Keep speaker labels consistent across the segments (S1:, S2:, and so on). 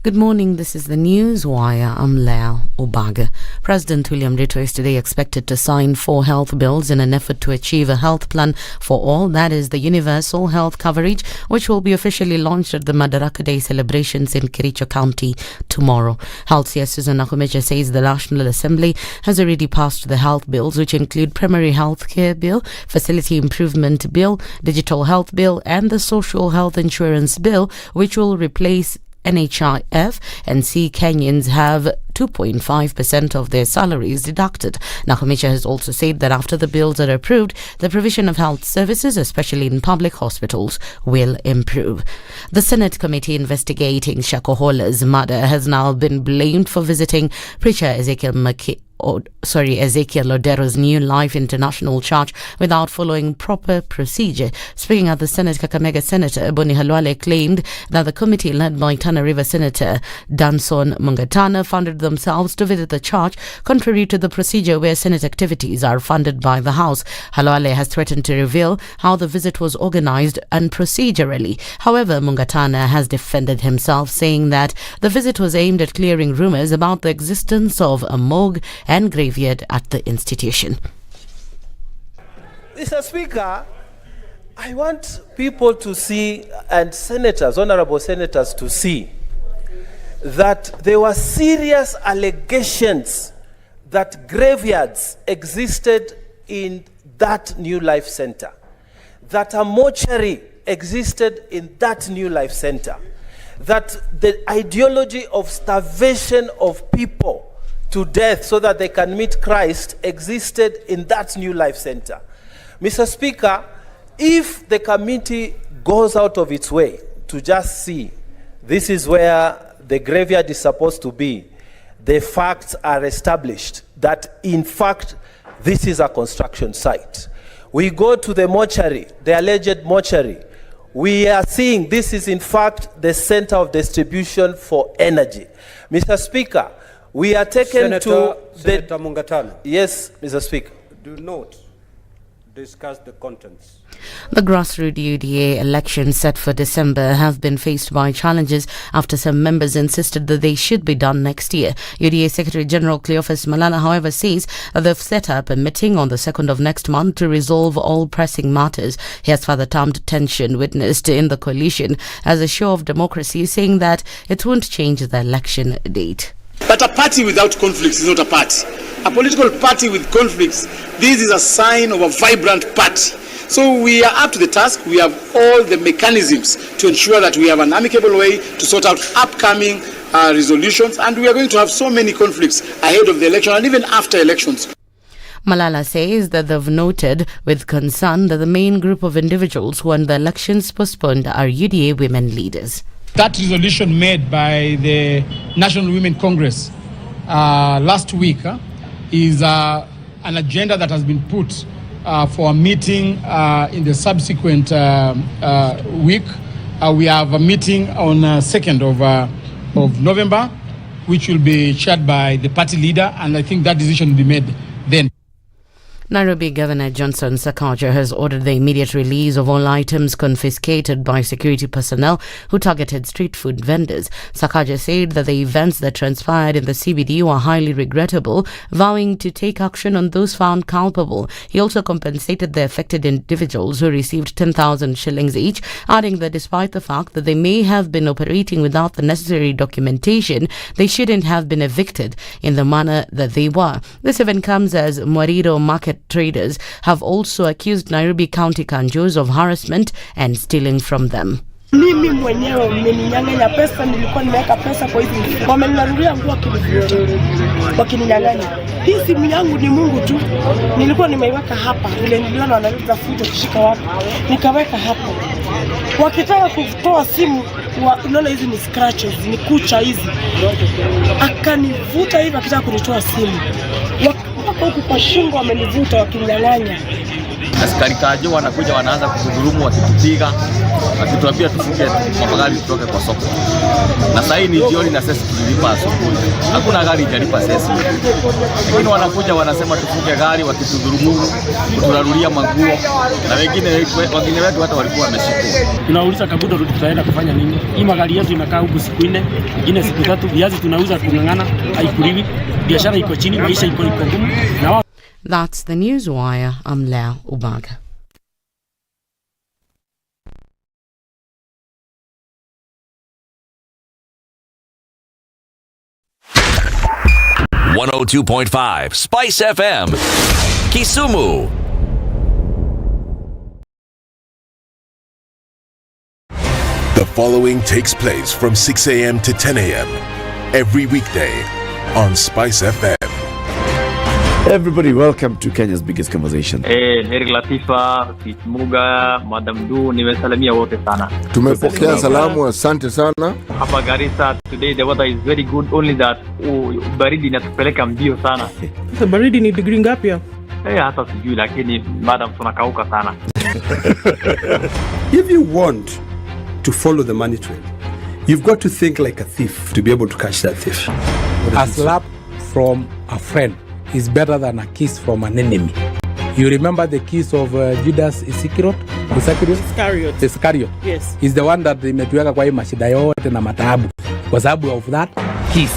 S1: Good morning, this is the News Wire. I'm Lea Obaga. President William Ruto is today expected to sign 4 health bills in an effort to achieve a health plan for all, that is the universal health coverage, which will be officially launched at the Madaraka Day celebrations in Kericho County tomorrow. Health CS Susan Nakuru says the National Assembly has already passed the health bills, which include Primary Health Care Bill, Facility Improvement Bill, Digital Health Bill, and the Social Health Insurance Bill, which will replace NHIF and see Kenyans have 2.5% of their salaries deducted. Nakuru has also said that after the bills are approved, the provision of health services, especially in public hospitals, will improve. The Senate committee investigating Shakahola's murder has now been blamed for visiting preacher Ezekiel Odero's New Life International Church without following proper procedure. Speaking at the Senate, Kakamega Senator Boni Halwale claimed that the committee led by Tana River Senator Danson Mungatana funded themselves to visit the church, contrary to the procedure where Senate activities are funded by the House. Halwale has threatened to reveal how the visit was organized and procedurally. However, Mungatana has defended himself, saying that the visit was aimed at clearing rumors about the existence of a morgue and graveyard at the institution.
S2: Mr. Speaker, I want people to see, and senators, honorable senators, to see that there were serious allegations that graveyards existed in that New Life Center, that a mortuary existed in that New Life Center, that the ideology of starvation of people to death so that they can meet Christ existed in that New Life Center. Mr. Speaker, if the committee goes out of its way to just see this is where the graveyard is supposed to be, the facts are established that in fact this is a construction site. We go to the mortuary, the alleged mortuary, we are seeing this is in fact the center of distribution for energy. Mr. Speaker, we are taken to
S3: Senator Mungatana.
S2: Yes, Mr. Speaker.
S3: Do not discuss the contents.
S1: The grassroots UDA elections set for December have been faced by challenges after some members insisted that they should be done next year. UDA Secretary General Cleophas Malala, however, says that they've set up a meeting on the 2nd of next month to resolve all pressing matters. He has further termed tension witnessed in the coalition as a show of democracy, saying that it won't change the election date.
S4: But a party without conflicts is not a party. A political party with conflicts, this is a sign of a vibrant party. So we are up to the task. We have all the mechanisms to ensure that we have an amicable way to sort out upcoming resolutions, and we are going to have so many conflicts ahead of the election and even after elections.
S1: Malala says that they've noted with concern that the main group of individuals who want the elections postponed are UDA women leaders.
S5: That resolution made by the National Women Congress last week is an agenda that has been put for a meeting in the subsequent week. We have a meeting on 2nd of November, which will be chaired by the party leader, and I think that decision will be made then.
S1: Nairobi Governor Johnson Sakaja has ordered the immediate release of all items confiscated by security personnel who targeted street food vendors. Sakaja said that the events that transpired in the CBD were highly regrettable, vowing to take action on those found culpable. He also compensated the affected individuals who received 10,000 shillings each, adding that despite the fact that they may have been operating without the necessary documentation, they shouldn't have been evicted in the manner that they were. This event comes as Mwariro Market traders have also accused Nairobi County Kanjos of harassment and stealing from them.
S6: Mimi mwenyewe mmeninyang'anya pesa, nilikuwa nimeweka pesa kwa hizi. Wamenilarulia nguo wakininyang'anya. Hii simu yangu ni Mungu tu. Nilikuwa nimeiweka hapa. Vile niliona wanaleta fujo kushika wapi. Nikaweka hapa. Wakitaka kutoa simu, unaona hizi ni scratches, ni kucha hizi. Akanivuta hivi akitaka kunitoa simu. Mpaka huku kwa shingo wamenivuta wakininyang'anya.
S7: Askari kajo wanakuja wanaanza kudhulumu, wakitupiga, wakituambia tufunge magari tutoke kwa soko. Na sasa hii ni jioni na sisi tulilipa asubuhi. Hakuna gari hajalipa sisi. Lakini wanakuja wanasema tufunge gari, wakitudhulumu, kuturarulia maguo, na wengine wetu hata walikuwa wameshikwa.
S8: Tunauliza Kabuto tutaenda kufanya nini? Hii magari yetu imekaa huku siku 4, nyingine siku 3, viazi tunauza kungangana, haikuliwi. Biashara iko chini, maisha iko ngumu.
S1: That's the news wire. I'm Lea Ubaga.
S9: .5 SpiceFM, Kisumu.
S10: The following takes place from 6 a.m. to 10 a.m. every weekday on SpiceFM.
S11: Everybody, welcome to Kenya's biggest conversation.
S12: Heri Latifa, Muga, Madam Du, nimesalamia wote sana.
S13: Tumepokea salamu, asante sana.
S12: Hapa Garissa today the weather is very good, only that baridi inatupeleka mbio sana.
S6: Sasa baridi ni degree ngapi hapo?
S12: Hata sijui, lakini madam tunakauka sana.
S14: If you want to follow the money trail, you've got to think like a thief to be able to catch that thief.
S15: A slap from a friend is better than a kiss from an enemy. You remember the kiss of Judas Iscariot? Iscariot.
S6: Yes.
S15: Is the one that imetuweka kwa hii mashida yote na mataabu. Kwa sababu of that kiss.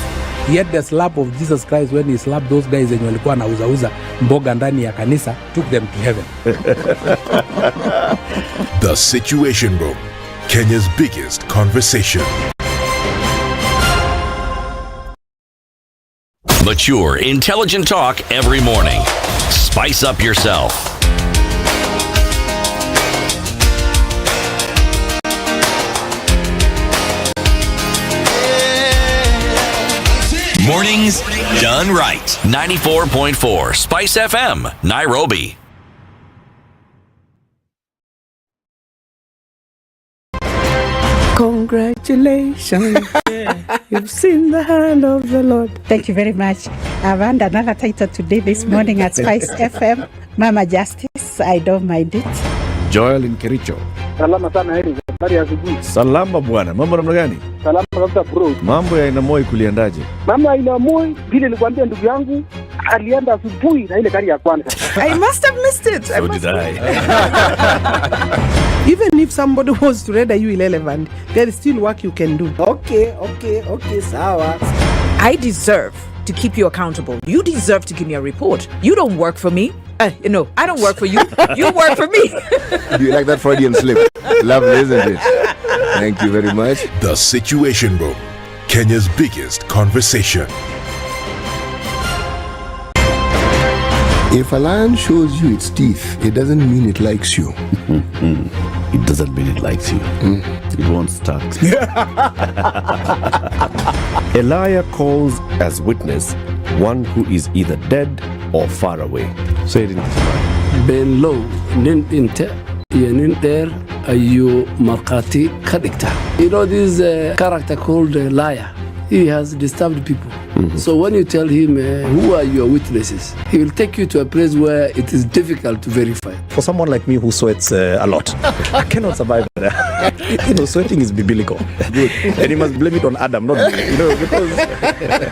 S15: Yet the slap of Jesus Christ when he slapped those guys wenye walikuwa wanauza mboga ndani ya kanisa took them to heaven.
S10: The Situation Room, Kenya's biggest conversation.
S9: Mature, intelligent talk every morning. Spice up yourself. Mornings done right. 94.4 Spice FM, Nairobi.
S6: Congratulations. You've seen the hand of the Lord.
S16: Thank you very much. I've earned another title today this morning at SpiceFM. Mama Justice, I don't mind it.
S11: Joel in Kericho.
S17: Salama sana heri. Habari ya asubuhi.
S11: Salama bwana. Mambo namna gani?
S17: Salama kabisa bro.
S11: Mambo ya Inamoi kuliendaje?
S17: Mama Inamoi vile nilikwambia ndugu yangu alienda asubuhi na ile gari ya kwanza.
S6: I must have missed it.
S11: So did I.
S6: Even if somebody was to render you irrelevant, there is still work you can do.
S18: Okay, sawa.
S19: I deserve to keep you accountable. You deserve to give me a report. You don't work for me. No, I don't work for you. You work for me.
S13: Do you like that Freudian slip? Lovely, isn't it? Thank you very much.
S10: The Situation Room, Kenya's biggest conversation.
S13: If a lion shows you its teeth, it doesn't mean it likes you.
S11: It doesn't mean it likes you. It won't start. A liar calls as witness one who is either dead or far away. Say it in Kiswahili.
S20: Ben low, nin inte, nin there, ayu markati kadikta. You know this character called liar. He has disturbed people. So when you tell him who are your witnesses, he will take you to a place where it is difficult to verify.
S11: For someone like me who sweats a lot, I cannot survive that. Sweating is biblical. Good. And you must blame it on Adam, not me. Because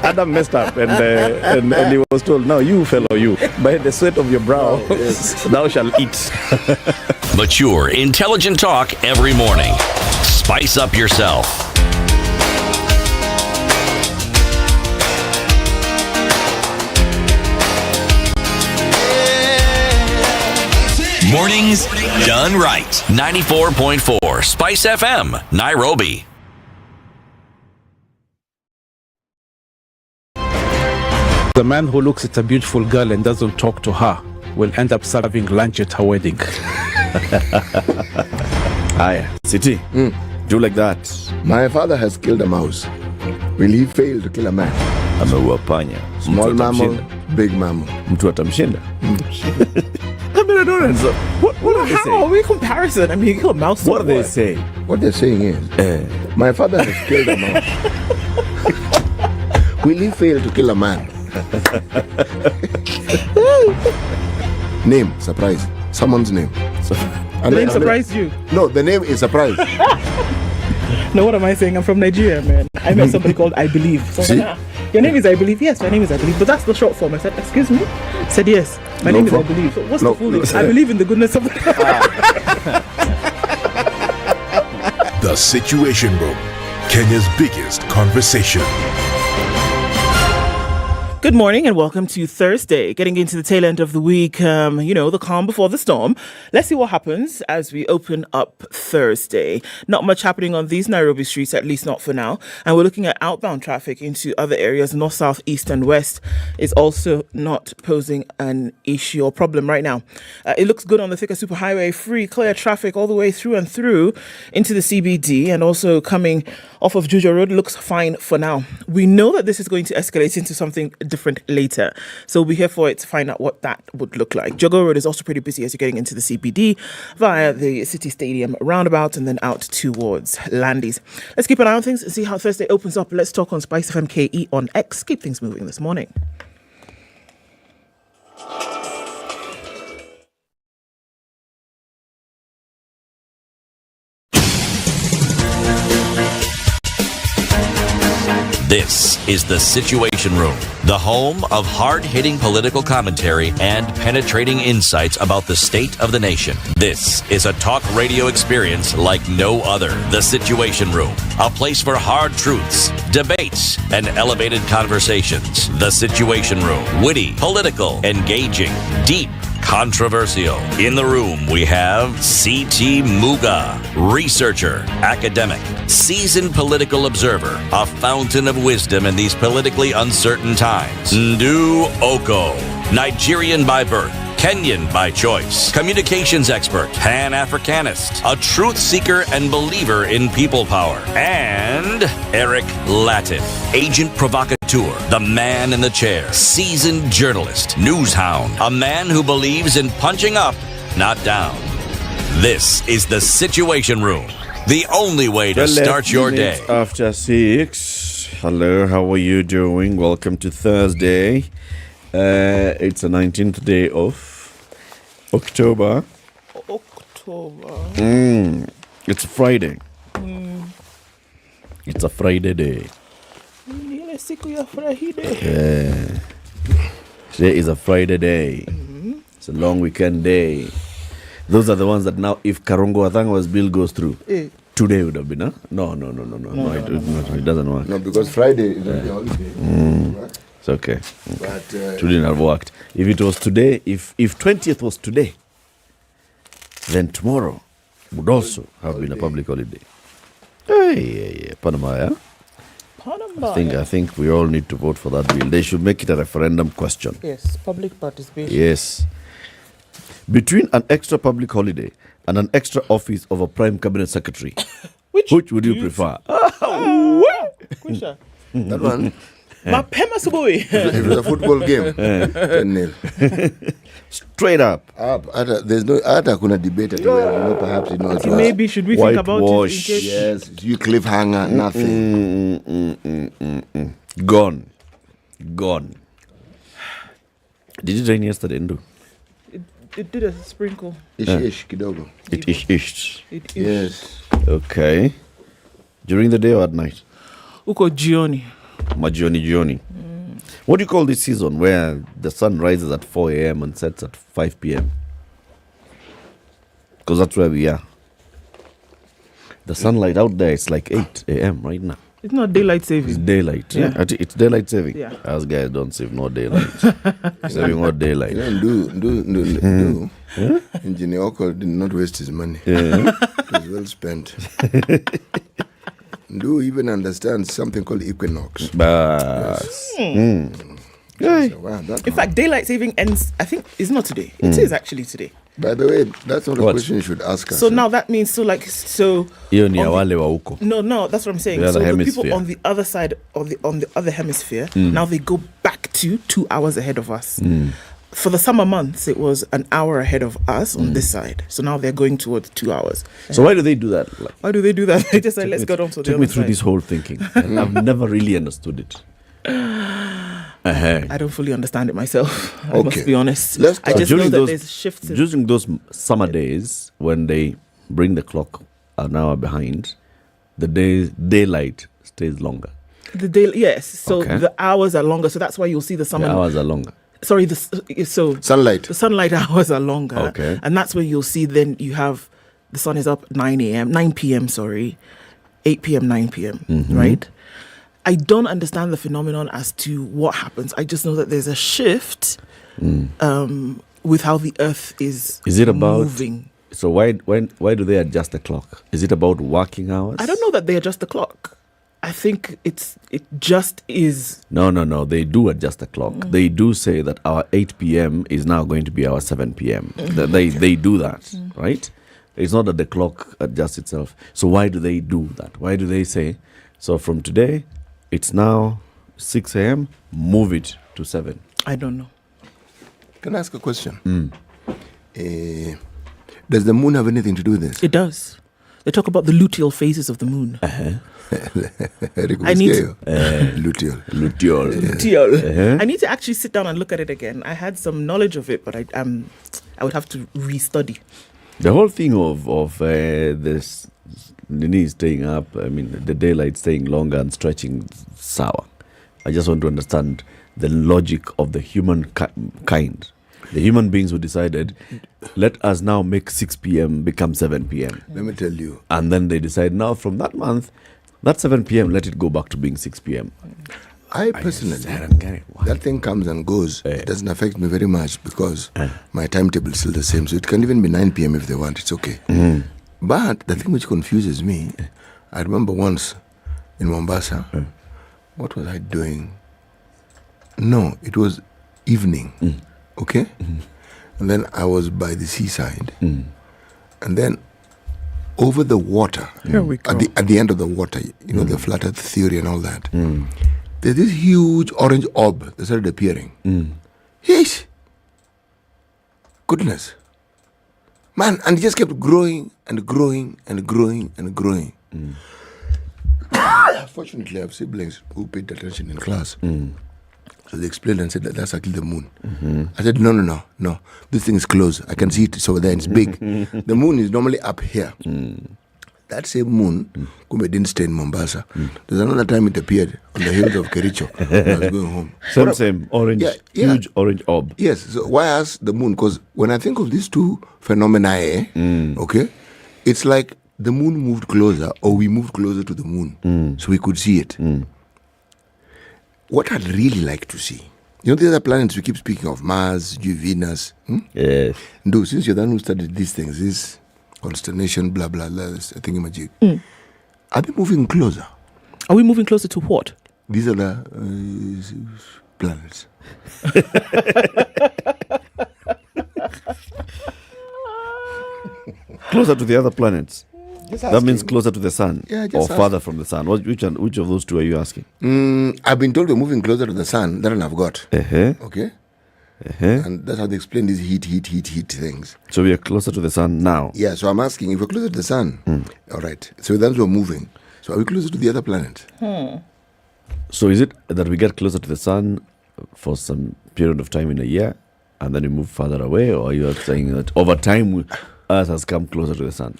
S11: Adam messed up and he was told, now you fellow, you, by the sweat of your brow, thou shalt eat.
S9: Mature, intelligent talk every morning. Spice up yourself. Mornings done right. 94.4 Spice FM, Nairobi.
S15: The man who looks at a beautiful girl and doesn't talk to her will end up serving lunch at her wedding.
S11: Aya, City, do like that.
S13: My father has killed a mouse. Will he fail to kill a man?
S11: Ameua panya.
S13: Small mammal, big mammal.
S11: Mtu atamshinda.
S18: I mean, I don't understand. What
S11: are they saying?
S18: How are we comparison? I mean, you kill a mouse.
S11: What are they saying?
S13: What they're saying is, my father has killed a mouse. Will he fail to kill a man? Name, surprise. Someone's name.
S18: The name surprised you?
S13: No, the name is surprise.
S18: No, what am I saying? I'm from Nigeria, man. I met somebody called I Believe. So
S13: See?
S18: Your name is I Believe? Yes, my name is I Believe. But that's the short form. I said, excuse me? I said, yes, my name is I Believe. So what's the full name? I believe in the goodness of
S10: The Situation Room, Kenya's biggest conversation.
S18: Good morning and welcome to Thursday. Getting into the tail end of the week, the calm before the storm. Let's see what happens as we open up Thursday. Not much happening on these Nairobi streets, at least not for now. And we're looking at outbound traffic into other areas. North, south, east and west is also not posing an issue or problem right now. It looks good on the Thika Superhighway. Free, clear traffic all the way through and through into the CBD, and also coming off of Juja Road looks fine for now. We know that this is going to escalate into something different later, so we'll be here for it to find out what that would look like. Jogo Road is also pretty busy as you're getting into the CBD via the City Stadium roundabout and then out towards Landis. Let's keep an eye on things and see how Thursday opens up. Let's talk on SpiceFM KE on X. Keep things moving this morning.
S9: This is The Situation Room, the home of hard-hitting political commentary and penetrating insights about the state of the nation. This is a talk radio experience like no other. The Situation Room, a place for hard truths, debates, and elevated conversations. The Situation Room, witty, political, engaging, deep, controversial. In the room, we have C.T. Muga, researcher, academic, seasoned political observer, a fountain of wisdom in these politically uncertain times. Okoh, Nigerian by birth, Kenyan by choice, communications expert, Pan-Africanist, a truth seeker and believer in people power, and Eric Latiff, agent provocateur, the man in the chair, seasoned journalist, news hound, a man who believes in punching up, not down. This is The Situation Room, the only way to start your day.
S21: After 6. Hello, how are you doing? Welcome to Thursday. It's the 19th day of October. It's Friday. It's a Friday day. Today is a Friday day. It's a long weekend day. Those are the ones that now, if Karongo Athanga's bill goes through, today would have been, huh? No, it doesn't work.
S13: No, because Friday is a holiday.
S21: It's okay.
S13: But
S21: Shouldn't have worked. If it was today, if 20th was today, then tomorrow would also have been a public holiday. Hey, Panama, yeah?
S18: Panama.
S21: I think we all need to vote for that bill. They should make it a referendum question.
S18: Yes, public participation.
S21: Yes. Between an extra public holiday and an extra office of a prime cabinet secretary, which would you prefer?
S13: that one. If it's a football game, 10-0.
S21: Straight up.
S13: There's no other kuna debate at where perhaps
S18: maybe should we think about it in case?
S13: Yes, you cliffhanger, nothing.
S21: Gone. Did it rain yesterday, Ndu?
S18: It did a sprinkle.
S13: Ish kidogo.
S21: It ished.
S13: Yes.
S21: Okay. During the day or at night?
S18: Uko jioni.
S21: Majioni. What do you call this season where the sun rises at 4 a.m. and sets at 5 p.m.? Because that's where we are. The sunlight out there is like 8 a.m. right now.
S18: It's not daylight saving.
S21: It's daylight.
S18: Yeah.
S21: It's daylight saving.
S18: Yeah.
S21: Us guys don't save no daylight. Saving no daylight.
S13: Do. Engineer Okoh did not waste his money.
S21: Yeah.
S13: It was well spent. Do even understand something called equinox.
S21: Yes.
S13: Wow,
S18: in fact, daylight saving ends, I think, is not today. It is actually today.
S13: By the way, that's not a question you should ask us.
S18: So now that means,
S21: Hiyo ni ya wale wa huko.
S18: No, that's what I'm saying.
S21: The
S18: so
S21: other
S18: the
S21: hemisphere.
S18: people on the other side, on the other hemisphere, now they go back to 2 hours ahead of us. For the summer months, it was an hour ahead of us on this side. So now they're going towards 2 hours.
S21: So why do they do that?
S18: Why do they do that? They just say, let's go down to the other side.
S21: Take me through this whole thinking. I've never really understood it.
S18: I don't fully understand it myself. I must be honest. I just know that there's shifts.
S21: During those summer days when they bring the clock an hour behind, the daylight stays longer.
S18: The day, yes. So the hours are longer. So that's why you'll see the summer.
S21: The hours are longer.
S18: Sorry,
S13: sunlight.
S18: The sunlight hours are longer.
S21: Okay.
S18: And that's where you'll see then you have the sun is up 9 p.m., 8 p.m., 9 p.m., right? I don't understand the phenomenon as to what happens. I just know that there's a shift with how the Earth is
S21: it about
S18: moving.
S21: So why do they adjust the clock? Is it about working hours?
S18: I don't know that they adjust the clock. I think it just is.
S21: No. They do adjust the clock. They do say that our 8 p.m. is now going to be our 7 p.m. They do that, right? It's not that the clock adjusts itself. So why do they do that? Why do they say, so from today, it's now 6 a.m., move it to 7?
S18: I don't know.
S13: Can I ask a question? Does the moon have anything to do with this?
S18: It does. They talk about the luteal phases of the moon. I need to
S13: luteal.
S18: I need to actually sit down and look at it again. I had some knowledge of it, but I would have to restudy.
S21: The whole thing of this Nini staying up, I mean, the daylight staying longer and stretching sour. I just want to understand the logic of the human kind. The human beings who decided, let us now make 6 p.m. become 7 p.m.
S13: Let me tell you.
S21: And then they decide now from that month, that 7 p.m., let it go back to being 6 p.m.
S13: I personally, that thing comes and goes. It doesn't affect me very much because my timetable is still the same. So it can even be 9 p.m. if they want. It's okay. But the thing which confuses me, I remember once in Mombasa, what was I doing? No, it was evening. Okay? And then I was by the seaside. And then over the water,
S18: Here we go.
S13: at the end of the water, you know, the flat earth theory and all that, there's this huge orange orb that started appearing. Yes. Goodness. Man, and it just kept growing and growing and growing and growing. Fortunately, I have siblings who paid attention in class. So they explained and said that that's actually the moon. I said, no. This thing is close. I can see it. So there, it's big. The moon is normally up here. That same moon, Kumbe didn't stay in Mombasa. There's another time it appeared on the hills of Kericho when I was going home.
S21: Same orange, huge orange orb.
S13: Yes. So why ask the moon? Because when I think of these two phenomena, okay, it's like the moon moved closer or we moved closer to the moon so we could see it. What I'd really like to see, you know, the other planets we keep speaking of, Mars, Venus.
S21: Yes.
S13: No, since you're the one who studied these things, this constellation, blah, blah, blah, I think magic. Are they moving closer?
S18: Are we moving closer to what?
S13: These are the planets.
S21: Closer to the other planets. That means closer to the sun,
S13: Yeah,
S21: or farther from the sun. Which of those two are you asking?
S13: I've been told we're moving closer to the sun. That one I've got. Okay? And that's how they explain these heat things.
S21: So we are closer to the sun now.
S13: Yeah, so I'm asking, if we're closer to the sun, all right, so that's we're moving. So are we closer to the other planet?
S21: So is it that we get closer to the sun for some period of time in a year, and then we move further away, or are you saying that over time Earth has come closer to the sun?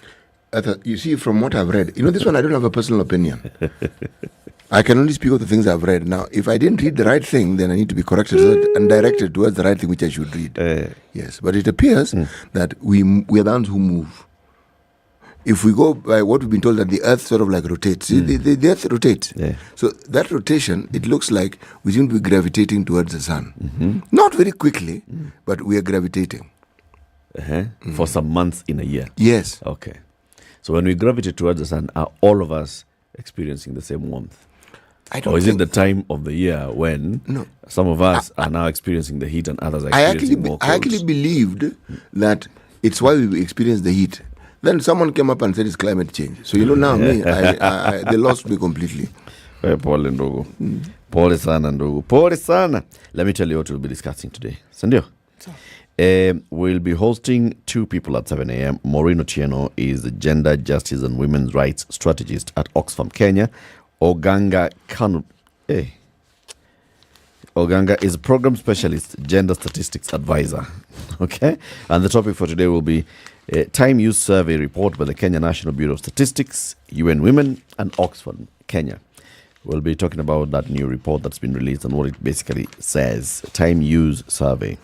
S13: You see, from what I've read, you know, this one I don't have a personal opinion. I can only speak of the things I've read. Now, if I didn't read the right thing, then I need to be corrected and directed towards the right thing which I should read. Yes, but it appears that we are the ones who move. If we go by what we've been told, that the Earth sort of like rotates. The Earth rotates. So that rotation, it looks like we seem to be gravitating towards the sun. Not very quickly, but we are gravitating.
S21: For some months in a year.
S13: Yes.
S21: Okay. So when we gravitate towards the sun, are all of us experiencing the same warmth? Or is it the time of the year when some of us are now experiencing the heat and others are experiencing more cold?
S13: I actually believed that it's why we experience the heat. Then someone came up and said it's climate change. So, you know, now they lost me completely.
S21: Pole ndogo. Pole sana ndogo. Pole sana. Let me tell you what we'll be discussing today. Sandio? We'll be hosting two people at 7 a.m. Maureen Otieno is the Gender Justice and Women's Rights Strategist at Oxfam, Kenya. Oganga Kanu. Oganga is Program Specialist, Gender Statistics Advisor. Okay? And the topic for today will be Time Use Survey Report by the Kenya National Bureau of Statistics, UN Women, and Oxford, Kenya. We'll be talking about that new report that's been released and what it basically says. Time Use Survey.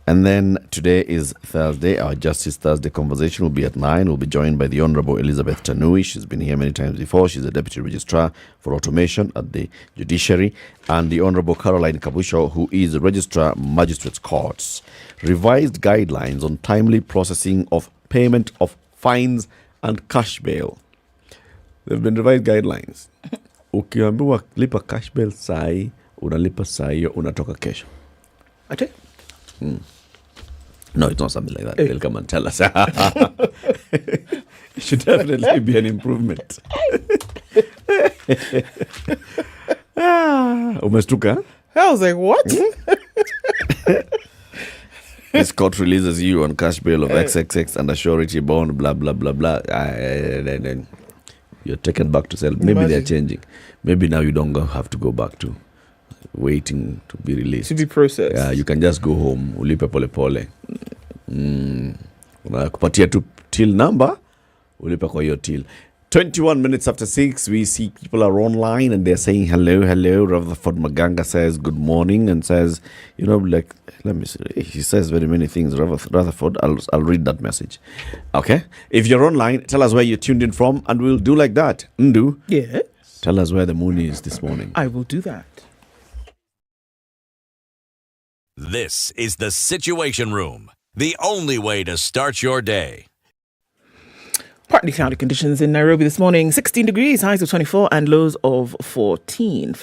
S21: And then today is Thursday. Our Justice Thursday conversation will be at 9. We'll be joined by the Honorable Elizabeth Tanui. She's been here many times before. She's a Deputy Registrar for Automation at the Judiciary. And the Honorable Caroline Kabusho, who is the Registrar Magistrates Courts. Revised guidelines on timely processing of payment of fines and cash bail. There have been revised guidelines. Ukiambiwa lipa cash bail sai, unalipa sai, unatoka kesho.
S18: Okay.
S21: No, it's not something like that. They'll come and tell us. It should definitely be an improvement. Umestuka?
S18: I was like, what?
S21: This court releases you on cash bail of XXX and a surety bond, blah, blah, blah, blah. Then you're taken back to cell. Maybe they're changing. Maybe now you don't have to go back to waiting to be released.
S18: To be processed.
S21: Yeah, you can just go home. Ulipe pole pole. Kupatia tu till number. Ulipe kwa hiyo till. 21 minutes after 6, we see people are online and they're saying hello, hello. Rutherford Maganga says good morning and says, you know, like, let me see. He says very many things, Rutherford. I'll read that message. Okay? If you're online, tell us where you're tuned in from and we'll do like that. Ndu?
S18: Yeah.
S21: Tell us where the moon is this morning.
S18: I will do that.
S9: This is the Situation Room, the only way to start your day.
S18: Partly cloudy conditions in Nairobi this morning. 16 degrees, highs of 24 and lows of 15.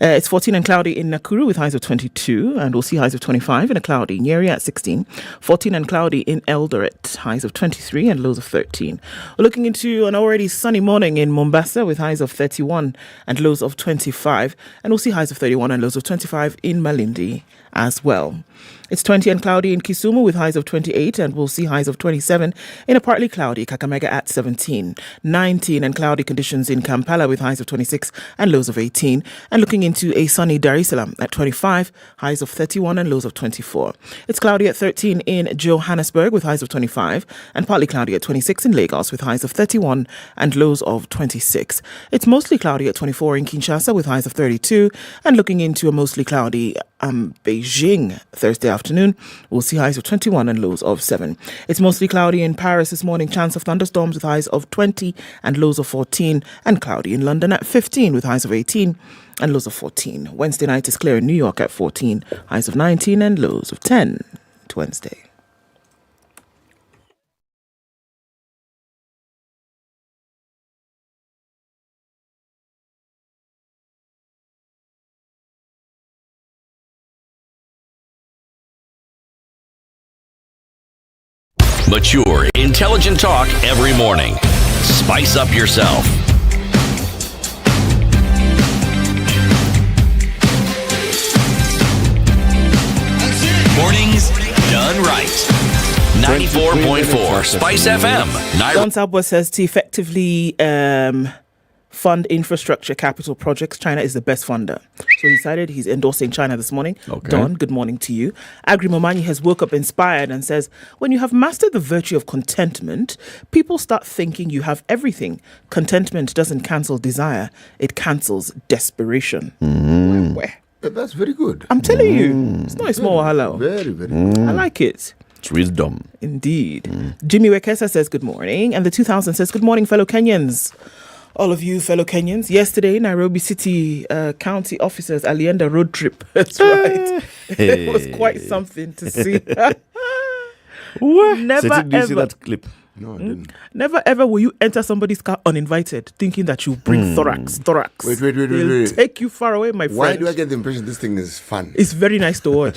S18: It's 14 and cloudy in Nakuru with highs of 22 and we'll see highs of 25 in a cloudy Nyeri at 16. 14 and cloudy in Eldoret, highs of 23 and lows of 13. We're looking into an already sunny morning in Mombasa with highs of 31 and lows of 25. And we'll see highs of 31 and lows of 25 in Malindi as well. It's 20 and cloudy in Kisumu with highs of 28 and we'll see highs of 27 in a partly cloudy Kakamega at 17. 19 and cloudy conditions in Kampala with highs of 26 and lows of 18. And looking into a sunny Dar es Salaam at 25, highs of 31 and lows of 24. It's cloudy at 13 in Johannesburg with highs of 25 and partly cloudy at 26 in Lagos with highs of 31 and lows of 26. It's mostly cloudy at 24 in Kinshasa with highs of 32 and looking into a mostly cloudy Beijing Thursday afternoon. We'll see highs of 21 and lows of 7. It's mostly cloudy in Paris this morning. Chance of thunderstorms with highs of 20 and lows of 14. And cloudy in London at 15 with highs of 18 and lows of 14. Wednesday night is clear in New York at 14. Highs of 19 and lows of 10 to Wednesday.
S9: Mature, intelligent talk every morning. Spice up yourself. Mornings done right. 94.4 Spice FM.
S18: Don Sabwa says to effectively fund infrastructure capital projects, China is the best funder. So he decided he's endorsing China this morning.
S21: Okay.
S18: Don, good morning to you. Agri Momanyi has woke up inspired and says, when you have mastered the virtue of contentment, people start thinking you have everything. Contentment doesn't cancel desire, it cancels desperation. Where?
S13: That's very good.
S18: I'm telling you, it's not a small wahala.
S13: Very, very good.
S18: I like it.
S21: It's wisdom.
S18: Indeed. Jimmy Wekesa says good morning. And the 2000 says good morning, fellow Kenyans. All of you fellow Kenyans. Yesterday, Nairobi City County officers alienda road trip. That's right. It was quite something to see. Never
S21: Did you see
S18: ever.
S21: that clip?
S13: No, I didn't.
S18: Never ever will you enter somebody's car uninvited, thinking that you bring thorax.
S13: Wait.
S18: They'll take you far away, my friend.
S13: Why do I get the impression this thing is fun?
S18: It's very nice to watch.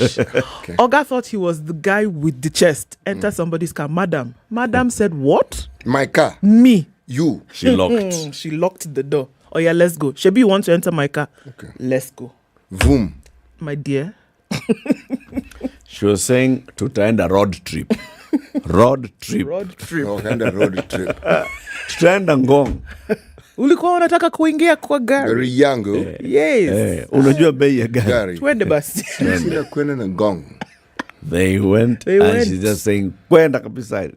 S18: Oga thought he was the guy with the chest. Enter somebody's car. Madam said, what?
S13: My car.
S18: Me.
S13: You.
S21: She locked.
S18: She locked the door. Oh yeah, let's go. Shebi, you want to enter my car?
S13: Okay.
S18: Let's go.
S13: Vroom.
S18: My dear.
S21: She was saying tutaenda road trip. Road trip.
S18: Road trip.
S13: Oh, kind of road trip.
S21: Tutaenda Ngong.
S18: Ulikuwa unataka kuingia kwa gari
S13: yangu.
S18: Yes.
S21: Unajua bei ya gari.
S18: Twende basi.
S13: Sina kwenda na gong.
S21: They went. And she's just saying, kwenda kabisa.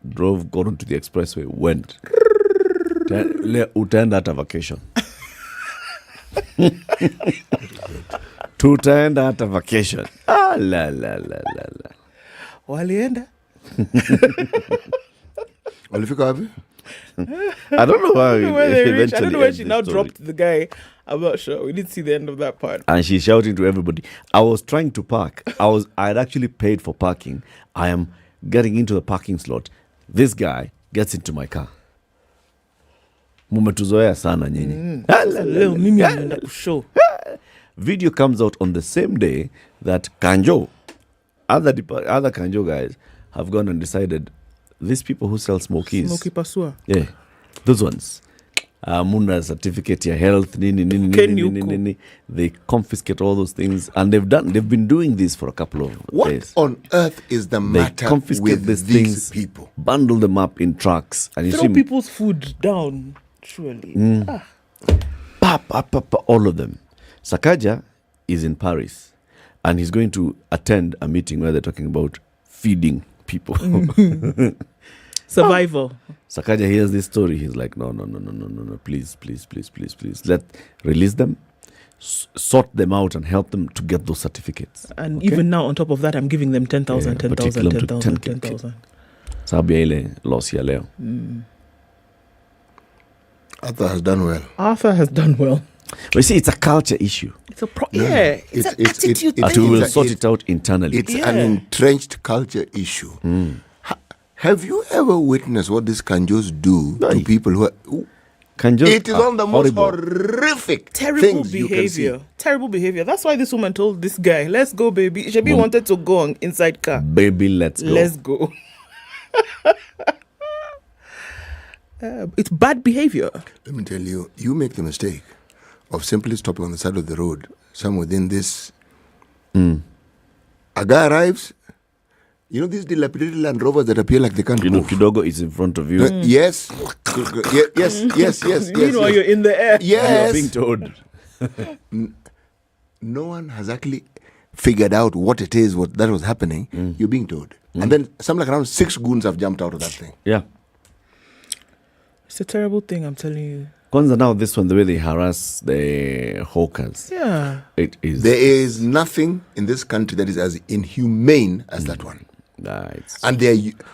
S21: Drove, got onto the expressway, went. Utaenda hata vacation. Tutaenda hata vacation. La.
S18: Walienda?
S13: Walifika wapi?
S21: I don't know how
S18: I don't know where she now dropped the guy. I'm not sure. We didn't see the end of that part.
S21: And she's shouting to everybody. I was trying to park. I had actually paid for parking. I am getting into the parking slot. This guy gets into my car. Mumetuzoea sana nyinyi.
S18: Leo mimi naenda kushow.
S21: Video comes out on the same day that Kanjo, other Kanjo guys have gone and decided these people who sell smokies.
S18: Smoky pasua.
S21: Yeah, those ones. Muna certificate ya health, nini. They confiscate all those things, and they've been doing this for a couple of days.
S13: What on earth is the matter
S21: they confiscate
S13: with
S21: these
S13: people?
S21: Bundle them up in trucks, and
S18: throw people's food down. Surely.
S21: All of them. Sakaja is in Paris, and he's going to attend a meeting where they're talking about feeding people.
S18: Survival.
S21: Sakaja hears this story. He's like, no, please. Release them, sort them out, and help them to get those certificates.
S18: And even now, on top of that, I'm giving them 10,000.
S21: Sababu ya ile loss ya leo.
S13: Arthur has done well.
S21: But you see, it's a culture issue.
S18: It's a it's an attitude thing.
S21: We will sort it out internally.
S13: It's an entrenched culture issue. Have you ever witnessed what these Kanjos do to people who are...
S21: Kanjos
S13: it is one of the most horrific things
S18: behavior.
S13: You can see.
S18: Terrible behavior. That's why this woman told this guy, let's go, baby. Shebi wanted to go on inside car.
S21: Baby, let's go.
S18: Let's go. It's bad behavior.
S13: Let me tell you, you make the mistake of simply stopping on the side of the road, some within this. A guy arrives, you know these dilapidated Land Rovers that appear like they can't move.
S21: Kidogo is in front of you.
S13: Yes. Yes.
S18: Meanwhile, you're in the air.
S13: Yes.
S21: You're being told.
S13: No one has actually figured out what it is, what that was happening. You're being told. And then something like around 6 goons have jumped out of that thing.
S21: Yeah.
S18: It's a terrible thing, I'm telling you.
S21: Kwanza now, this one, the way they harass the hawkers.
S18: Yeah.
S21: It is.
S13: There is nothing in this country that is as inhumane as that one. And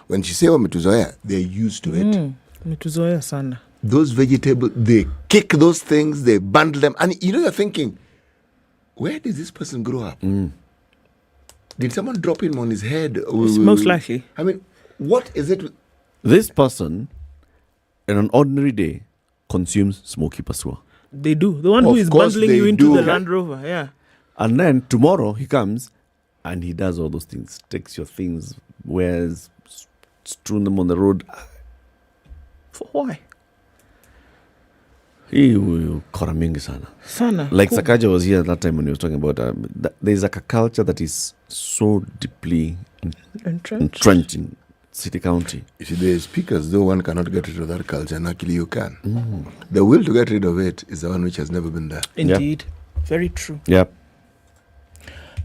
S13: when she say wametuzoea, they're used to it.
S18: Metuzoea sana.
S13: Those vegetables, they kick those things, they bundle them. And you're thinking, where did this person grow up? Did someone drop him on his head?
S18: It's most likely.
S13: I mean, what is it?
S21: This person, in an ordinary day, consumes smoky pasua.
S18: They do. The one who is bundling you into the Land Rover, yeah.
S21: And then tomorrow he comes and he does all those things. Takes your things, wears, strewn them on the road.
S18: For why?
S21: Kora mingi sana.
S18: Sana.
S21: Like Sakaja was here at that time when he was talking about there's like a culture that is so deeply entrenched in City County.
S13: You see, the speakers, though one cannot get rid of that culture, and actually you can. The will to get rid of it is the one which has never been there.
S18: Indeed. Very true.
S21: Yep.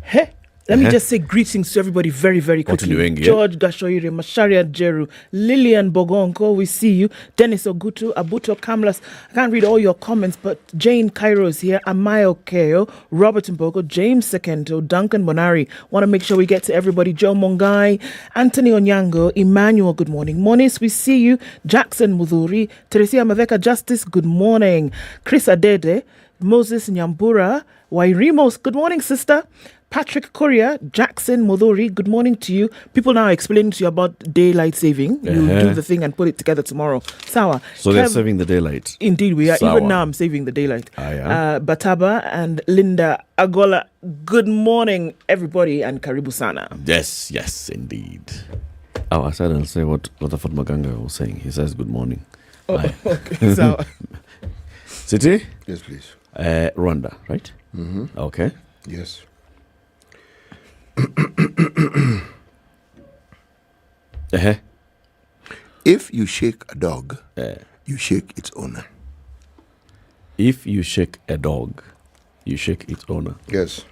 S18: Hey, let me just say greetings to everybody very, very quickly. George Gashoire, Masharia Jeru, Lillian Bogonko, we see you. Dennis Ogutu, Abuto Kamlas. I can't read all your comments, but Jane Cairo is here. Amayo Keo, Robert Mbogo, James Sekento, Duncan Bonari. Want to make sure we get to everybody. Joe Mongai, Anthony Onyango, Emmanuel, good morning. Monis, we see you. Jackson Mudhuri, Teresia Maveka Justice, good morning. Chris Adede, Moses Nyambura, Wairimos, good morning, sister. Patrick Korea, Jackson Modori, good morning to you. People now explaining to you about daylight saving. You do the thing and put it together tomorrow. Sawa.
S21: So they're saving the daylight.
S18: Indeed, we are.
S21: Sawa.
S18: Even now, I'm saving the daylight.
S21: Yeah.
S18: Bataba and Linda Agola, good morning, everybody, and Karibu Sana.
S21: Yes, indeed. Oh, I said I'll say what Rutherford Maganga was saying. He says good morning.
S18: Oh, okay. Sawa.
S13: City? Yes, please.
S21: Rwanda, right? Okay.
S13: Yes. If you shake a dog, you shake its owner.
S21: If you shake a dog, you shake its owner.
S13: Yes.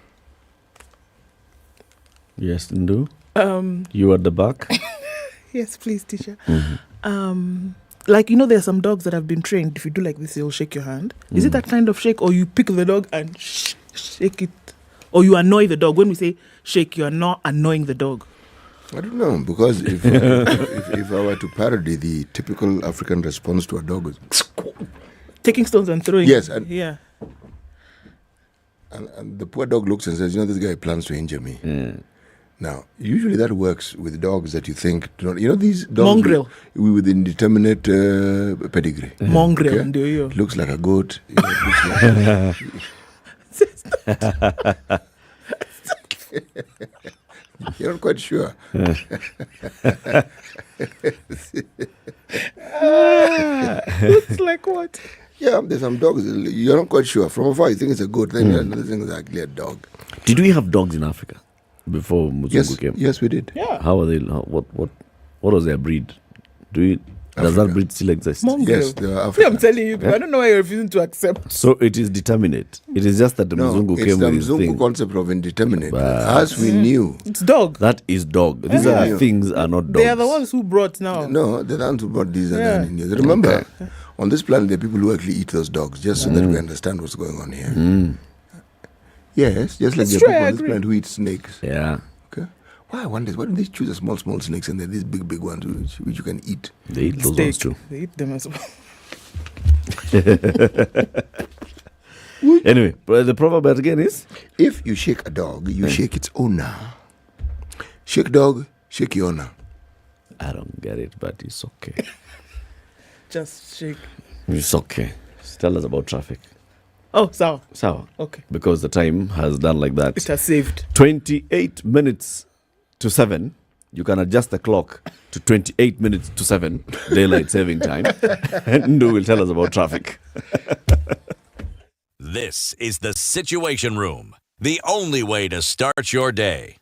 S21: Yes, Ndu? You at the back?
S18: Yes, please, teacher.
S21: Mm-hmm.
S18: Like, you know, there are some dogs that have been trained. If you do like this, they'll shake your hand. Is it that kind of shake, or you pick the dog and shake it? Or you annoy the dog? When we say shake, you are not annoying the dog.
S13: I don't know, because if I were to parody the typical African response to a dog is
S18: taking stones and throwing.
S13: Yes.
S18: Yeah.
S13: And the poor dog looks and says, this guy plans to injure me. Now, usually that works with dogs that you think do not, these dogs
S18: Mongrel.
S13: with indeterminate pedigree.
S18: Mongrel, do you?
S13: Looks like a goat. It looks like You're not quite sure.
S18: Looks like what?
S13: Yeah, there's some dogs, you're not quite sure. From afar, you think it's a goat, then another thing is actually a dog.
S21: Did we have dogs in Africa before Muzungu came?
S13: Yes, we did.
S18: Yeah.
S21: How are they? What was their breed? Does that breed still exist?
S18: Mongrel.
S13: Yes, they are African.
S18: I'm telling you, I don't know why you're refusing to accept.
S21: So it is determinate. It is just that the Muzungu came with his
S13: the
S21: thing.
S13: Mzungu concept of indeterminate. As we knew.
S18: It's dog.
S21: That is dog. These are things are not dogs.
S18: They are the ones who brought now.
S13: No, they're the ones who brought these and Indians. Remember, on this planet, there are people who actually eat those dogs, just so that we understand what's going on here. Yes, just like there are people on this planet who eat snakes.
S21: Yeah.
S13: Okay. Why don't they choose a small snakes and then these big ones which you can eat?
S21: They eat those ones too.
S18: They eat them as well.
S21: Anyway, the proverb again is?
S13: If you shake a dog, you shake its owner. Shake dog, shake your owner.
S21: I don't get it, but it's okay.
S18: Just shake.
S21: It's okay. Tell us about traffic.
S18: Oh, sawa.
S21: Sawa.
S18: Okay.
S21: Because the time has done like that.
S18: It has saved.
S21: 28 minutes to 7. You can adjust the clock to 28 minutes to 7, daylight saving time. And Ndu will tell us about traffic.
S9: This is the Situation Room, the only way to start your day.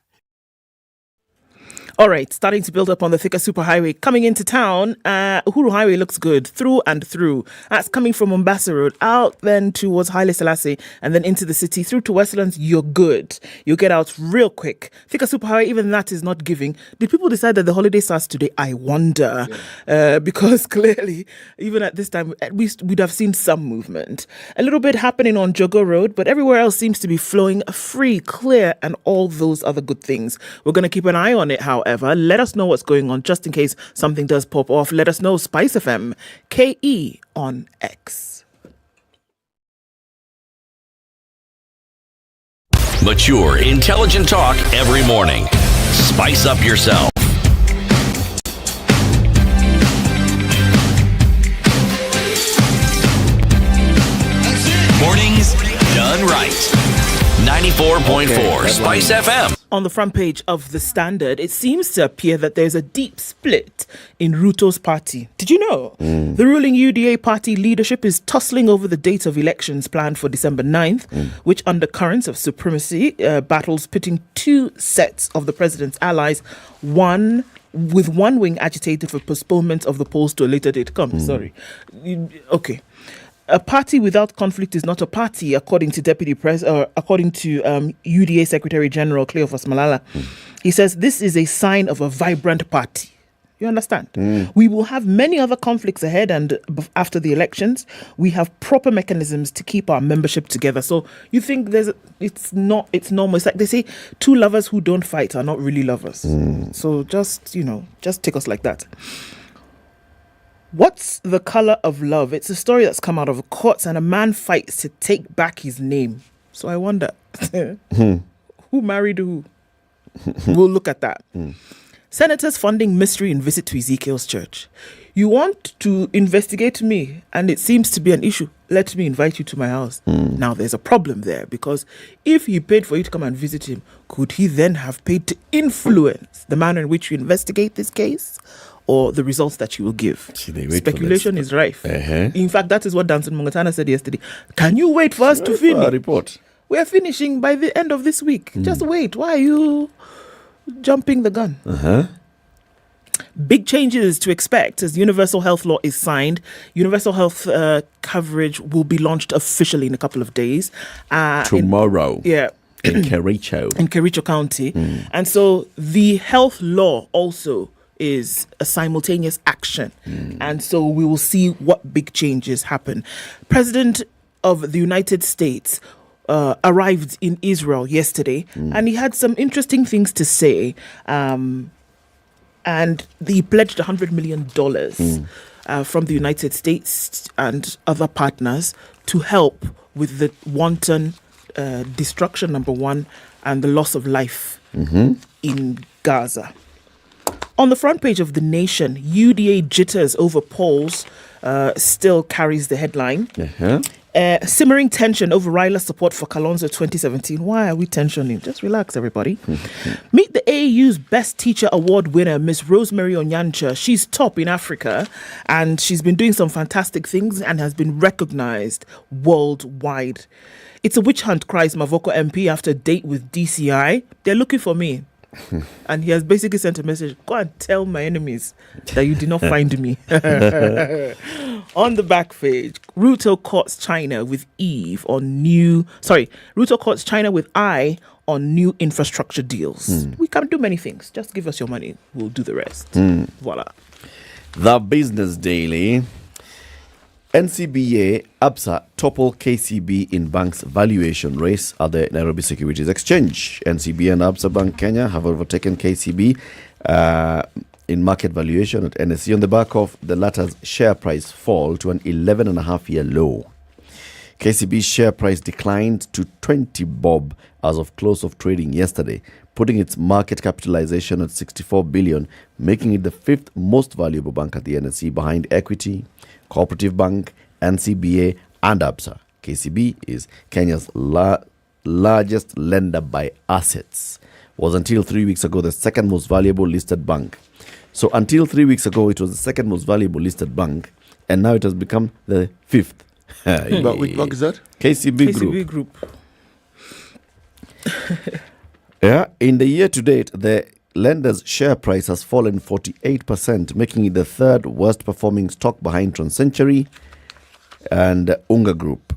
S18: All right, starting to build up on the Thika Superhighway. Coming into town, Uhuru Highway looks good through and through. That's coming from Mombasa Road out then towards Haile Selassie and then into the city through to Westlands. You're good. You'll get out real quick. Thika Superhighway, even that is not giving. Did people decide that the holiday starts today? I wonder. Because clearly, even at this time, at least we'd have seen some movement. A little bit happening on Jogo Road, but everywhere else seems to be flowing free, clear, and all those other good things. We're going to keep an eye on it, however. Let us know what's going on just in case something does pop off. Let us know. SpiceFM, KE on X.
S9: Mature, intelligent talk every morning. Spice up yourself. Mornings done right. 94.4 Spice FM.
S18: On the front page of The Standard, it seems to appear that there's a deep split in Ruto's party. Did you know? The ruling UDA party leadership is tussling over the date of elections planned for December 9th, which undercurrents of supremacy battles pitting two sets of the president's allies, one wing agitated for postponement of the polls to a later date. Okay. A party without conflict is not a party, according to UDA Secretary General Cleophas Malala. He says this is a sign of a vibrant party. You understand? We will have many other conflicts ahead and after the elections. We have proper mechanisms to keep our membership together. So you think it's normal. It's like they say, two lovers who don't fight are not really lovers. So just take us like that. What's the color of love? It's a story that's come out of courts, and a man fights to take back his name. So I wonder, who married who? We'll look at that. Senators funding mystery in visit to Ezekiel's church. You want to investigate me, and it seems to be an issue. Let me invite you to my house. Now, there's a problem there, because if he paid for you to come and visit him, could he then have paid to influence the manner in which you investigate this case? Or the results that you will give. Speculation is rife. In fact, that is what Danson Mungatana said yesterday. Can you wait for us to finish?
S21: Report.
S18: We are finishing by the end of this week. Just wait. Why are you jumping the gun? Big changes to expect as universal health law is signed. Universal health coverage will be launched officially in a couple of days.
S21: Tomorrow.
S18: In
S21: Kericho.
S18: In Kericho County. And so the health law also is a simultaneous action. And so we will see what big changes happen. President of the United States arrived in Israel yesterday, and he had some interesting things to say. And he pledged $100 million from the United States and other partners to help with the wanton destruction, number one, and the loss of life in Gaza. On the front page of The Nation, UDA jitters over polls still carries the headline. Simmering tension over Raila's support for Kalonzo 2017. Why are we tensioning? Just relax, everybody. Meet the AAU's Best Teacher Award winner, Miss Rosemary Onyancha. She's top in Africa, and she's been doing some fantastic things and has been recognized worldwide. It's a witch hunt, cries Mavoko MP after a date with DCI. They're looking for me. And he has basically sent a message, go and tell my enemies that you did not find me. On the back page, Ruto courts China with Ruto courts China with I on new infrastructure deals. We can't do many things. Just give us your money. We'll do the rest. Voila.
S21: The Business Daily. NCBA, ABSA topple KCB in bank's valuation race at the Nairobi Securities Exchange. NCBA and ABSA Bank Kenya have overtaken KCB in market valuation at NSE on the back of the latter's share price fall to an 11.5-year low. KCB's share price declined to 20 bob as of close of trading yesterday, putting its market capitalization at 64 billion, making it the fifth most valuable bank at the NSE behind Equity, Cooperative Bank, NCBA, and ABSA. KCB is Kenya's largest lender by assets. Was until 3 weeks ago the second most valuable listed bank. So until 3 weeks ago, it was the second most valuable listed bank, and now it has become the fifth.
S13: But which bank is that?
S21: KCB Group. In the year to date, the lender's share price has fallen 48%, making it the third worst performing stock behind TransCentury and Unga Group.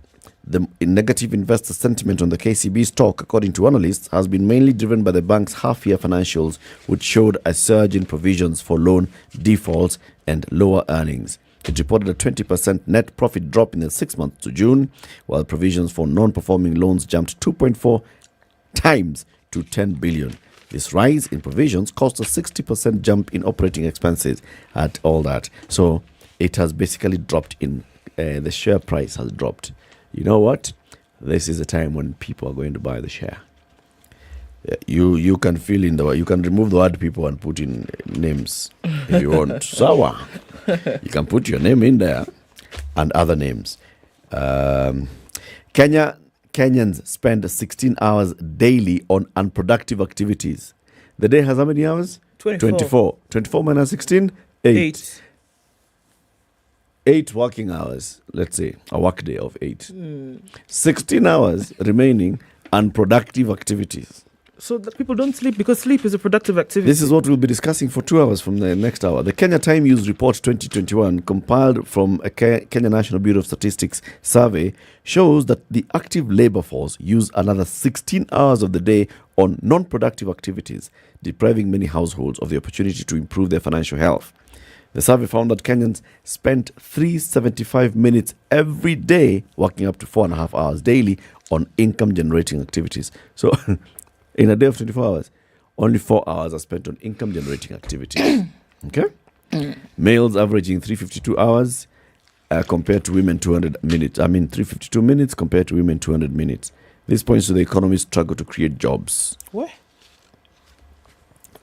S21: The negative investor sentiment on the KCB stock, according to analysts, has been mainly driven by the bank's half-year financials, which showed a surge in provisions for loan defaults and lower earnings. It reported a 20% net profit drop in the 6 months to June, while provisions for non-performing loans jumped 2.4 times to 10 billion. This rise in provisions caused a 60% jump in operating expenses at all that. So it has basically dropped in, the share price has dropped. You know what? This is a time when people are going to buy the share. You can fill in you can remove the word people and put in names if you want. Sawa. You can put your name in there and other names. Kenyans spend 16 hours daily on unproductive activities. The day has how many hours? 24. 24 minus 16? 8. 8 working hours, let's say, a work day of 8. 16 hours remaining unproductive activities.
S18: So that people don't sleep because sleep is a productive activity.
S21: This is what we'll be discussing for 2 hours from the next hour. The Kenya Time Use Report 2021, compiled from a Kenya National Bureau of Statistics survey, shows that the active labor force use another 16 hours of the day on non-productive activities, depriving many households of the opportunity to improve their financial health. The survey found that Kenyans spent 375 minutes every day working up to 4.5 hours daily on income-generating activities. So in a day of 24 hours, only 4 hours are spent on income-generating activities. Okay? Males averaging 352 hours compared to women 200 minutes. 352 minutes compared to women 200 minutes. This points to the economy's struggle to create jobs.
S18: What?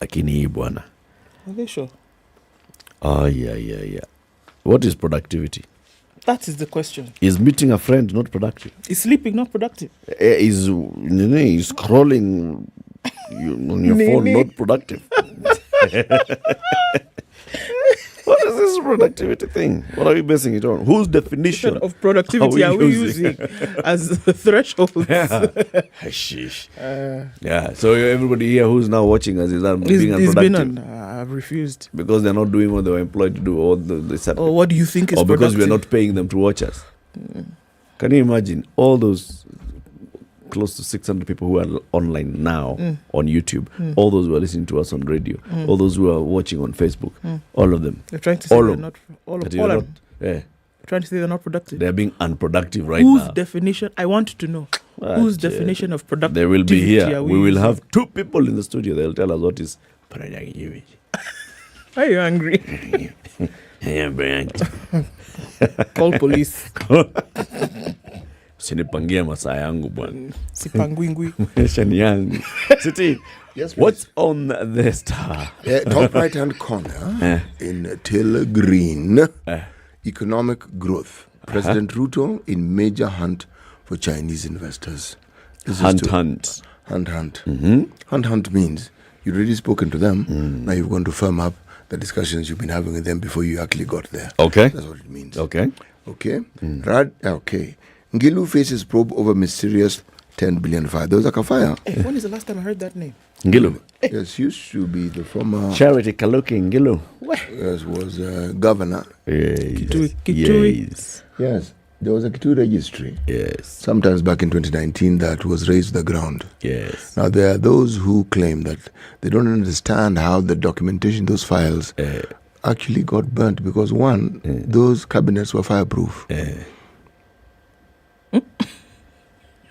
S21: Lakini bwana.
S18: Are they sure?
S21: Yeah. What is productivity?
S18: That is the question.
S21: Is meeting a friend not productive?
S18: Is sleeping not productive?
S21: Is scrolling on your phone not productive? What is this productivity thing? What are we basing it on? Whose definition
S18: of productivity are we using as the threshold?
S21: Sheesh. Yeah. So everybody here who's now watching us is being unproductive.
S18: I've refused
S21: because they're not doing what they were employed to do, or
S18: or what do you think is
S21: or because
S18: productive?
S21: we're not paying them to watch us. Can you imagine all those close to 600 people who are online now on YouTube, all those who are listening to us on radio, all those who are watching on Facebook, all of them.
S18: They're trying to say they're not trying to say they're not productive.
S21: They're being unproductive right
S18: Whose
S21: now.
S18: definition? I want to know. Whose definition of productivity?
S21: They will be here. We will
S18: using?
S21: have two people in the studio. They'll tell us what is productivity.
S18: Are you angry?
S21: I am very angry.
S18: Call police.
S21: Sinipangia masaa yangu bwana.
S18: Sipangwingwi.
S21: Maisha ni yangu. Siti.
S13: Yes,
S21: what's on the star?
S13: Top right hand corner in Taylor Green. Economic growth. President Ruto in major hunt for Chinese investors.
S21: Hunt.
S13: Hunt means you've already spoken to them. Now you've gone to firm up the discussions you've been having with them before you actually got there.
S21: Okay.
S13: That's what it means.
S21: Okay.
S13: Okay. Okay. Ngilu faces probe over mysterious 10 billion fire. There was like a fire.
S18: Hey, when is the last time I heard that name?
S21: Ngilu.
S13: Yes, used to be the former
S21: Charity Kaluki Ngilu.
S13: Yes, was governor.
S21: Yes.
S13: Yes. There was a Kitui registry.
S21: Yes.
S13: Sometimes back in 2019 that was raised to the ground.
S21: Yes.
S13: Now there are those who claim that they don't understand how the documentation, those files, actually got burnt because one, those cabinets were fireproof.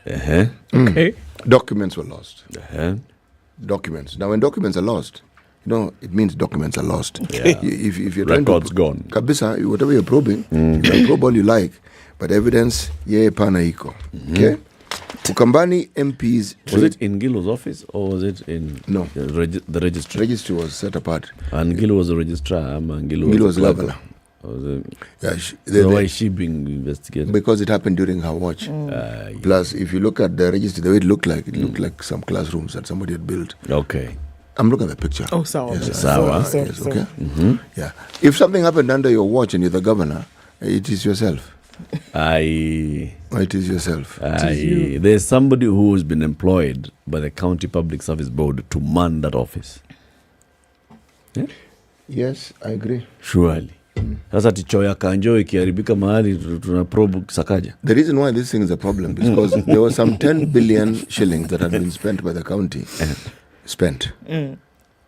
S18: Okay.
S13: Documents were lost.
S21: Documents.
S13: Now when documents are lost, it means documents are lost.
S21: Yeah.
S13: If you're
S21: records gone.
S13: Kabisa, whatever you're probing, you can probe all you like, but evidence, pana iko. Okay? Ukambani MPs...
S21: Was it in Ngilu's office or was it in
S13: the
S21: registry?
S13: Registry was set apart.
S21: And Ngilu was a registrar.
S13: Ngilu was governor.
S21: Why is she being investigated?
S13: Because it happened during her watch. Plus, if you look at the registry, the way it looked like some classrooms that somebody had built.
S21: Okay.
S13: I'm looking at the picture.
S18: Oh, Sawa.
S13: Yes,
S21: Sawa.
S13: Yes, okay. Yeah. If something happened under your watch and you're the governor, it is yourself. It is yourself.
S21: There's somebody who has been employed by the County Public Service Board to man that office. Yeah?
S13: Yes, I agree.
S21: Surely. Sasa ticho ya kanjo ikiharibika mahali tunaprobe Sakaja.
S13: The reason why this thing is a problem is because there was some 10 billion shillings that had been spent by the county.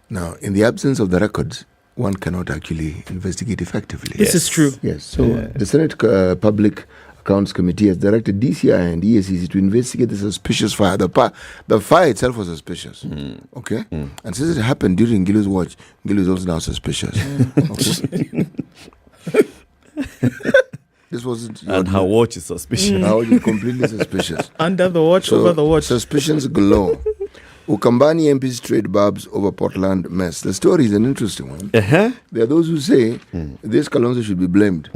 S13: Now, in the absence of the records, one cannot actually investigate effectively.
S18: This is true.
S13: Yes. So the Senate Public Accounts Committee has directed DCI and EACC to investigate the suspicious fire. The fire itself was suspicious. Okay? And since it happened during Ngilu's watch, Ngilu is also now suspicious. Okay? This wasn't...
S21: And her watch is suspicious.
S13: Her watch is completely suspicious.
S18: Under the watch, over the watch.
S13: Suspicions galore. Ukambani MPs trade barbs over Portland mess. The story is an interesting one. There are those who say this Kalonzo should be blamed.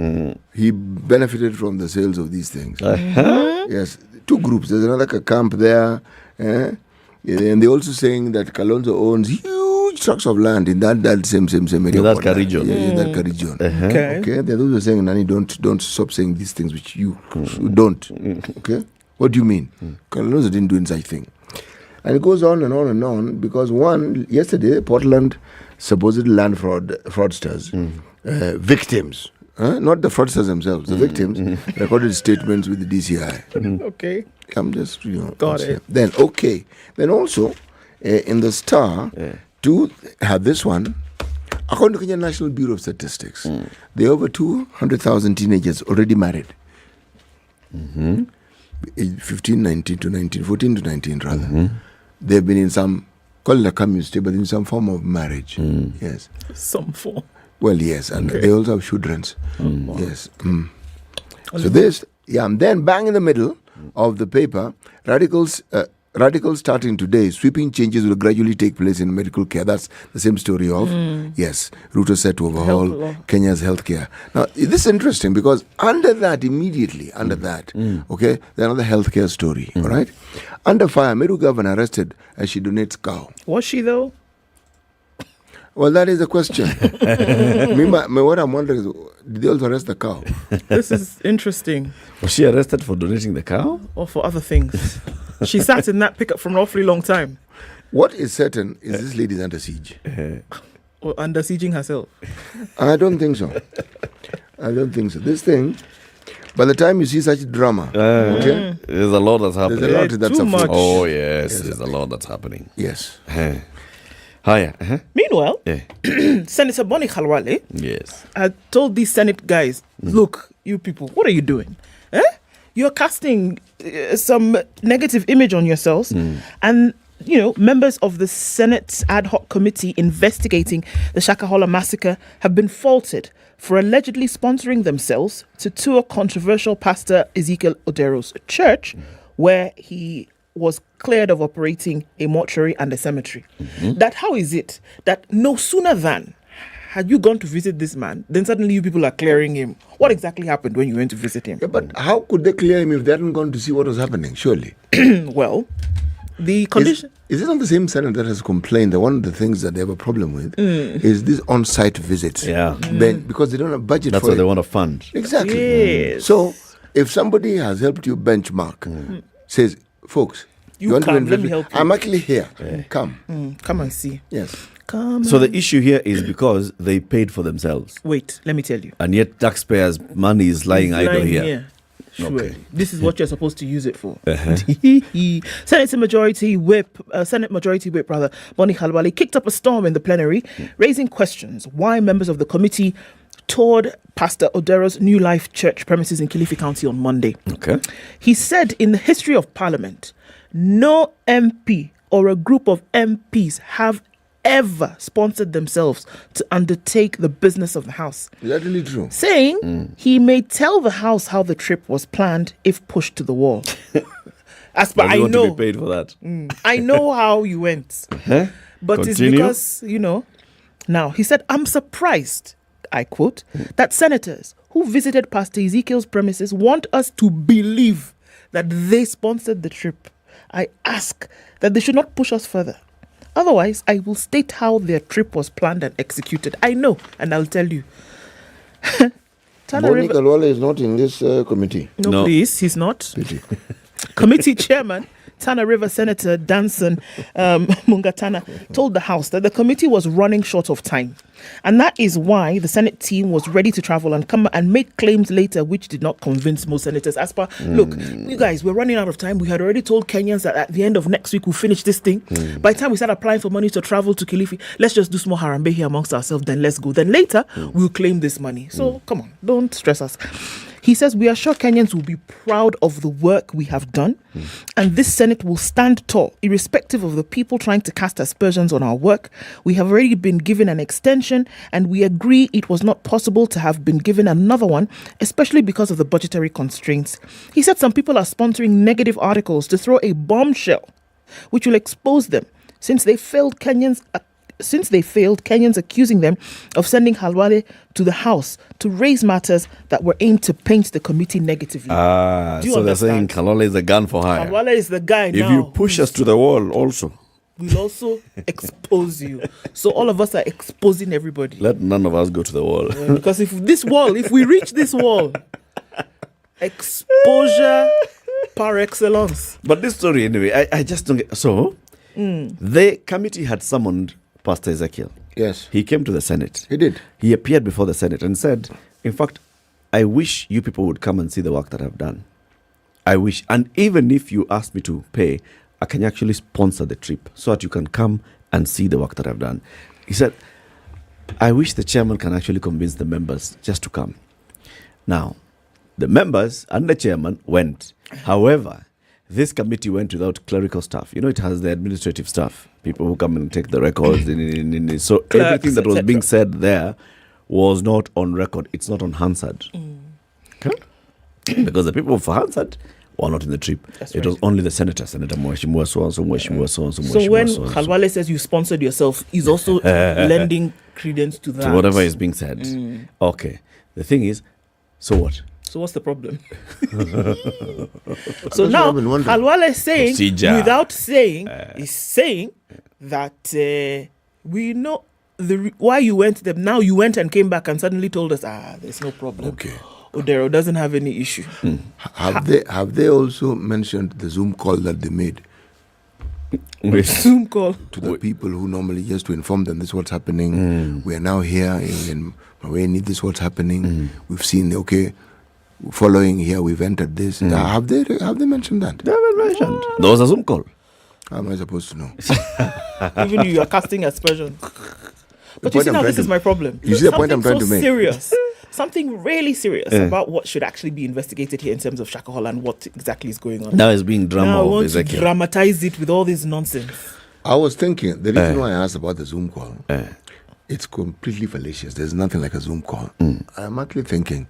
S13: He benefited from the sales of these things. Yes, two groups. There's another camp there. And they're also saying that Kalonzo owns huge tracts of land in that same area.
S21: In that region.
S13: Yeah, that region. Okay. There are those who are saying, Nani, don't stop saying these things which you don't. Okay. What do you mean? Kalonzo didn't do any such thing. And it goes on and on and on because yesterday, Portland supposed land fraudsters, victims, not the fraudsters themselves, the victims recorded statements with the DCI.
S18: Okay.
S13: I'm just,
S18: Got it.
S13: Then also, in the Star, to have this one, according to Kenya National Bureau of Statistics, there are over 200,000 teenagers already married. 14 to 19 rather. They've been in some, call it a community, but in some form of marriage. Yes.
S18: Some form.
S13: Well, yes, and they also have children. Yes. So this, and then bang in the middle of the paper, radicals starting today, sweeping changes will gradually take place in medical care. That's the same story of, Ruto set to overhaul Kenya's healthcare. Now, this is interesting because immediately under that, okay, there's another healthcare story, all right? Under fire, Meru governor arrested as she donates cow.
S18: Was she though?
S13: Well, that is the question. What I'm wondering is, did they also arrest the cow?
S18: This is interesting.
S21: Was she arrested for donating the cow?
S18: Or for other things? She sat in that pickup for an awfully long time.
S13: What is certain is this lady is under siege.
S18: Or under sieging herself.
S13: I don't think so. This thing, by the time you see such drama,
S21: there's a lot that's happening.
S13: There's a lot that's happening.
S21: Oh, yes, there's a lot that's happening.
S13: Yes.
S21: Hiya.
S18: Meanwhile, Senator Boni Khalwale
S21: yes,
S18: had told these Senate guys, look, you people, what are you doing? You're casting some negative image on yourselves. And, members of the Senate's ad hoc committee investigating the Shakahola massacre have been faulted for allegedly sponsoring themselves to tour controversial Pastor Ezekiel Odero's church, where he was cleared of operating a mortuary and a cemetery. That how is it that no sooner than had you gone to visit this man, then suddenly you people are clearing him? What exactly happened when you went to visit him?
S13: Yeah, but how could they clear him if they hadn't gone to see what was happening, surely?
S18: Well, the condition...
S13: Is it not the same Senate that has complained that one of the things that they have a problem with is these on-site visits?
S21: Yeah.
S13: Because they don't have budget
S21: That's
S13: for it.
S21: what they want to fund.
S13: Exactly.
S18: Yes.
S13: So, if somebody has helped you benchmark, says, folks,
S18: You
S13: want to
S18: come, let
S13: invest-
S18: me help you.
S13: I'm actually here. Come.
S18: Come and see.
S13: Yes.
S18: Come
S21: So
S18: and-
S21: the issue here is because they paid for themselves.
S18: Wait, let me tell you.
S21: And yet taxpayers' money is lying
S18: It's
S21: idle
S18: lying
S21: here.
S18: Surely. This is what you're supposed to use it for. Senate Majority Whip Boni Khalwale kicked up a storm in the plenary, raising questions why members of the committee toured Pastor Odero's New Life Church premises in Kilifi County on Monday.
S21: Okay.
S18: He said in the history of Parliament, no MP or a group of MPs have ever sponsored themselves to undertake the business of the House.
S13: Is that really true?
S18: Saying he may tell the House how the trip was planned if pushed to the wall. As per
S21: Does
S18: I
S21: he want
S18: know,
S21: to be paid for that?
S18: I know how you went. But
S21: Continue.
S18: it's because, now he said, I'm surprised, I quote, that senators who visited Pastor Ezekiel's premises want us to believe that they sponsored the trip. I ask that they should not push us further. Otherwise, I will state how their trip was planned and executed. I know, and I'll tell you.
S13: Boni Khalwale is not in this committee.
S18: No, please, he's not. Committee chairman, Tana River Senator Danson Mungatana, told the House that the committee was running short of time. And that is why the Senate team was ready to travel and come and make claims later, which did not convince most senators. As per, look, you guys, we're running out of time. We had already told Kenyans that at the end of next week, we'll finish this thing. By the time we start applying for money to travel to Kilifi, let's just do small harambe here amongst ourselves, then let's go. Then later, we'll claim this money. So come on, don't stress us. He says, we are sure Kenyans will be proud of the work we have done, and this Senate will stand tall, irrespective of the people trying to cast aspersions on our work. We have already been given an extension, and we agree it was not possible to have been given another one, especially because of the budgetary constraints. He said some people are sponsoring negative articles to throw a bombshell, which will expose them, since they failed Kenyans accusing them of sending Khalwale to the House to raise matters that were aimed to paint the committee negatively.
S21: So they're saying Khalwale is the gun for hire.
S18: Khalwale is the guy now.
S21: If you push us to the wall also.
S18: We'll also expose you. So all of us are exposing everybody.
S21: Let none of us go to the wall.
S18: Because if we reach this wall, exposure par excellence.
S21: But this story anyway, I just don't get... So, the committee had summoned Pastor Ezekiel.
S13: Yes.
S21: He came to the Senate.
S13: He did.
S21: He appeared before the Senate and said, in fact, I wish you people would come and see the work that I've done. I wish. And even if you ask me to pay, I can actually sponsor the trip so that you can come and see the work that I've done. He said, I wish the chairman can actually convince the members just to come. Now, the members and the chairman went. However, this committee went without clerical staff. You know, it has the administrative staff, people who come and take the records. So
S18: Clerks,
S21: everything that was
S18: etc.
S21: being said there was not on record. It's not on Hansard. Okay? Because the people for Hansard were not in the trip. It was only the senator, Senator Mweshimua so-and-so, Mweshimua so-and-so,
S18: So
S21: Mweshimua
S18: when
S21: so-and-so.
S18: Khalwale says you sponsored yourself, he's also lending credence to that.
S21: To whatever is being said. Okay. The thing is, so what?
S18: So what's the problem? So now Khalwale is saying,
S21: Procedure.
S18: without saying, is saying that we know why you went to them. Now you went and came back and suddenly told us, there's no problem.
S13: Okay.
S18: Odero doesn't have any issue.
S13: Have they also mentioned the Zoom call that they made?
S18: Zoom call
S13: to the people who normally, just to inform them this is what's happening. We are now here in Maweni, this is what's happening. We've seen, following here, we've entered this. Have they mentioned that?
S21: They haven't mentioned. There was a Zoom call.
S13: How am I supposed to know?
S18: Even you are casting aspersions. But you see now, this is my problem.
S13: You see the point I'm trying to make?
S18: Serious. Something really serious about what should actually be investigated here in terms of Shakahola and what exactly is going on.
S21: Now it's being drama.
S18: Now I want to dramatize it with all this nonsense.
S13: I was thinking, the reason why I asked about the Zoom call, it's completely fallacious. There's nothing like a Zoom call. I'm actually thinking,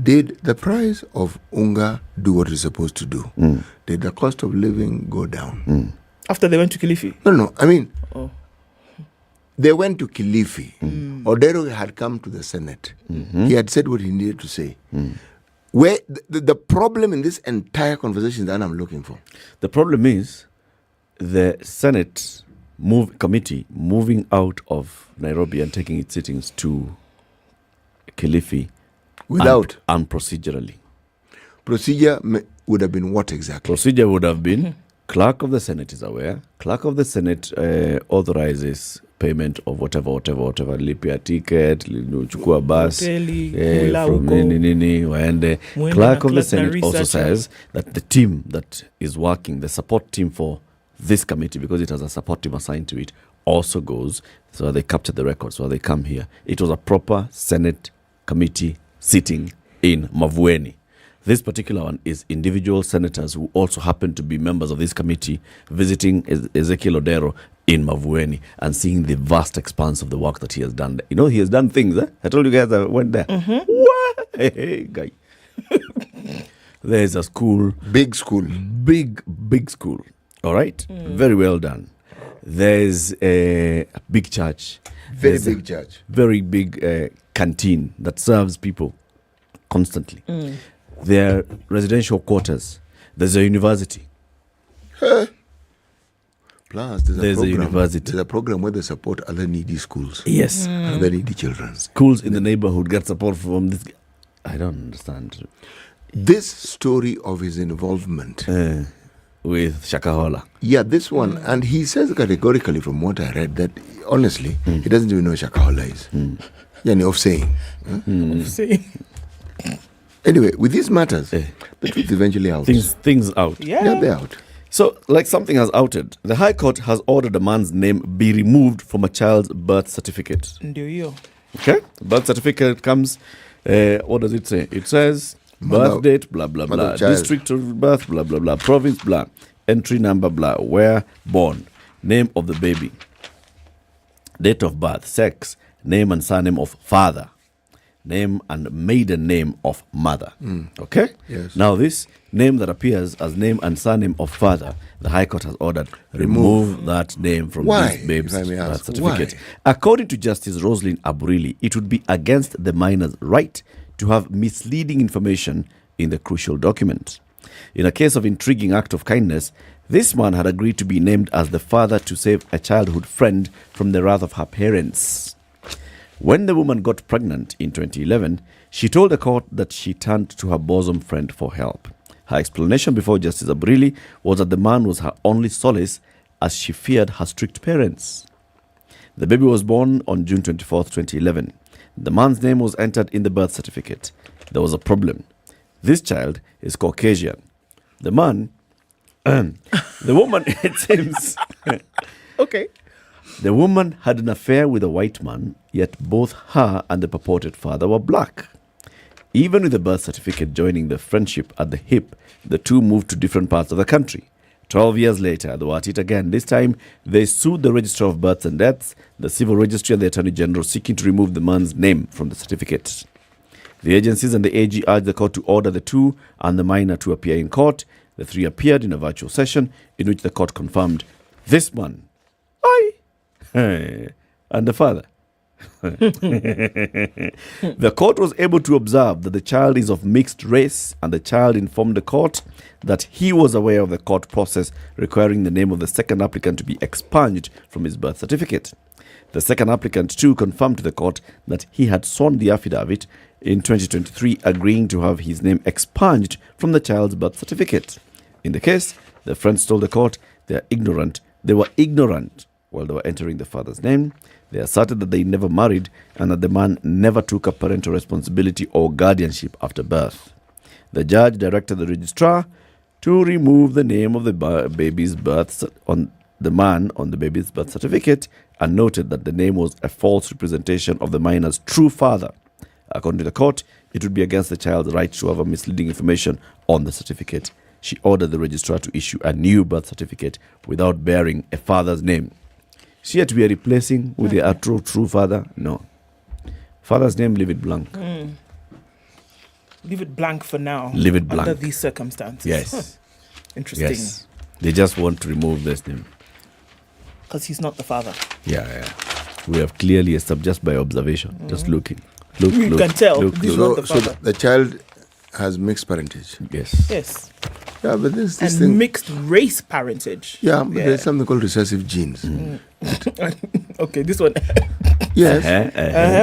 S13: did the price of unga do what it's supposed to do? Did the cost of living go down?
S18: After they went to Kilifi?
S13: No. I mean, they went to Kilifi. Odero had come to the Senate. He had said what he needed to say. Where the problem in this entire conversation that I'm looking for?
S21: The problem is the Senate committee moving out of Nairobi and taking its sittings to Kilifi
S13: without
S21: and procedurally.
S13: Procedure would have been what exactly?
S21: Procedure would have been clerk of the Senate is aware. Clerk of the Senate authorizes payment of whatever, lipia ticket, chukua bus, from nini, waende. Clerk of the Senate also says that the team that is working, the support team for this committee, because it has a support team assigned to it, also goes, so they capture the records, so they come here. It was a proper Senate committee sitting in Mavueni. This particular one is individual senators who also happen to be members of this committee visiting Ezekiel Odero in Mavueni and seeing the vast expanse of the work that he has done. You know, he has done things. I told you guys I went there. What? Hey, guy. There's a school.
S13: Big school.
S21: Big school. All right? Very well done. There's a big church.
S13: Very big church.
S21: Very big canteen that serves people constantly. Their residential quarters. There's a university.
S13: Plus, there's
S21: a university.
S13: There's a program where they support other needy schools.
S21: Yes.
S13: Other needy children.
S21: Schools in the neighborhood get support from this. I don't understand.
S13: This story of his involvement
S21: with Shakahola.
S13: Yeah, this one. And he says categorically from what I read that, honestly, he doesn't even know what Shakahola is. Yani of saying.
S18: Of saying.
S13: Anyway, with these matters, the truth eventually out.
S21: Things out.
S18: Yeah,
S13: they're out.
S21: So, like something has outed, the High Court has ordered a man's name be removed from a child's birth certificate. Okay? Birth certificate comes, what does it say? It says birth date, blah, blah, blah. District of birth, blah, blah, blah. Province, blah. Entry number, blah. Where born. Name of the baby. Date of birth. Sex. Name and surname of father. Name and maiden name of mother. Okay?
S13: Yes.
S21: Now this name that appears as name and surname of father, the High Court has ordered remove that name from this baby's birth certificate.
S13: Why?
S21: According to Justice Roslyn Aburili, it would be against the minor's right to have misleading information in the crucial document. In a case of intriguing act of kindness, this man had agreed to be named as the father to save a childhood friend from the wrath of her parents. When the woman got pregnant in 2011, she told the court that she turned to her bosom friend for help. Her explanation before Justice Aburili was that the man was her only solace as she feared her strict parents. The baby was born on June 24, 2011. The man's name was entered in the birth certificate. There was a problem. This child is Caucasian. The man, the woman, it seems...
S18: Okay.
S21: The woman had an affair with a white man, yet both her and the purported father were black. Even with the birth certificate joining the friendship at the hip, the two moved to different parts of the country. 12 years later, they were at it again. This time, they sued the Register of Births and Deaths, the Civil Registry and the Attorney General, seeking to remove the man's name from the certificate. The agencies and the AG urged the court to order the two and the minor to appear in court. The three appeared in a virtual session in which the court confirmed this man, and the father. The court was able to observe that the child is of mixed race, and the child informed the court that he was aware of the court process requiring the name of the second applicant to be expunged from his birth certificate. The second applicant too confirmed to the court that he had sworn the affidavit in 2023, agreeing to have his name expunged from the child's birth certificate. In the case, the friends told the court they were ignorant while they were entering the father's name. They asserted that they never married and that the man never took up parental responsibility or guardianship after birth. The judge directed the registrar to remove the name of the baby's birth on the man on the baby's birth certificate and noted that the name was a false representation of the minor's true father. According to the court, it would be against the child's right to have misleading information on the certificate. She ordered the registrar to issue a new birth certificate without bearing a father's name. She had to be replacing with a true father? No. Father's name, leave it blank.
S18: Leave it blank for now.
S21: Leave it blank.
S18: Under these circumstances.
S21: Yes.
S18: Interesting.
S21: Yes. They just want to remove this name.
S18: Because he's not the father.
S21: Yeah. We have clearly established just by observation, just looking. Look,
S18: You can tell. He's not the
S13: So
S18: father.
S13: the child has mixed parentage.
S21: Yes.
S18: Yes.
S13: Yeah, but this
S18: And
S13: thing.
S18: mixed race parentage.
S13: Yeah, but there's something called recessive genes.
S18: Okay, this one.
S13: Yes.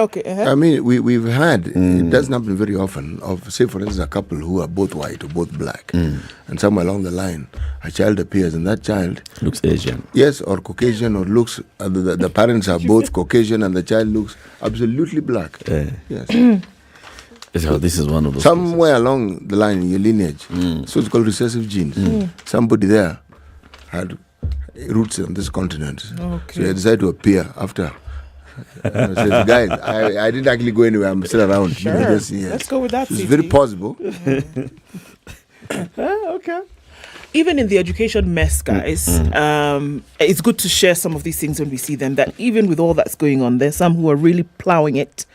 S18: Okay.
S13: I mean, we've had, it doesn't happen very often, of, say, for instance, a couple who are both white or both black, and somewhere along the line, a child appears, and that child
S21: looks Asian.
S13: Yes, or Caucasian, or looks, the parents are both Caucasian, and the child looks absolutely black. Yes.
S21: So this is one of those
S13: Somewhere along the line in your lineage, so it's called recessive genes. Somebody there had roots on this continent, so he decided to appear after. Says, guys, I didn't actually go anywhere. I'm still around.
S18: Sure. Let's go with that.
S13: It's very possible.
S18: Okay. Even in the education mess, guys, it's good to share some of these things when we see them, that even with all that's going on, there's some who are really plowing it.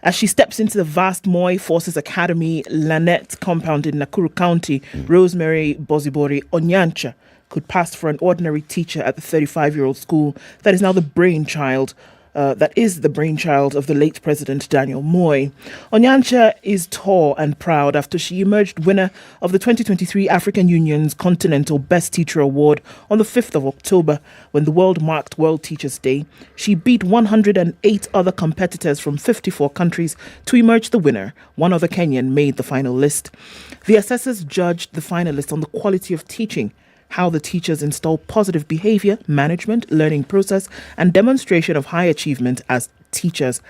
S18: As she steps into the vast Moi Forces Academy, Lanette compound in Nakuru County, Rosemary Bozibori Onyancha could pass for an ordinary teacher at the 35-year-old school that is now the brainchild of the late President Daniel Moi. Onyancha is tall and proud after she emerged winner of the 2023 African Union's Continental Best Teacher Award on the 5th of October, when the world marked World Teachers' Day. She beat 108 other competitors from 54 countries to emerge the winner. One other Kenyan made the final list. The assessors judged the finalists on the quality of teaching, how the teachers install positive behavior, management, learning process, and demonstration of high achievement as teachers.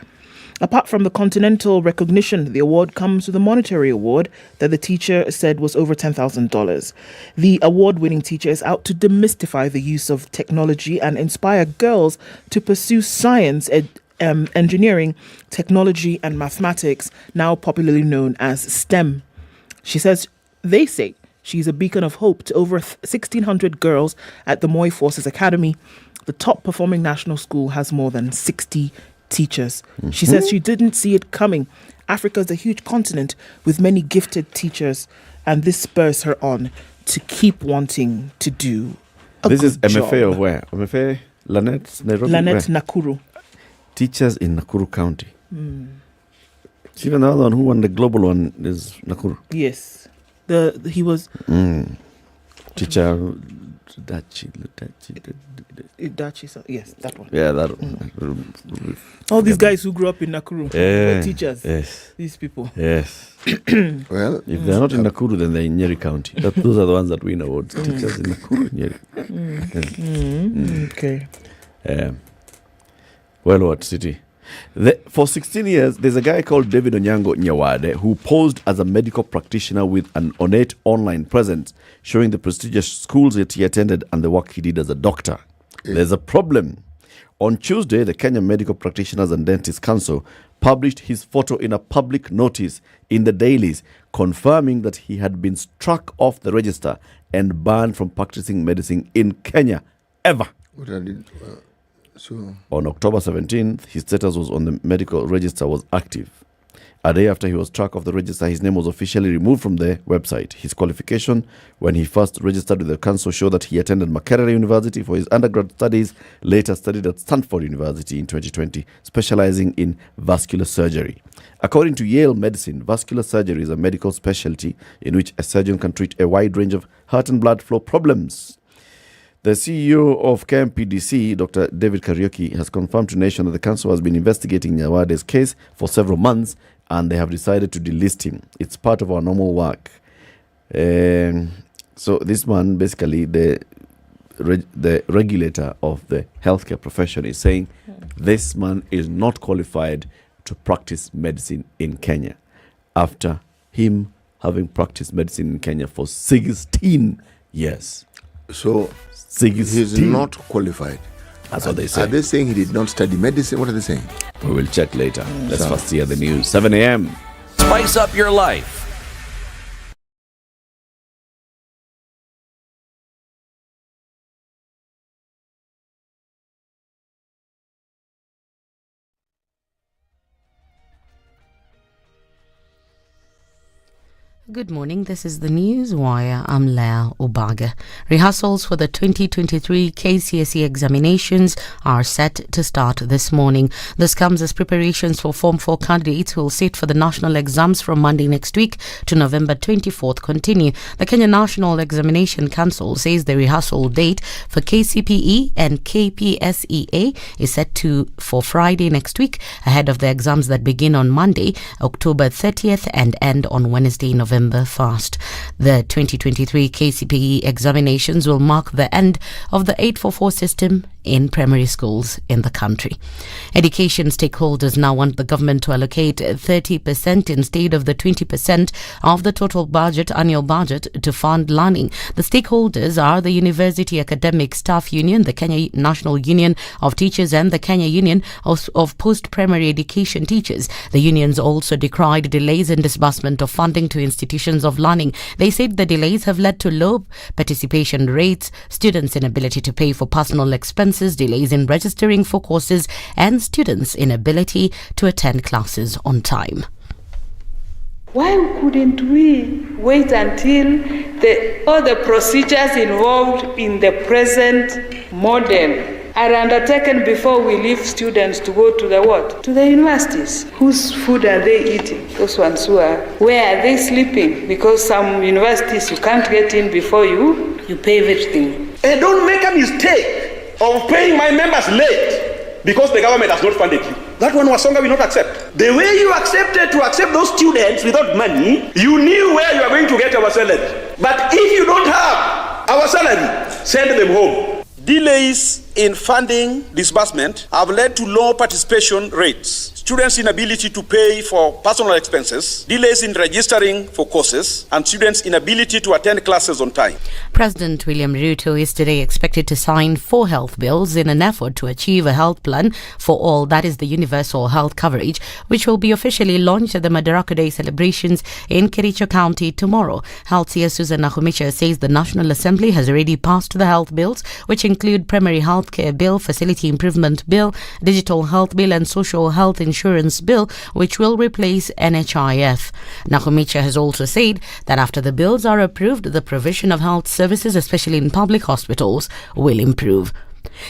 S18: Apart from the continental recognition, the award comes with a monetary award that the teacher said was over $10,000. The award-winning teacher is out to demystify the use of technology and inspire girls to pursue science, engineering, technology, and mathematics, now popularly known as STEM. She says, they say, she's a beacon of hope to over 1,600 girls at the Moi Forces Academy. The top-performing national school has more than 60 teachers. She says she didn't see it coming. Africa is a huge continent with many gifted teachers, and this spurs her on to keep wanting to do a
S21: This is
S18: good
S21: MFA
S18: job.
S21: of where? MFA, Lanette, Nairobi?
S18: Lanette,
S21: Where?
S18: Nakuru.
S21: Teachers in Nakuru County. Even the other one who won the global one is Nakuru.
S18: Yes. He was
S21: teacher
S18: Dachi, yes, that one.
S21: Yeah, that one.
S18: All these guys who grew up in Nakuru were teachers.
S21: Yes.
S18: These people.
S21: Yes.
S13: Well,
S21: if they're not in Nakuru, then they're in Nyeri County. Those are the ones that win awards. Teachers in Nakuru, Nyeri.
S18: Okay.
S21: Well, what city? For 16 years, there's a guy called David Onyango Nyawade who posed as a medical practitioner with an ornate online presence showing the prestigious schools that he attended and the work he did as a doctor. There's a problem. On Tuesday, the Kenya Medical Practitioners and Dentists Council published his photo in a public notice in the dailies, confirming that he had been struck off the register and banned from practicing medicine in Kenya ever.
S13: What I did, so
S21: on October 17th, his status was on the medical register was active. A day after he was struck off the register, his name was officially removed from the website. His qualification when he first registered with the council showed that he attended Makerere University for his undergrad studies, later studied at Stanford University in 2020, specializing in vascular surgery. According to Yale Medicine, vascular surgery is a medical specialty in which a surgeon can treat a wide range of heart and blood flow problems. The CEO of KMPDC, Dr. David Kariuki, has confirmed to Nation that the council has been investigating Nyawade's case for several months and they have decided to delist him. It's part of our normal work. So this man, basically, the regulator of the healthcare profession, is saying this man is not qualified to practice medicine in Kenya after him having practiced medicine in Kenya for 16 years.
S13: So
S21: 16.
S13: he's not qualified.
S21: That's what they say.
S13: Are they saying he did not study medicine? What are they saying?
S21: We will check later. Let's first hear the news. 7 a.m.
S9: Spice up your life.
S1: Good morning, this is the News Wire. I'm Leah Obaga. Rehearsals for the 2023 KCSE examinations are set to start this morning. This comes as preparations for Form 4 candidates who will sit for the national exams from Monday next week to November 24th continue. The Kenya National Examination Council says the rehearsal date for KCPE and KPSEA is set for Friday next week, ahead of the exams that begin on Monday, October 30th and end on Wednesday, November 1st. The 2023 KCPE examinations will mark the end of the 844 system in primary schools in the country. Education stakeholders now want the government to allocate 30% instead of the 20% of the total annual budget to fund learning. The stakeholders are the University Academic Staff Union, the Kenya National Union of Teachers, and the Kenya Union of Post-Primary Education Teachers. The unions also decried delays in disbursement of funding to institutions of learning. They said the delays have led to low participation rates, students' inability to pay for personal expenses, delays in registering for courses, and students' inability to attend classes on time.
S2: Why couldn't we wait until all the procedures involved in the present model are undertaken before we leave students to go to the what? To the universities. Whose food are they eating? Those ones where are they sleeping? Because some universities you can't get in before you pay everything.
S22: And don't make a mistake of paying my members late because the government has not funded you. That one Wasonga will not accept. The way you accepted to accept those students without money, you knew where you are going to get our salary. But if you don't have our salary, send them home. Delays in funding disbursement have led to low participation rates, students' inability to pay for personal expenses, delays in registering for courses, and students' inability to attend classes on time.
S1: President William Ruto is today expected to sign 4 health bills in an effort to achieve a health plan for all, that is the universal health coverage, which will be officially launched at the Madaraka Day celebrations in Kericho County tomorrow. Health Seer Susan Nakuru says the National Assembly has already passed the health bills, which include Primary Health Care Bill, Facility Improvement Bill, Digital Health Bill, and Social Health Insurance Bill, which will replace NHIF. Nakuru has also said that after the bills are approved, the provision of health services, especially in public hospitals, will improve.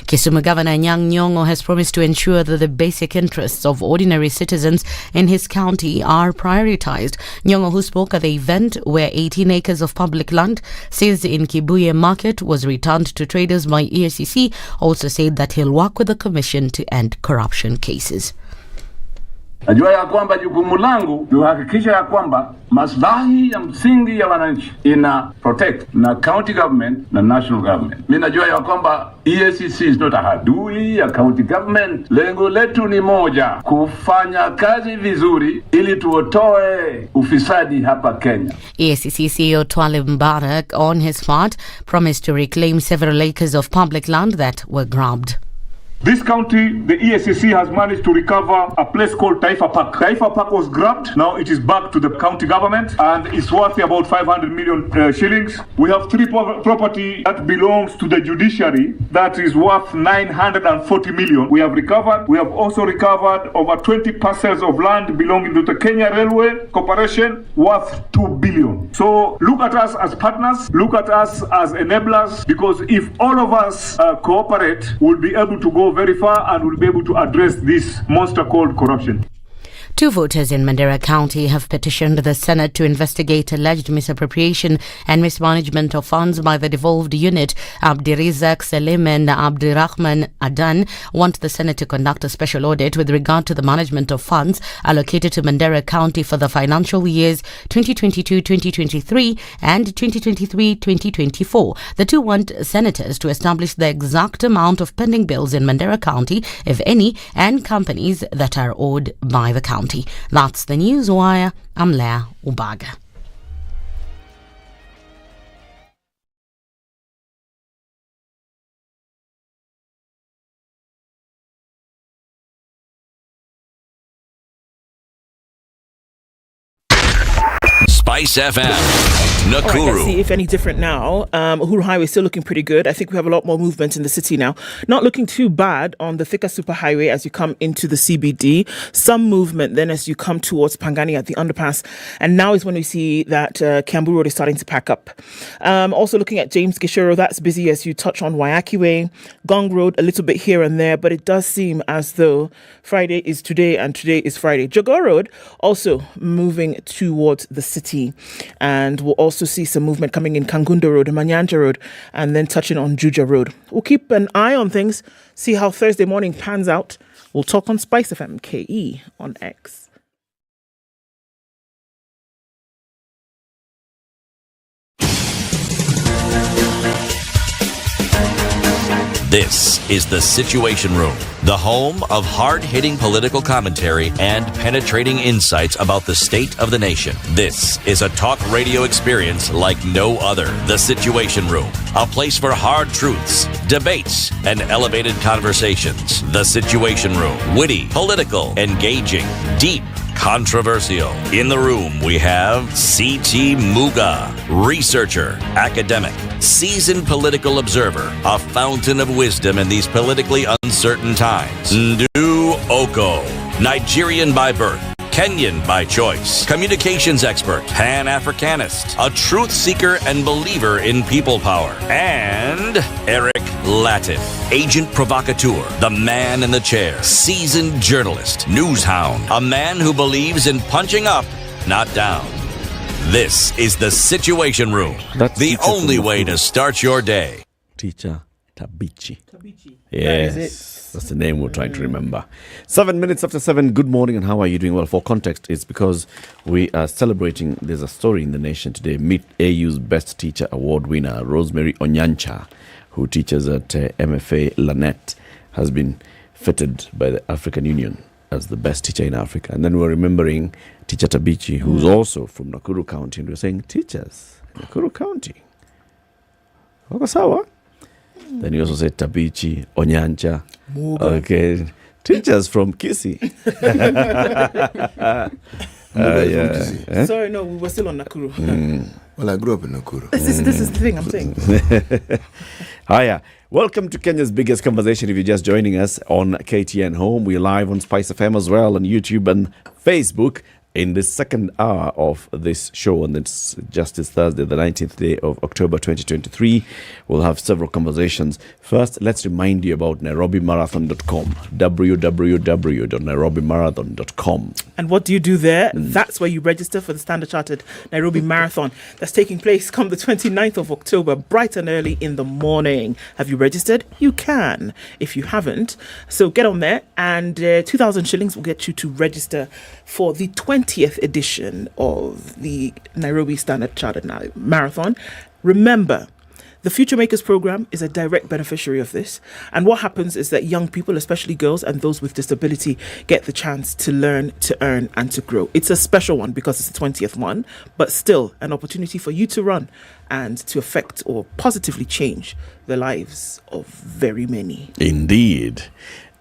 S1: Kisumu Governor Nyoroge has promised to ensure that the basic interests of ordinary citizens in his county are prioritized. Nyoroge, who spoke at the event where 18 acres of public land seized in Kibuye Market was returned to traders by EACC, also said that he'll work with the Commission to end corruption cases.
S23: Najua ya kwamba jukumu langu ni kuhakikisha ya kwamba maslahi ya msingi ya wananchi ina protect na county government na national government. Mimi najua ya kwamba EACC is not a hadui ya county government. Lengo letu ni moja, kufanya kazi vizuri ili tuotoe ufisadi hapa Kenya.
S1: EACC CEO Twalib Mbarak, on his part, promised to reclaim several acres of public land that were grabbed.
S23: This county, the EACC has managed to recover a place called Taifa Park. Taifa Park was grabbed. Now it is back to the county government and it's worth about 500 million shillings. We have 3 property that belongs to the judiciary that is worth 940 million. We have recovered. We have also recovered over 20 parcels of land belonging to the Kenya Railway Corporation worth 2 billion. So look at us as partners. Look at us as enablers, because if all of us cooperate, we'll be able to go very far and we'll be able to address this monster called corruption.
S1: Two voters in Mandera County have petitioned the Senate to investigate alleged misappropriation and mismanagement of funds by the devolved unit. Abdirizak Selim and Abdirahman Adan want the Senate to conduct a special audit with regard to the management of funds allocated to Mandera County for the financial years 2022-2023 and 2023-2024. The two want senators to establish the exact amount of pending bills in Mandera County, if any, and companies that are owed by the county. That's the News Wire. I'm Leah Ubaga.
S9: SpiceFM, Nakuru.
S18: All right, let's see if any different now. Uhuru Highway still looking pretty good. I think we have a lot more movement in the city now. Not looking too bad on the Thika Superhighway as you come into the CBD. Some movement then as you come towards Pangani at the underpass. And now is when we see that Kiambu Road is starting to pack up. Also looking at James Gishoro, that's busy as you touch on Waiyaki Way. Gong Road, a little bit here and there, but it does seem as though Friday is today and today is Friday. Jogoo Road also moving towards the city. And we'll also see some movement coming in Kangunda Road, Manyanja Road, and then touching on Juja Road. We'll keep an eye on things, see how Thursday morning pans out. We'll talk on SpiceFM KE on X.
S9: This is the Situation Room, the home of hard-hitting political commentary and penetrating insights about the state of the nation. This is a talk radio experience like no other. The Situation Room, a place for hard truths, debates, and elevated conversations. The Situation Room, witty, political, engaging, deep, controversial. In the room, we have C.T. Muga, researcher, academic, seasoned political observer, a fountain of wisdom in these politically uncertain times. Ndu Okoh, Nigerian by birth, Kenyan by choice, communications expert, Pan-Africanist, a truth seeker and believer in people power, and Eric Latiff, agent provocateur, the man in the chair, seasoned journalist, news hound, a man who believes in punching up, not down. This is the Situation Room, the only way to start your day.
S21: Teacher Tabichi. Yes, that's the name we're trying to remember. 7 minutes after 7. Good morning, and how are you doing? Well, for context, it's because we are celebrating. There's a story in the nation today. Meet AU's Best Teacher Award winner, Rosemary Onyancha, who teaches at MFA Lanet, has been fitted by the African Union as the best teacher in Africa. And then we're remembering Teacher Tabichi, who's also from Nakuru County, and we're saying, teachers, Nakuru County. Wakasawa? Then you also said Tabichi, Onyancha.
S18: Muga.
S21: Okay. Teachers from Kisi.
S18: Yeah. Sorry, no, we were still on Nakuru.
S13: Well, I grew up in Nakuru.
S18: This is the thing I'm saying.
S21: Hiya. Welcome to Kenya's biggest conversation. If you're just joining us on KTN Home, we're live on SpiceFM as well, on YouTube and Facebook. In the second hour of this show, and it's just this Thursday, the 19th day of October 2023, we'll have several conversations. First, let's remind you about NairobiMarathon.com, www.nairobimarathon.com.
S18: And what do you do there? That's where you register for the Standard Chartered Nairobi Marathon that's taking place come the 29th of October, bright and early in the morning. Have you registered? You can, if you haven't. So get on there, and 2,000 shillings will get you to register for the 20th edition of the Nairobi Standard Chartered Marathon. Remember, the Future Makers program is a direct beneficiary of this. And what happens is that young people, especially girls and those with disability, get the chance to learn, to earn, and to grow. It's a special one because it's the 20th one, but still an opportunity for you to run and to affect or positively change the lives of very many.
S21: Indeed.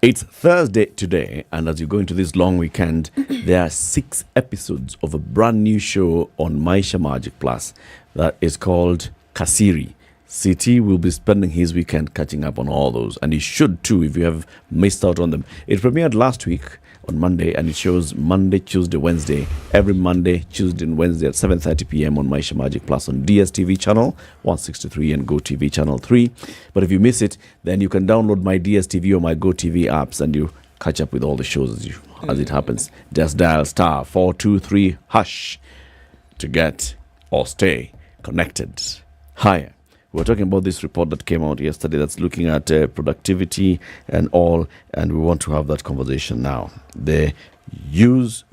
S21: It's Thursday today, and as you go into this long weekend, there are 6 episodes of a brand new show on Maisha Magic Plus that is called Kasiri. CT will be spending his weekend catching up on all those, and he should too if you have missed out on them. It premiered last week on Monday, and it shows Monday, Tuesday, Wednesday, every Monday, Tuesday, and Wednesday at 7:30 p.m. on Maisha Magic Plus on DSTV channel 163 and GoTV channel 3. But if you miss it, then you can download my DSTV or my GoTV apps, and you catch up with all the shows as it happens. Just dial star 423 hash to get or stay connected. Higher. We're talking about this report that came out yesterday that's looking at productivity and all, and we want to have that conversation now. The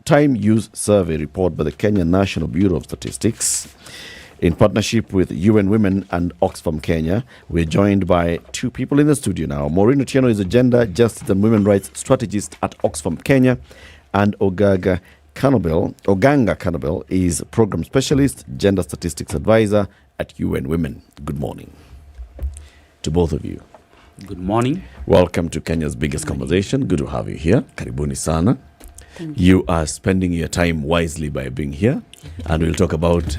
S21: Time Use Survey report by the Kenya National Bureau of Statistics, in partnership with UN Women and Oxfam Kenya. We're joined by two people in the studio now. Maureen Otieno is a gender justice and women rights strategist at Oxfam Kenya, and Oganga Kanabel is program specialist, gender statistics advisor at UN Women. Good morning to both of you.
S3: Good morning.
S21: Welcome to Kenya's biggest conversation. Good to have you here. Karibuni sana. You are spending your time wisely by being here, and we'll talk about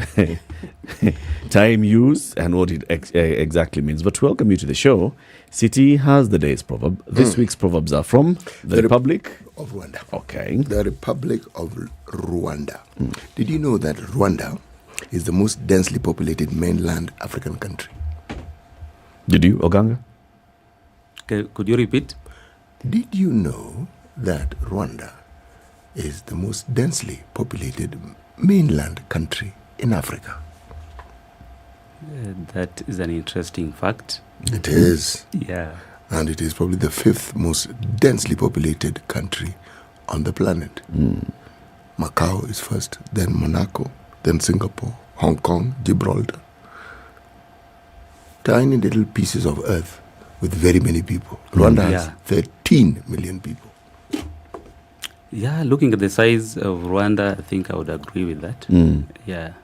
S21: time use and what it exactly means. But to welcome you to the show, City has the day's proverb. This week's proverbs are from the Republic
S13: of Rwanda.
S21: Okay.
S13: The Republic of Rwanda. Did you know that Rwanda is the most densely populated mainland African country?
S21: Did you, Oganga?
S3: Okay, could you repeat?
S13: Did you know that Rwanda is the most densely populated mainland country in Africa?
S3: That is an interesting fact.
S13: It is.
S3: Yeah.
S13: And it is probably the fifth most densely populated country on the planet. Macau is first, then Monaco, then Singapore, Hong Kong, Gibraltar. Tiny little pieces of earth with very many people. Rwanda has 13 million people.
S3: Yeah, looking at the size of Rwanda, I think I would agree with that. Yeah,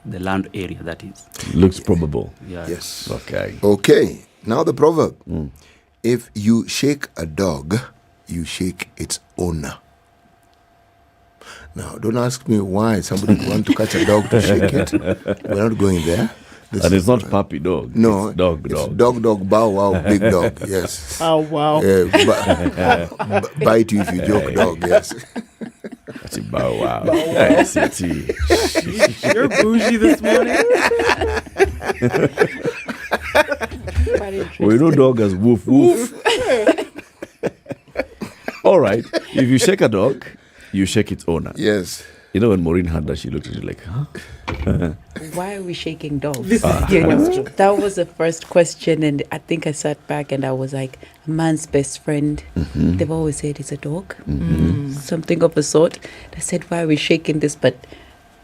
S3: the land area, that is.
S21: Looks probable.
S3: Yeah.
S13: Yes.
S21: Okay.
S13: Okay, now the proverb. If you shake a dog, you shake its owner. Now, don't ask me why somebody would want to catch a dog to shake it. We're not going there.
S21: And it's not puppy dog.
S13: No,
S21: it's dog.
S13: Dog, bow wow, big dog, yes.
S6: Oh, wow.
S13: Bite you if you joke, dog, yes.
S21: That's a bow wow.
S18: You're bougie this morning.
S21: We know dog as woof woof. All right. If you shake a dog, you shake its owner.
S13: Yes.
S21: You know, when Maureen had that, she looked at you like, huh?
S4: Why are we shaking dogs? That was the first question, and I think I sat back and I was like, a man's best friend. They've always said it's a dog, something of the sort. I said, why are we shaking this? But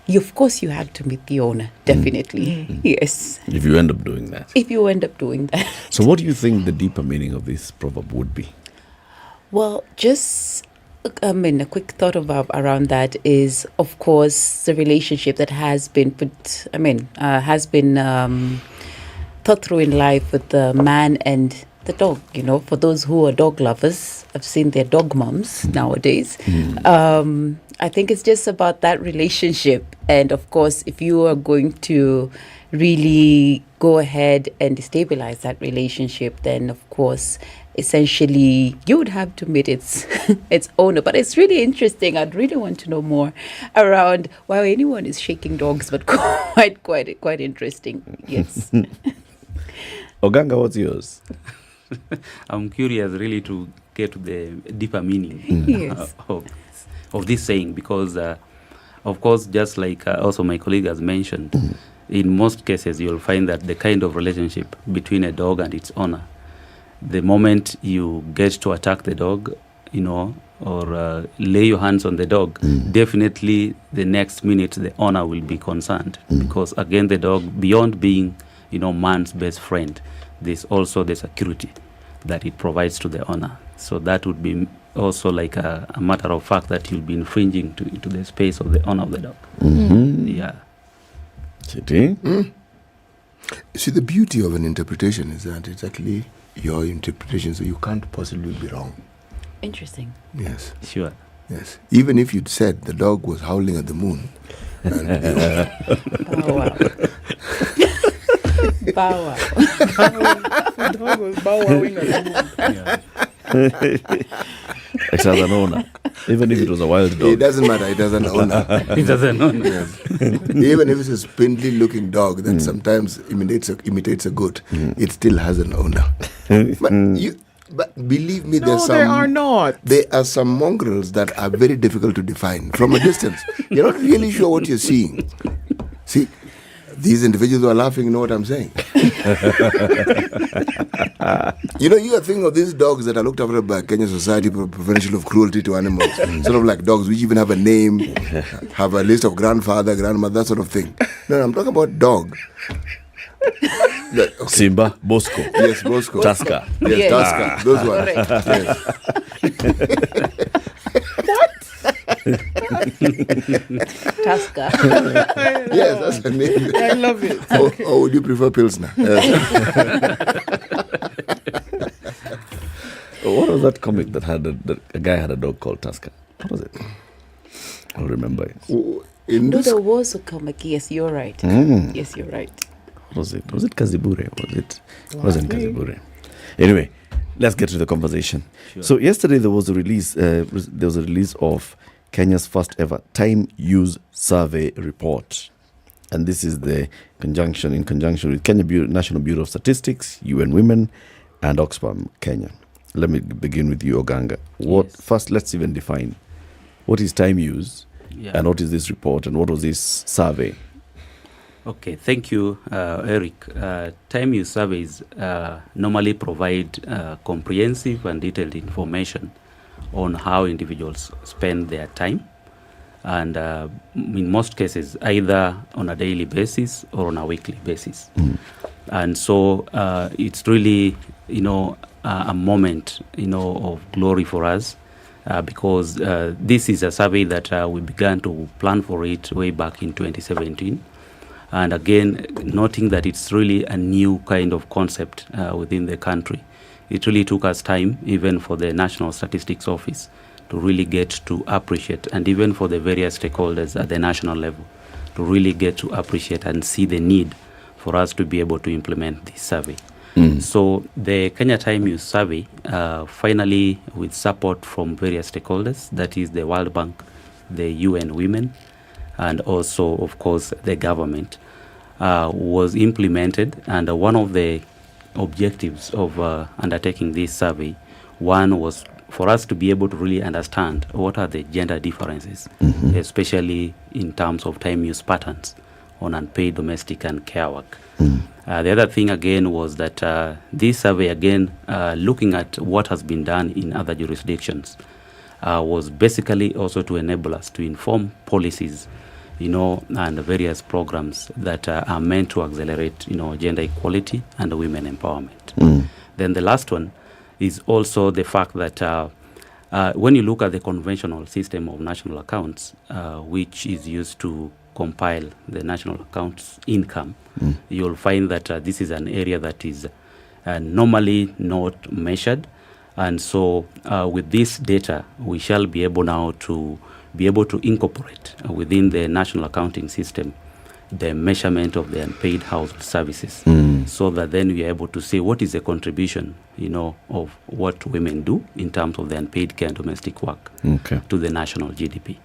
S4: of course you had to meet the owner, definitely. Yes.
S21: If you end up doing that.
S4: If you end up doing that.
S21: So what do you think the deeper meaning of this proverb would be?
S4: Well, just... a quick thought around that is, of course, the relationship that has been thought through in life with the man and the dog. You know, for those who are dog lovers, I've seen their dog moms nowadays. I think it's just about that relationship. And of course, if you are going to really go ahead and destabilize that relationship, then of course, essentially, you would have to meet its owner. But it's really interesting. I'd really want to know more around why anyone is shaking dogs, but quite interesting. Yes.
S21: Oganga, what's yours?
S3: I'm curious really to get to the deeper meaning of this saying, because, of course, just like also my colleague has mentioned, in most cases, you'll find that the kind of relationship between a dog and its owner, the moment you get to attack the dog, or lay your hands on the dog, definitely the next minute the owner will be concerned. Because again, the dog, beyond being, man's best friend, there's also the security that it provides to the owner. So that would be also like a matter of fact that you'll be infringing into the space of the owner of the dog. Yeah.
S13: See, the beauty of an interpretation is that it's actually your interpretation, so you can't possibly be wrong.
S4: Interesting.
S13: Yes.
S3: Sure.
S13: Yes. Even if you'd said the dog was howling at the moon. And,
S4: oh, wow. Bow wow.
S6: The dog was bow wowing at the moon.
S21: It has an owner. Even if it was a wild dog.
S13: It doesn't matter. It has an owner.
S3: It doesn't own.
S13: Yes. Even if it's a spindly looking dog that sometimes imitates a goat, it still has an owner. But But believe me,
S18: No, there are not.
S13: There are some mongrels that are very difficult to define from a distance. You're not really sure what you're seeing. See, these individuals who are laughing know what I'm saying. You are thinking of these dogs that are looked after by Kenya Society for Prevention of Cruelty to Animals. Sort of like dogs which even have a name, have a list of grandfather, grandmother, that sort of thing. No, I'm talking about dog.
S21: Okay. Simba, Bosco.
S13: Yes, Bosco.
S21: Tusker.
S13: Yes, Tusker. Those ones.
S4: Tusker.
S13: Yes, that's the name.
S18: I love it.
S13: Or would you prefer Pilsner?
S21: What was that comic that had a guy had a dog called Tusker? What was it? I'll remember it.
S4: There was a comic. Yes, you're right.
S21: Mm.
S4: Yes, you're right.
S21: What was it? Was it Kazibure? It wasn't Kazibure. Anyway, let's get to the conversation. Sure. So yesterday there was a release. Of Kenya's first ever time use survey report, and this is in conjunction with Kenya National Bureau of Statistics, UN Women, and Oxfam Kenya. Let me begin with you, Oganga. First, let's even define what is time use, and what is this report, and what was this survey?
S3: Okay, thank you, Eric. Time use surveys normally provide comprehensive and detailed information on how individuals spend their time, and in most cases, either on a daily basis or on a weekly basis. And so it's really, a moment, of glory for us, because this is a survey that we began to plan for it way back in 2017. And again, noting that it's really a new kind of concept within the country. It really took us time, even for the National Statistics Office, to really get to appreciate, and even for the various stakeholders at the national level, to really get to appreciate and see the need for us to be able to implement this survey. So the Kenya Time Use Survey, finally with support from various stakeholders, that is the World Bank, the UN Women, and also, of course, the government, was implemented. And one of the objectives of undertaking this survey, one was for us to be able to really understand what are the gender differences, especially in terms of time use patterns on unpaid domestic and care work. The other thing, again, was that this survey, again, looking at what has been done in other jurisdictions, was basically also to enable us to inform policies, and various programs that are meant to accelerate, gender equality and women empowerment. Then the last one is also the fact that when you look at the conventional system of national accounts, which is used to compile the national accounts income, you'll find that this is an area that is normally not measured. And so with this data, we shall be able now to incorporate within the national accounting system the measurement of the unpaid household services, so that then we are able to say what is the contribution, of what women do in terms of the unpaid care and domestic work to the national GDP.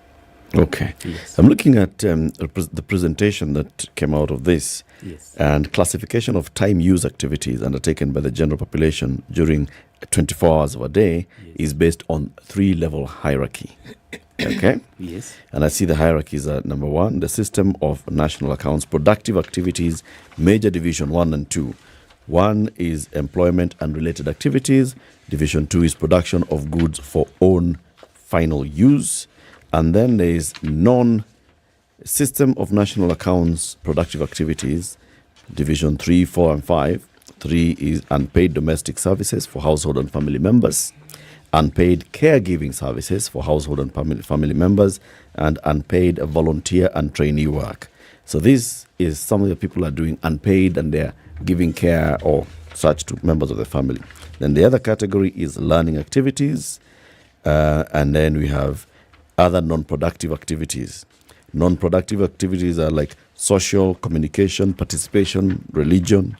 S21: Okay.
S3: Yes.
S21: I'm looking at the presentation that came out of this, and classification of time use activities undertaken by the general population during 24 hours of a day is based on 3-level hierarchy. Okay?
S3: Yes.
S21: And I see the hierarchies are: number 1, the system of national accounts, productive activities, major division 1 and 2. 1 is employment and related activities. Division 2 is production of goods for own final use. And then there is non-system of national accounts, productive activities, Division 3, 4, and 5. 3 is unpaid domestic services for household and family members, unpaid caregiving services for household and family members, and unpaid volunteer and trainee work. So this is some of the people are doing unpaid, and they're giving care or such to members of the family. Then the other category is learning activities, and then we have other non-productive activities. Non-productive activities are like social, communication, participation, religion,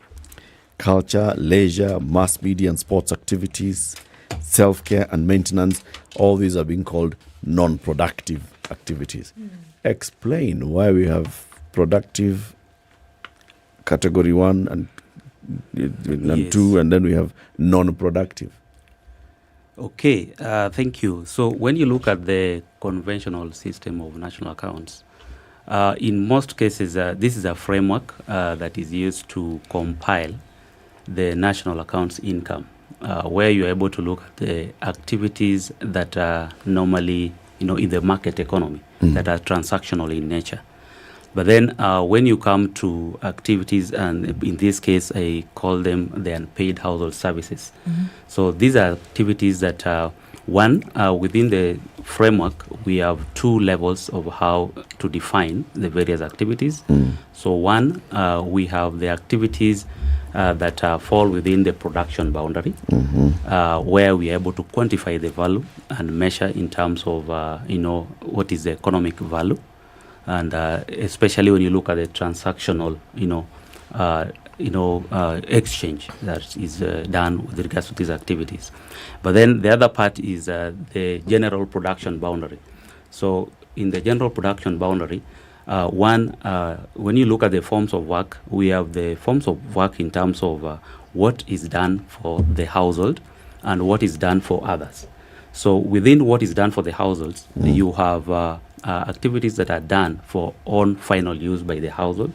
S21: culture, leisure, mass media and sports activities, self-care and maintenance. All these are being called non-productive activities. Explain why we have productive category 1 and 2, and then we have non-productive.
S3: Okay, thank you. So when you look at the conventional system of national accounts, in most cases, this is a framework that is used to compile the national accounts income, where you're able to look at the activities that are normally, in the market economy, that are transactional in nature. But then when you come to activities, and in this case, I call them the unpaid household services. So these are activities that, within the framework, we have two levels of how to define the various activities. So one, we have the activities that fall within the production boundary, where we are able to quantify the value and measure in terms of, what is the economic value. And especially when you look at the transactional, exchange that is done with regards to these activities. But then the other part is the general production boundary. So in the general production boundary, when you look at the forms of work, we have the forms of work in terms of what is done for the household and what is done for others. So within what is done for the households, you have activities that are done for own final use by the household,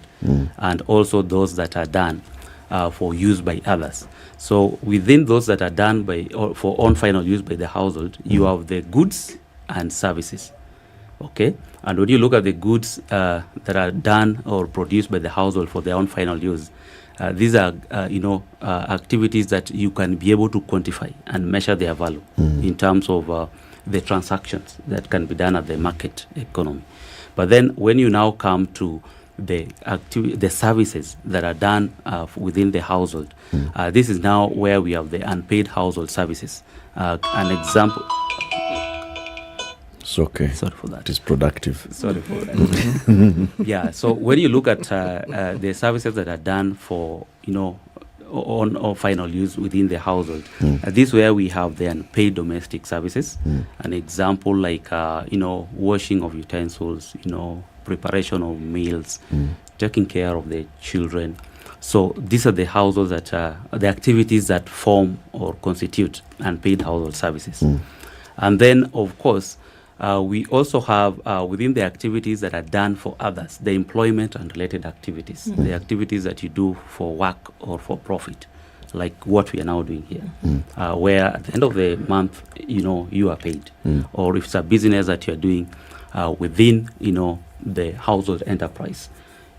S3: and also those that are done for use by others. So within those that are done for own final use by the household, you have the goods and services. Okay, and when you look at the goods that are done or produced by the household for their own final use, these are activities that you can be able to quantify and measure their value in terms of the transactions that can be done at the market economy. But then when you now come to the services that are done within the household, this is now where we have the unpaid household services. An example.
S21: It's okay.
S3: Sorry for that.
S21: It is productive.
S3: Sorry for that. Yeah. So when you look at the services that are done for on or final use within the household, this is where we have the unpaid domestic services. An example like washing of utensils, preparation of meals, taking care of the children. So these are the households that the activities that form or constitute unpaid household services. And then, of course, we also have within the activities that are done for others, the employment and related activities, the activities that you do for work or for profit, like what we are now doing here, where at the end of the month, you are paid. Or if it's a business that you're doing within, the household enterprise,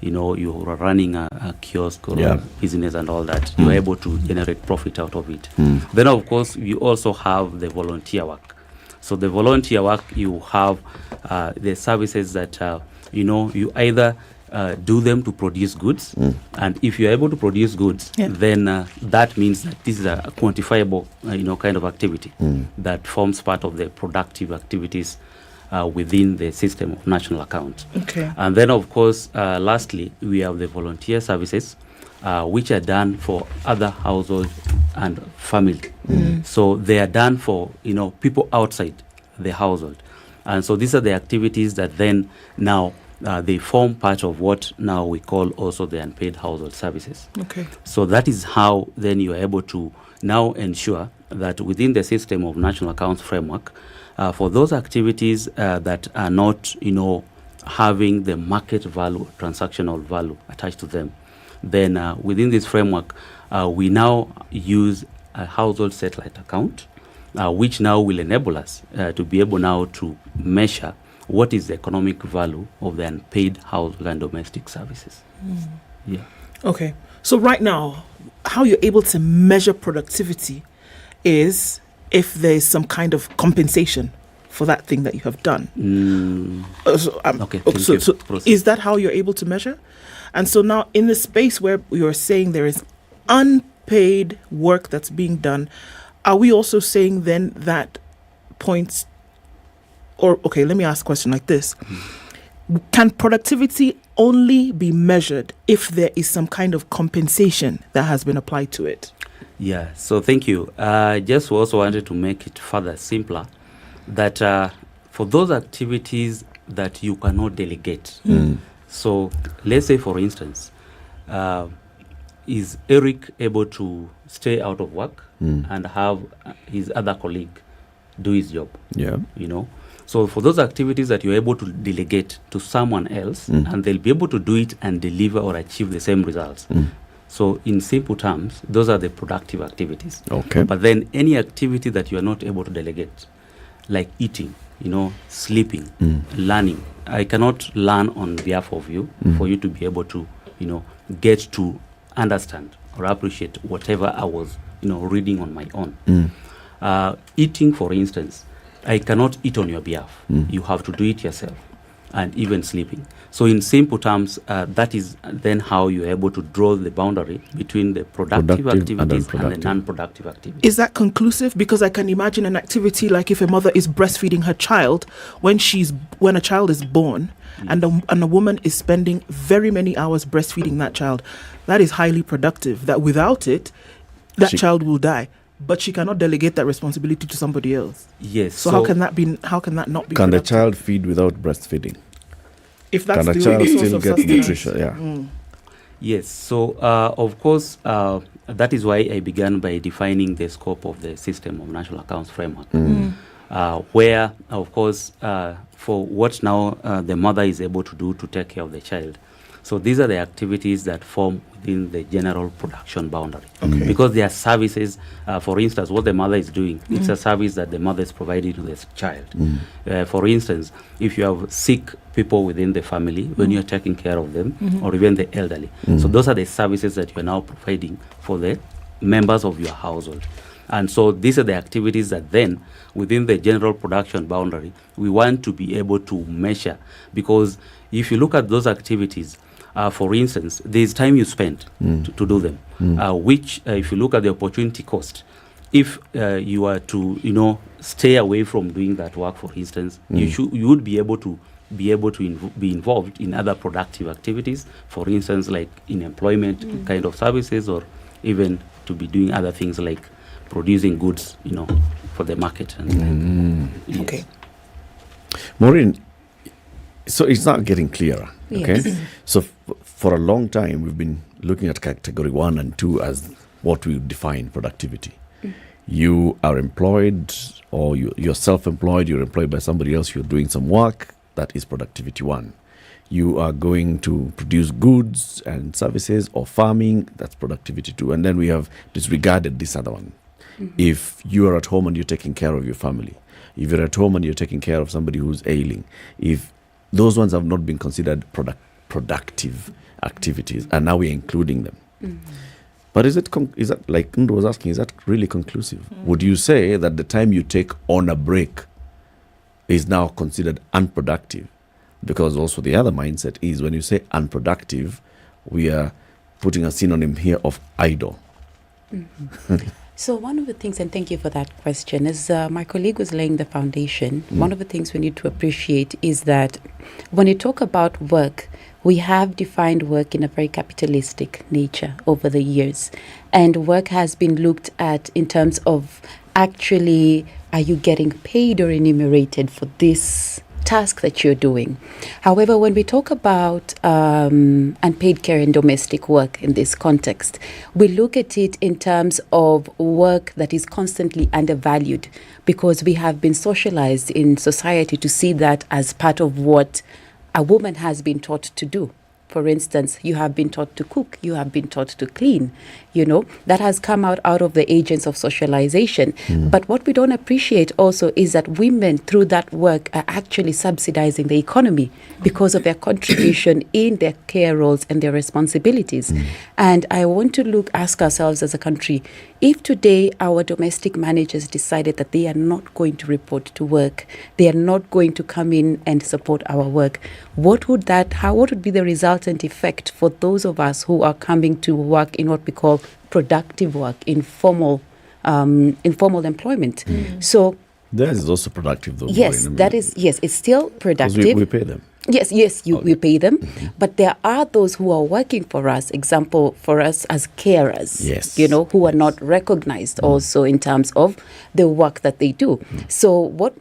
S3: you're running a kiosk or a business and all that, you're able to generate profit out of it. Then, of course, you also have the volunteer work. So the volunteer work, you have the services that, you either do them to produce goods. And if you're able to produce goods, then that means that this is a quantifiable, kind of activity that forms part of the productive activities within the system of national accounts.
S18: Okay.
S3: And then, of course, lastly, we have the volunteer services, which are done for other households and family. So they are done for people outside the household, and so these are the activities that then now they form part of what now we call also the unpaid household services.
S18: Okay.
S3: So that is how then you are able to now ensure that within the system of national accounts framework, for those activities that are not having the market value, transactional value attached to them, then within this framework, we now use a household satellite account, which now will enable us to be able now to measure what is the economic value of the unpaid household and domestic services. Yeah.
S18: Okay. So right now, how you're able to measure productivity is if there's some kind of compensation for that thing that you have done. So is that how you're able to measure? And so now in the space where you're saying there is unpaid work that's being done, are we also saying then that points, or okay, let me ask a question like this. Can productivity only be measured if there is some kind of compensation that has been applied to it?
S3: Yeah, so thank you. Just also wanted to make it further simpler that for those activities that you cannot delegate. So let's say, for instance, is Eric able to stay out of work and have his other colleague do his job.
S21: Yeah.
S3: You know, so for those activities that you're able to delegate to someone else, and they'll be able to do it and deliver or achieve the same results. So in simple terms, those are the productive activities.
S21: Okay.
S3: But then any activity that you are not able to delegate, like eating, sleeping, learning, I cannot learn on behalf of you for you to be able to, get to understand or appreciate whatever I was, reading on my own. Eating, for instance, I cannot eat on your behalf. You have to do it yourself. And even sleeping. So in simple terms, that is then how you're able to draw the boundary between the productive activities and the non-productive activities.
S18: Is that conclusive? Because I can imagine an activity like if a mother is breastfeeding her child when a child is born, and a woman is spending very many hours breastfeeding that child. That is highly productive. That without it, that child will die. But she cannot delegate that responsibility to somebody else.
S3: Yes.
S18: So how can that not be?
S21: Can the child feed without breastfeeding?
S18: If that's
S21: can the child still get nutrition? Yeah.
S3: Yes. So of course, that is why I began by defining the scope of the system of national accounts framework, where of course for what now the mother is able to do to take care of the child. So these are the activities that form within the general production boundary.
S21: Okay.
S3: Because they are services, for instance, what the mother is doing, it's a service that the mother is providing to the child. For instance, if you have sick people within the family, when you're taking care of them, or even the elderly. So those are the services that you're now providing for the members of your household. And so these are the activities that then, within the general production boundary, we want to be able to measure. Because if you look at those activities, for instance, there's time you spend to do them, which, if you look at the opportunity cost, if you are to, stay away from doing that work, for instance, you would be able to be involved in other productive activities, for instance, like in employment kind of services, or even to be doing other things like producing goods, for the market. Yes.
S18: Okay.
S21: Maureen, so it's not getting clearer. Okay.
S4: Yes.
S21: So for a long time, we've been looking at category 1 and 2 as what we define productivity. You are employed, or you're self-employed, you're employed by somebody else, you're doing some work, that is productivity 1. You are going to produce goods and services or farming, that's productivity 2. And then we have disregarded this other one. If you are at home and you're taking care of your family, if you're at home and you're taking care of somebody who's ailing, if those ones have not been considered productive activities, and now we're including them. But is that like Ndo was asking, is that really conclusive? Would you say that the time you take on a break is now considered unproductive? Because also the other mindset is when you say unproductive, we are putting a synonym here of idle.
S4: So one of the things, and thank you for that question, as my colleague was laying the foundation, one of the things we need to appreciate is that when you talk about work, we have defined work in a very capitalistic nature over the years. And work has been looked at in terms of actually, are you getting paid or remunerated for this task that you're doing? However, when we talk about unpaid care and domestic work in this context, we look at it in terms of work that is constantly undervalued, because we have been socialized in society to see that as part of what a woman has been taught to do. For instance, you have been taught to cook, you have been taught to clean, that has come out of the agents of socialization. But what we don't appreciate also is that women, through that work, are actually subsidizing the economy because of their contribution in their care roles and their responsibilities. And I want to ask ourselves as a country, if today our domestic managers decided that they are not going to report to work, they are not going to come in and support our work, what would be the resultant effect for those of us who are coming to work in what we call productive work, informal employment? So
S21: that is also productive, though.
S4: Yes, it's still productive.
S21: We pay them.
S4: Yes, we pay them, but there are those who are working for us, example, for us as carers, who are not recognized also in terms of the work that they do. So what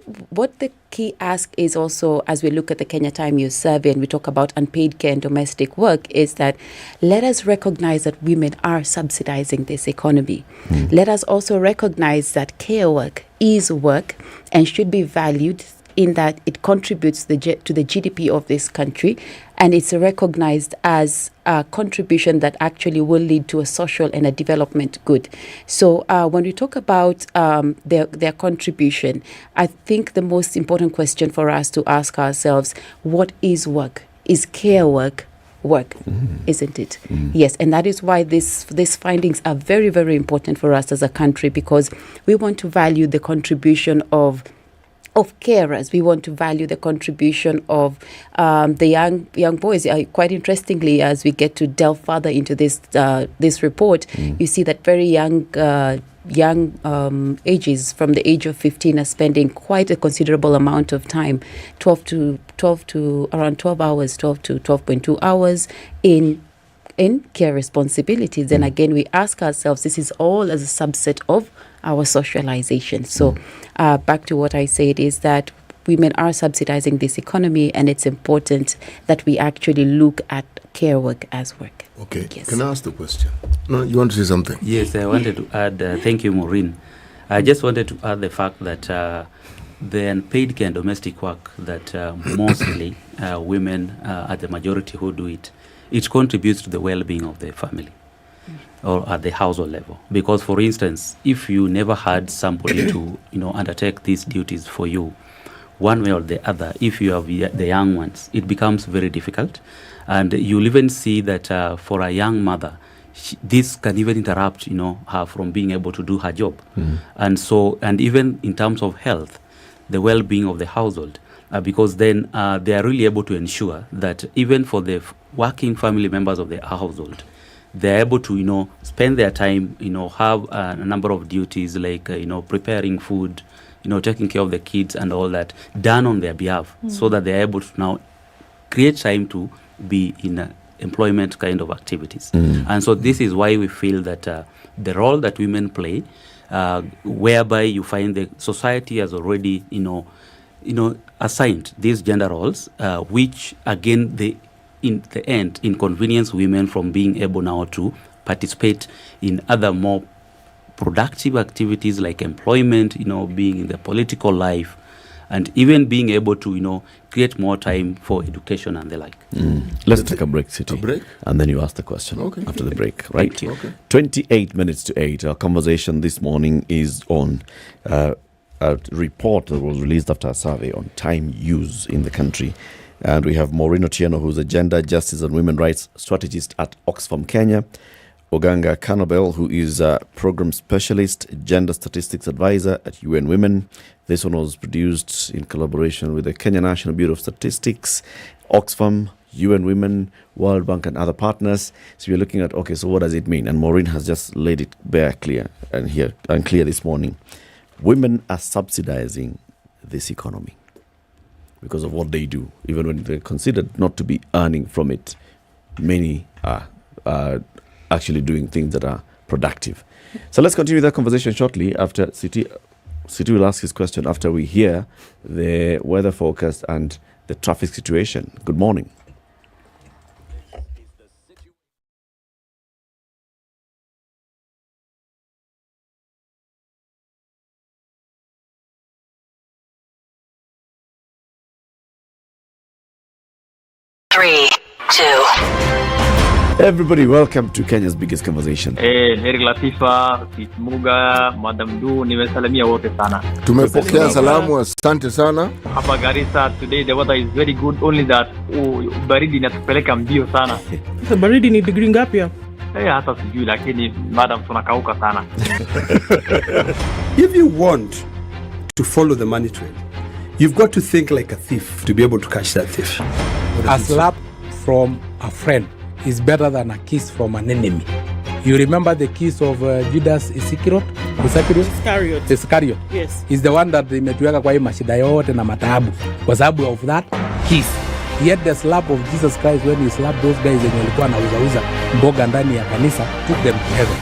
S4: the key ask is also, as we look at the Kenya Time Use Survey and we talk about unpaid care and domestic work, is that let us recognize that women are subsidizing this economy. Let us also recognize that care work is work and should be valued in that it contributes to the GDP of this country, and it's recognized as a contribution that actually will lead to a social and a development good. So when we talk about their contribution, I think the most important question for us to ask ourselves, what is work? Is care work? Isn't it? Yes, and that is why these findings are very, very important for us as a country, because we want to value the contribution of carers. We want to value the contribution of the young boys. Quite interestingly, as we get to delve further into this report, you see that very young ages, from the age of 15, are spending quite a considerable amount of time, 12 to around 12 hours, 12 to 12.2 hours in care responsibilities. And again, we ask ourselves, this is all as a subset of our socialization. So back to what I said is that women are subsidizing this economy, and it's important that we actually look at care work as work.
S13: Okay. Yes. Can I ask the question? No, you want to say something?
S3: Yes, I wanted to add, thank you, Maureen. I just wanted to add the fact that the unpaid care and domestic work that mostly women are the majority who do it, it contributes to the well-being of the family or at the household level. Because, for instance, if you never had somebody to undertake these duties for you, one way or the other, if you have the young ones, it becomes very difficult. And you'll even see that for a young mother, this can even interrupt her from being able to do her job. And even in terms of health, the well-being of the household, because then they are really able to ensure that even for the working family members of the household, they're able to spend their time, have a number of duties like preparing food, taking care of the kids and all that done on their behalf, so that they're able to now create time to be in employment kind of activities. And so this is why we feel that the role that women play, whereby you find the society has already assigned these gender roles, which again in the end inconvenience women from being able now to participate in other more productive activities like employment, being in the political life, and even being able to create more time for education and the like.
S21: Let's take a break, City.
S13: A break?
S21: And then you ask the question after the break, right?
S3: Thank you.
S13: Okay.
S21: 28 minutes to 8. Our conversation this morning is on a report that was released after a survey on time use in the country. And we have Maureen Otieno, who's a gender, justice and women rights strategist at Oxfam, Kenya. Oganga Kanobel, who is a program specialist, gender statistics advisor at UN Women. This one was produced in collaboration with the Kenya National Bureau of Statistics, Oxfam, UN Women, World Bank and other partners. So we're looking at, so what does it mean? And Maureen has just laid it bare clear this morning. Women are subsidizing this economy because of what they do, even when they're considered not to be earning from it. Many are actually doing things that are productive. So let's continue that conversation shortly after City will ask his question after we hear the weather forecast and the traffic situation. Good morning.
S5: Three, two.
S21: Everybody, welcome to Kenya's biggest conversation.
S12: Heri Latifa, Muga, Madam Du, nimesalamia wote sana.
S13: Tumepokea salamu, asante sana.
S12: Hapa Garissa today the weather is very good, only that baridi inatupeleka mbio sana.
S18: Sasa baridi ni degree ngapi hapa?
S12: Hata sijui, lakini madam tunakauka sana.
S14: If you want to follow the money trail, you've got to think like a thief to be able to catch that thief.
S15: A slap from a friend is better than a kiss from an enemy. You remember the kiss of Judas Iscariot? Iscariot.
S18: Yes.
S15: Is the one that imetuweka kwa hii mashida yote na mataabu. Kwa sababu of that kiss. Yet the slap of Jesus Christ when he slapped those guys wenye walikuwa wanauza mboga ndani ya kanisa took them to heaven.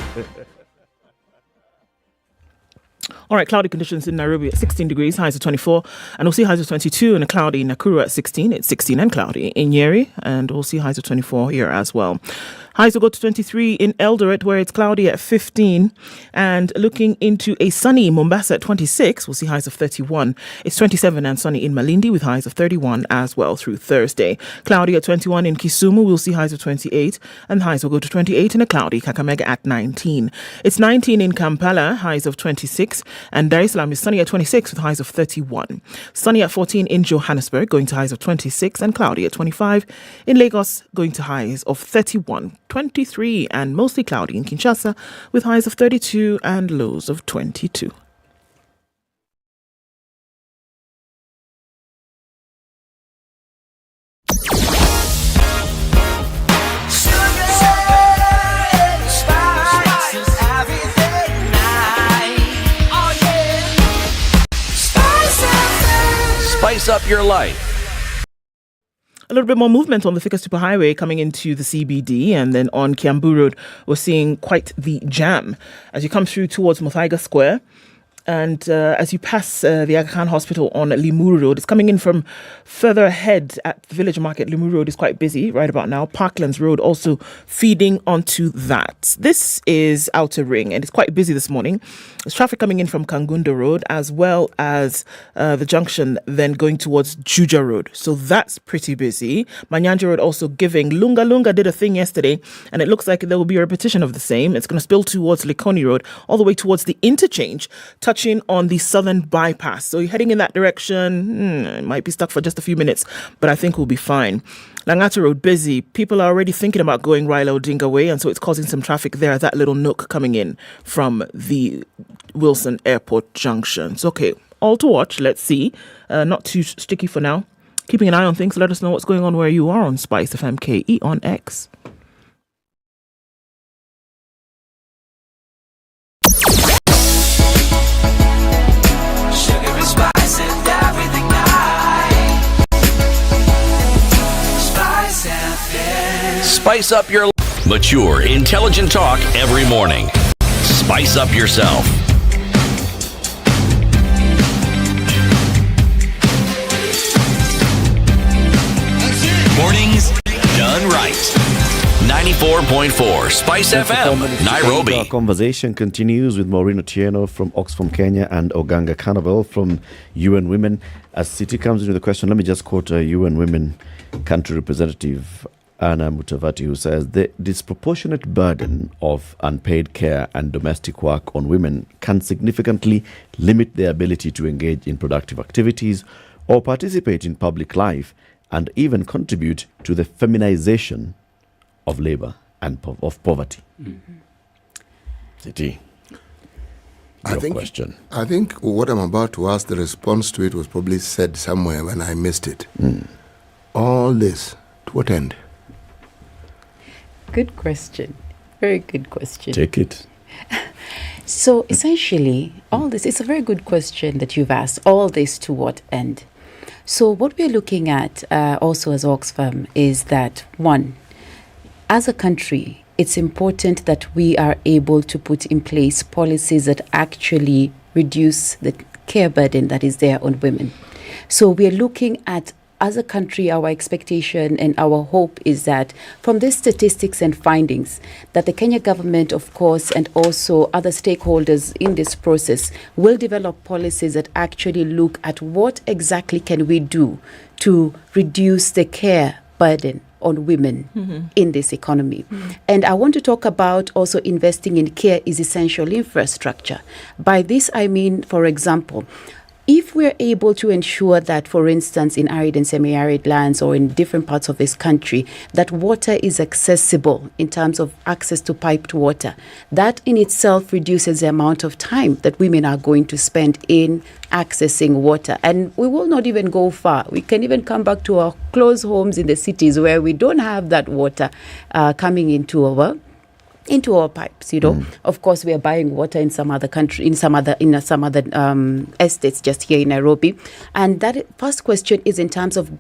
S18: All right, cloudy conditions in Nairobi at 16 degrees, highs of 24. And we'll see highs of 22 and a cloudy in Nakuru at 16. It's 16 and cloudy in Nyeri. And we'll see highs of 24 here as well. Highs will go to 23 in Eldoret, where it's cloudy at 15. And looking into a sunny Mombasa at 26, we'll see highs of 31. It's 27 and sunny in Malindi with highs of 31 as well through Thursday. Cloudy at 21 in Kisumu, we'll see highs of 28. And highs will go to 28 in a cloudy Kakamega at 19. It's 19 in Kampala, highs of 26. And Dar es Salaam is sunny at 26 with highs of 31. Sunny at 14 in Johannesburg, going to highs of 26. And cloudy at 25. In Lagos, going to highs of 31. 23 and mostly cloudy in Kinshasa with highs of 32 and lows of 22.
S9: Spice up your life.
S18: A little bit more movement on the Thika Superhighway coming into the CBD, and then on Kiambu Road, we're seeing quite the jam as you come through towards Muthaiga Square. And as you pass the Aga Khan Hospital on Limuru Road, it's coming in from further ahead at the Village Market. Limuru Road is quite busy right about now. Parklands Road also feeding onto that. This is Outer Ring, and it's quite busy this morning. There's traffic coming in from Kangunda Road, as well as the junction then going towards Juja Road. So that's pretty busy. Manyanja Road also giving. Lunga Lunga did a thing yesterday, and it looks like there will be a repetition of the same. It's going to spill towards Likoni Road, all the way towards the interchange, touching on the southern bypass. So you're heading in that direction. It might be stuck for just a few minutes, but I think we'll be fine. Langata Road busy. People are already thinking about going Raila Odinga way, and so it's causing some traffic there. That little nook coming in from the Wilson Airport Junction. So, okay, all to watch. Let's see. Not too sticky for now. Keeping an eye on things. Let us know what's going on where you are on SpiceFM KE on X.
S9: Spice up your mature, intelligent talk every morning. Spice up yourself. Mornings done right. 94.4 Spice FM, Nairobi.
S21: Our conversation continues with Maureen Otieno from Oxfam, Kenya, and Oganga Carnival from UN Women. As City comes into the question, let me just quote a UN Women country representative, Anna Mutavati, who says the disproportionate burden of unpaid care and domestic work on women can significantly limit their ability to engage in productive activities or participate in public life, and even contribute to the feminization of labor and of poverty.
S13: Mm-hmm.
S21: City, your question.
S13: I think what I'm about to ask, the response to it was probably said somewhere when I missed it. All this, to what end?
S4: Good question. Very good question.
S21: Take it.
S4: So essentially, all this, it's a very good question that you've asked. All this to what end? So what we're looking at also as Oxfam is that, one, as a country, it's important that we are able to put in place policies that actually reduce the care burden that is there on women. So we're looking at, as a country, our expectation and our hope is that from these statistics and findings, that the Kenya government, of course, and also other stakeholders in this process will develop policies that actually look at what exactly can we do to reduce the care burden on women in this economy. And I want to talk about also investing in care is essential infrastructure. By this, I mean, for example, if we're able to ensure that, for instance, in arid and semi-arid lands or in different parts of this country, that water is accessible in terms of access to piped water, that in itself reduces the amount of time that women are going to spend in accessing water. And we will not even go far. We can even come back to our close homes in the cities where we don't have that water coming into our pipes, you know. Of course, we are buying water in some other country, in some other estates just here in Nairobi. And that first question is in terms of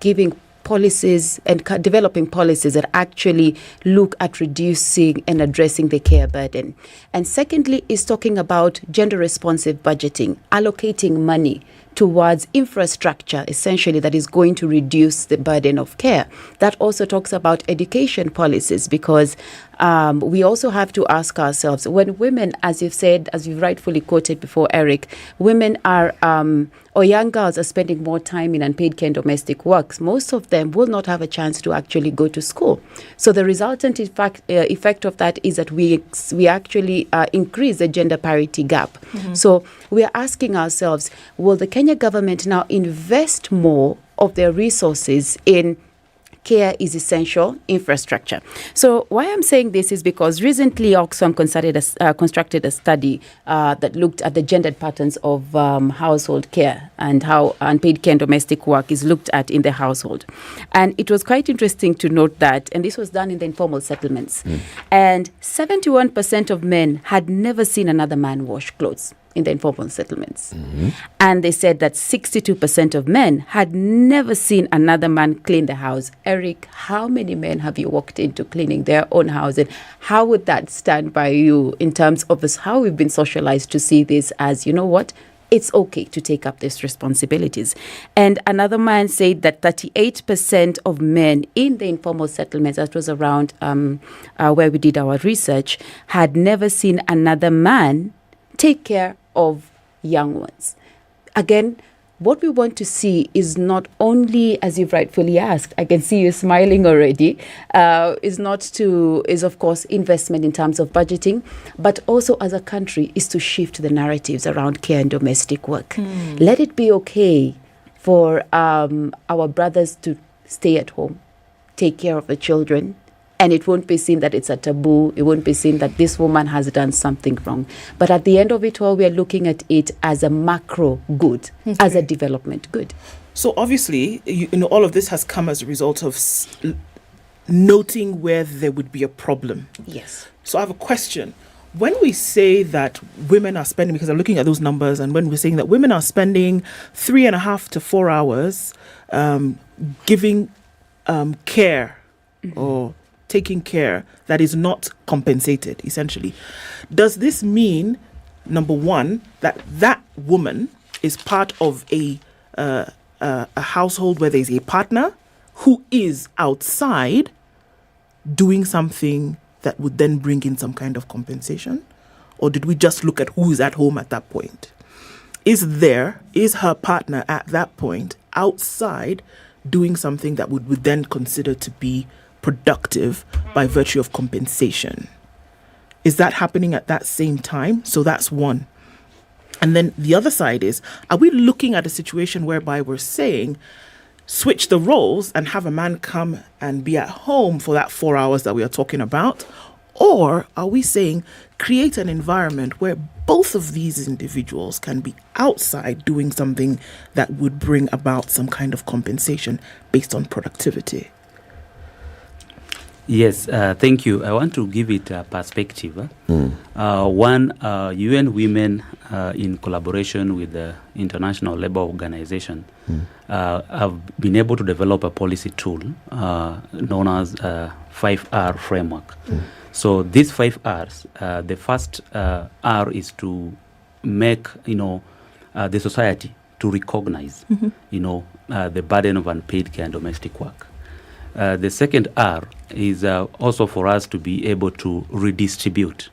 S4: policies and developing policies that actually look at reducing and addressing the care burden. And secondly is talking about gender responsive budgeting, allocating money towards infrastructure, essentially, that is going to reduce the burden of care. That also talks about education policies, because we also have to ask ourselves, when women, as you've said, as you've rightfully quoted before, Eric, women are, or young girls are spending more time in unpaid care and domestic works, most of them will not have a chance to actually go to school. So the resultant effect of that is that we actually increase the gender parity gap. Mm-hmm. So we are asking ourselves, will the Kenya government now invest more of their resources in care is essential infrastructure? So why I'm saying this is because recently Oxfam constructed a study that looked at the gendered patterns of household care and how unpaid care and domestic work is looked at in the household. And it was quite interesting to note that, and this was done in the informal settlements, and 71% of men had never seen another man wash clothes in the informal settlements. Mm-hmm. And they said that 62% of men had never seen another man clean the house. Eric, how many men have you walked into cleaning their own house? And how would that stand by you in terms of this, how we've been socialized to see this as, you know what, it's okay to take up these responsibilities? And another man said that 38% of men in the informal settlements, that was around where we did our research, had never seen another man take care of young ones. Again, what we want to see is not only, as you've rightfully asked, I can see you smiling already, is of course investment in terms of budgeting, but also as a country is to shift the narratives around care and domestic work. Let it be okay for our brothers to stay at home, take care of the children, and it won't be seen that it's a taboo. It won't be seen that this woman has done something wrong. But at the end of it all, we are looking at it as a macro good, as a development good.
S18: So obviously, all of this has come as a result of noting where there would be a problem.
S4: Yes.
S18: So I have a question. When we say that women are spending, because I'm looking at those numbers, and when we're saying that women are spending 3.5 to 4 hours giving care or taking care that is not compensated, essentially. Does this mean, number one, that that woman is part of a household where there's a partner who is outside doing something that would then bring in some kind of compensation? Or did we just look at who is at home at that point? Is her partner at that point outside doing something that would then consider to be productive by virtue of compensation? Is that happening at that same time? So that's one. And then the other side is, are we looking at a situation whereby we're saying, switch the roles and have a man come and be at home for that 4 hours that we are talking about? Or are we saying, create an environment where both of these individuals can be outside doing something that would bring about some kind of compensation based on productivity?
S3: Yes, thank you. I want to give it a perspective. One, UN Women, in collaboration with the International Labour Organization, have been able to develop a policy tool known as 5R framework. So these 5 R's, the first R is to make, the society to recognize, the burden of unpaid care and domestic work. The second R is also for us to be able to redistribute,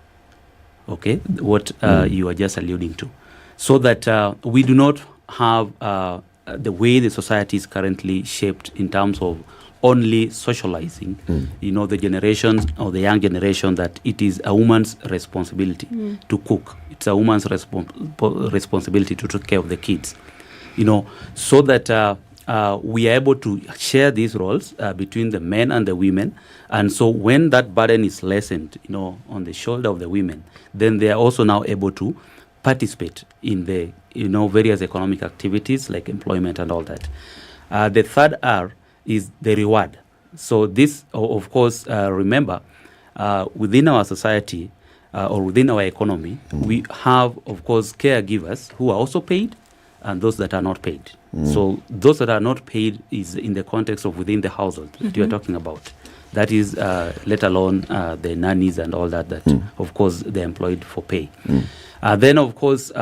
S3: what you are just alluding to, so that we do not have the way the society is currently shaped in terms of only socializing, the generations or the young generation, that it is a woman's responsibility to cook. It's a woman's responsibility to take care of the kids, so that we are able to share these roles between the men and the women. And so when that burden is lessened, on the shoulder of the women, then they are also now able to participate in the, various economic activities like employment and all that. The third R is the reward. So this, of course, remember, within our society or within our economy, we have, of course, caregivers who are also paid, and those that are not paid. So those that are not paid is in the context of within the household that you are talking about. That is, let alone the nannies and all that, of course, they're employed for pay. Then, of course,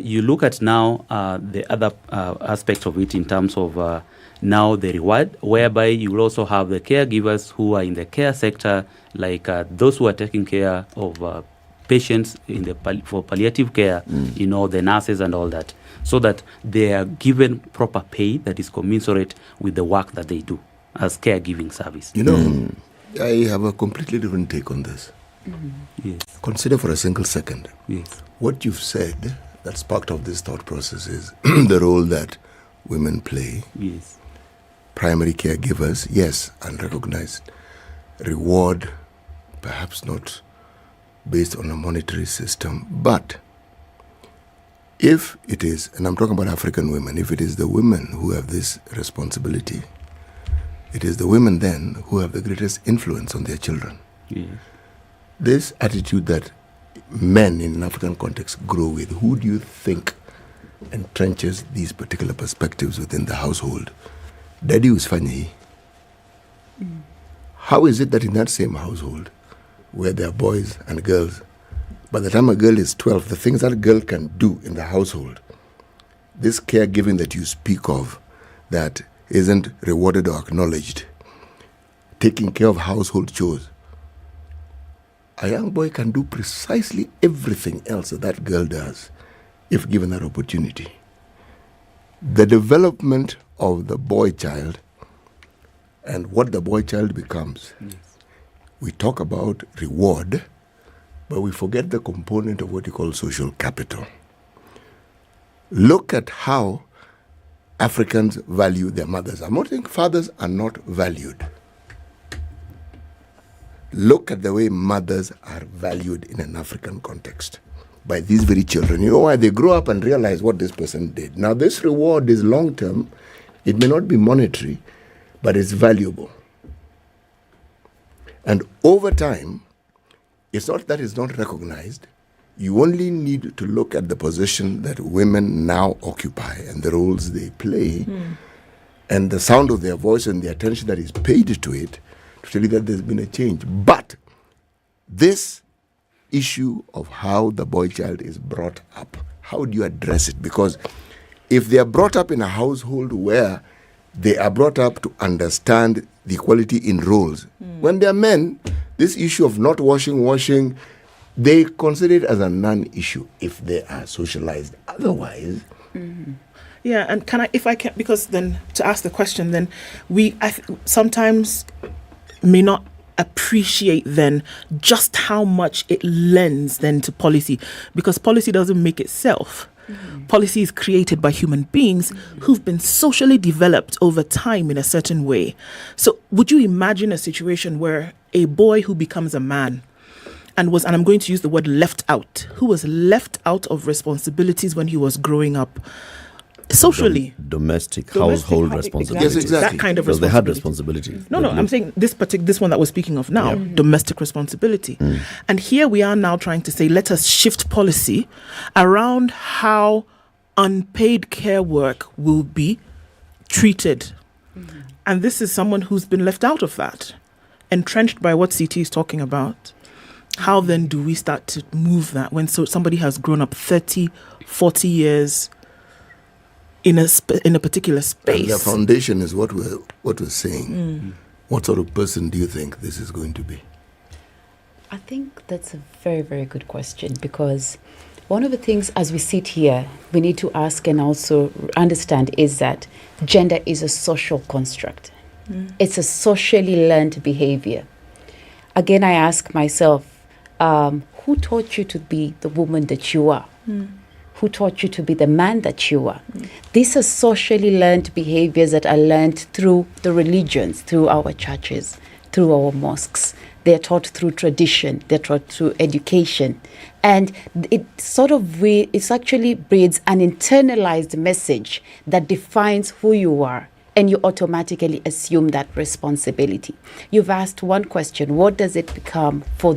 S3: you look at now the other aspect of it in terms of now the reward, whereby you will also have the caregivers who are in the care sector, like those who are taking care of patients in the for palliative care, the nurses and all that, so that they are given proper pay that is commensurate with the work that they do as caregiving service.
S13: I have a completely different take on this.
S3: Yes.
S13: Consider for a single second.
S3: Yes.
S13: What you've said that sparked off this thought process is the role that women play.
S3: Yes.
S13: Primary caregivers, yes, unrecognized. Reward, perhaps not based on a monetary system, but if it is, and I'm talking about African women, if it is the women who have this responsibility, it is the women then who have the greatest influence on their children.
S3: Yes.
S13: This attitude that men in an African context grow with, who do you think entrenches these particular perspectives within the household? Daddy was funny. How is it that in that same household, where there are boys and girls, by the time a girl is 12, the things that a girl can do in the household, this caregiving that you speak of, that isn't rewarded or acknowledged, taking care of household chores, a young boy can do precisely everything else that girl does if given that opportunity. The development of the boy child and what the boy child becomes. Yes. We talk about reward, but we forget the component of what you call social capital. Look at how Africans value their mothers. I'm not saying fathers are not valued. Look at the way mothers are valued in an African context by these very children. You know why? They grow up and realize what this person did. Now, this reward is long-term. It may not be monetary, but it's valuable. And over time, it's not that it's not recognized. You only need to look at the position that women now occupy and the roles they play and the sound of their voice and the attention that is paid to it to tell you that there's been a change. But this issue of how the boy child is brought up, how do you address it? Because if they are brought up in a household where they are brought up to understand the equality in roles, when they are men, this issue of not washing, they consider it as a non-issue if they are socialized. Otherwise...
S18: Yeah, and because then to ask the question, then sometimes may not appreciate then just how much it lends then to policy, because policy doesn't make itself. Policy is created by human beings who've been socially developed over time in a certain way. So would you imagine a situation where a boy who becomes a man and I'm going to use the word left out, who was left out of responsibilities when he was growing up, socially,
S21: domestic household responsibilities.
S13: Yes, exactly.
S18: That kind of
S21: because
S18: responsibility.
S21: they had responsibilities.
S18: No, I'm saying this one that we're speaking of now, domestic responsibility. And here we are now trying to say, let us shift policy around how unpaid care work will be treated. And this is someone who's been left out of that, entrenched by what CT is talking about. How then do we start to move that when somebody has grown up 30, 40 years in a particular space?
S13: And the foundation is what we're saying. What sort of person do you think this is going to be?
S4: I think that's a very, very good question, because one of the things as we sit here, we need to ask and also understand is that gender is a social construct. It's a socially learned behavior. Again, I ask myself, who taught you to be the woman that you are? Who taught you to be the man that you are? These are socially learned behaviors that are learned through the religions, through our churches, through our mosques. They're taught through tradition. They're taught through education. And it actually breeds an internalized message that defines who you are and you automatically assume that responsibility. You've asked one question: what does it become for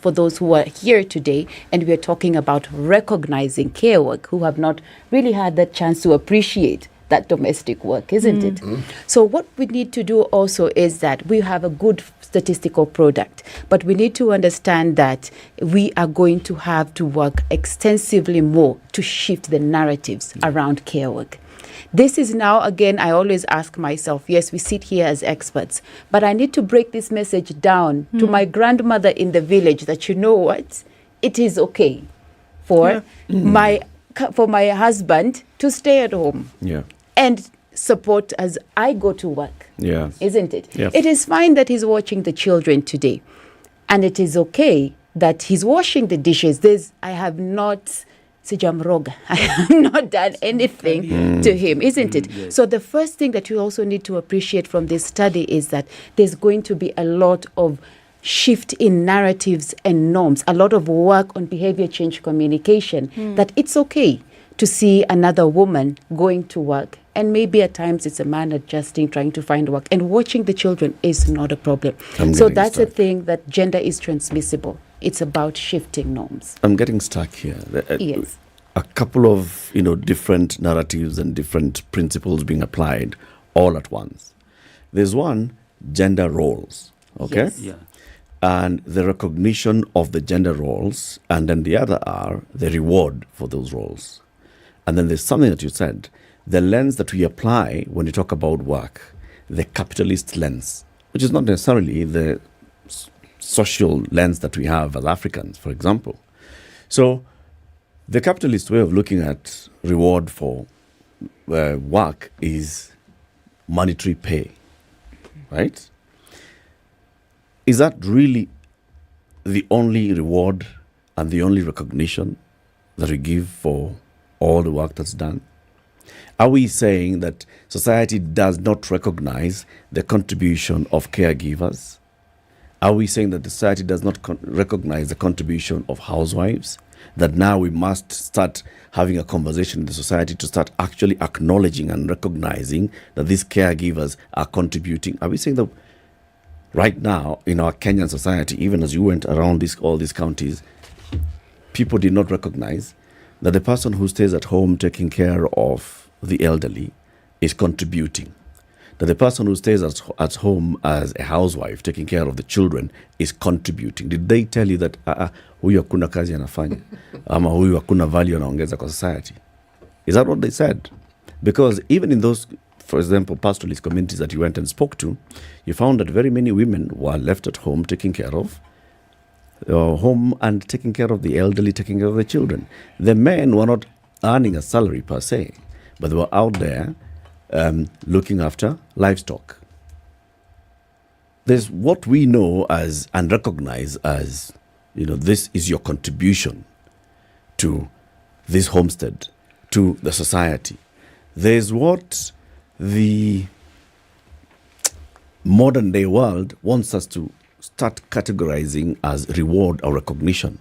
S4: those who are here today? And we're talking about recognizing care work, who have not really had the chance to appreciate that domestic work, isn't it? So what we need to do also is that we have a good statistical product, but we need to understand that we are going to have to work extensively more to shift the narratives around care work. This is now, again, I always ask myself, yes, we sit here as experts, but I need to break this message down to my grandmother in the village that, you know what, it is okay for my husband to stay at home and support as I go to work. Isn't it?
S21: Yes.
S4: It is fine that he's watching the children today, and it is okay that he's washing the dishes. I have not Njoroge. I have not done anything to him, isn't it?
S21: Yes.
S4: So the first thing that you also need to appreciate from this study is that there's going to be a lot of shift in narratives and norms, a lot of work on behavior change communication, that it's okay to see another woman going to work, and maybe at times it's a man adjusting, trying to find work, and watching the children is not a problem. So that's a thing, that gender is transmissible. It's about shifting norms.
S21: I'm getting stuck here.
S4: Yes.
S21: A couple of different narratives and different principles being applied all at once. There's one, gender roles, okay?
S4: Yes.
S3: Yeah.
S21: And the recognition of the gender roles, and then the other are the reward for those roles. And then there's something that you said, the lens that we apply when you talk about work, the capitalist lens, which is not necessarily the social lens that we have as Africans, for example. So the capitalist way of looking at reward for work is monetary pay, right? Is that really the only reward and the only recognition that we give for all the work that's done? Are we saying that society does not recognize the contribution of caregivers? Are we saying that society does not recognize the contribution of housewives? That now we must start having a conversation in the society to start actually acknowledging and recognizing that these caregivers are contributing? Are we saying that right now in our Kenyan society, even as you went around all these counties, people did not recognize that the person who stays at home taking care of the elderly is contributing? That the person who stays at home as a housewife taking care of the children is contributing? Did they tell you that huyu hakuna kazi anafanya ama huyu hakuna value anaongeza kwa society? Is that what they said? Because even in those, for example, pastoralist communities that you went and spoke to, you found that very many women were left at home taking care of home and taking care of the elderly, taking care of the children. The men were not earning a salary per se, but they were out there looking after livestock. There's what we know as and recognize as, this is your contribution to this homestead, to the society. There's what the modern day world wants us to start categorizing as reward or recognition,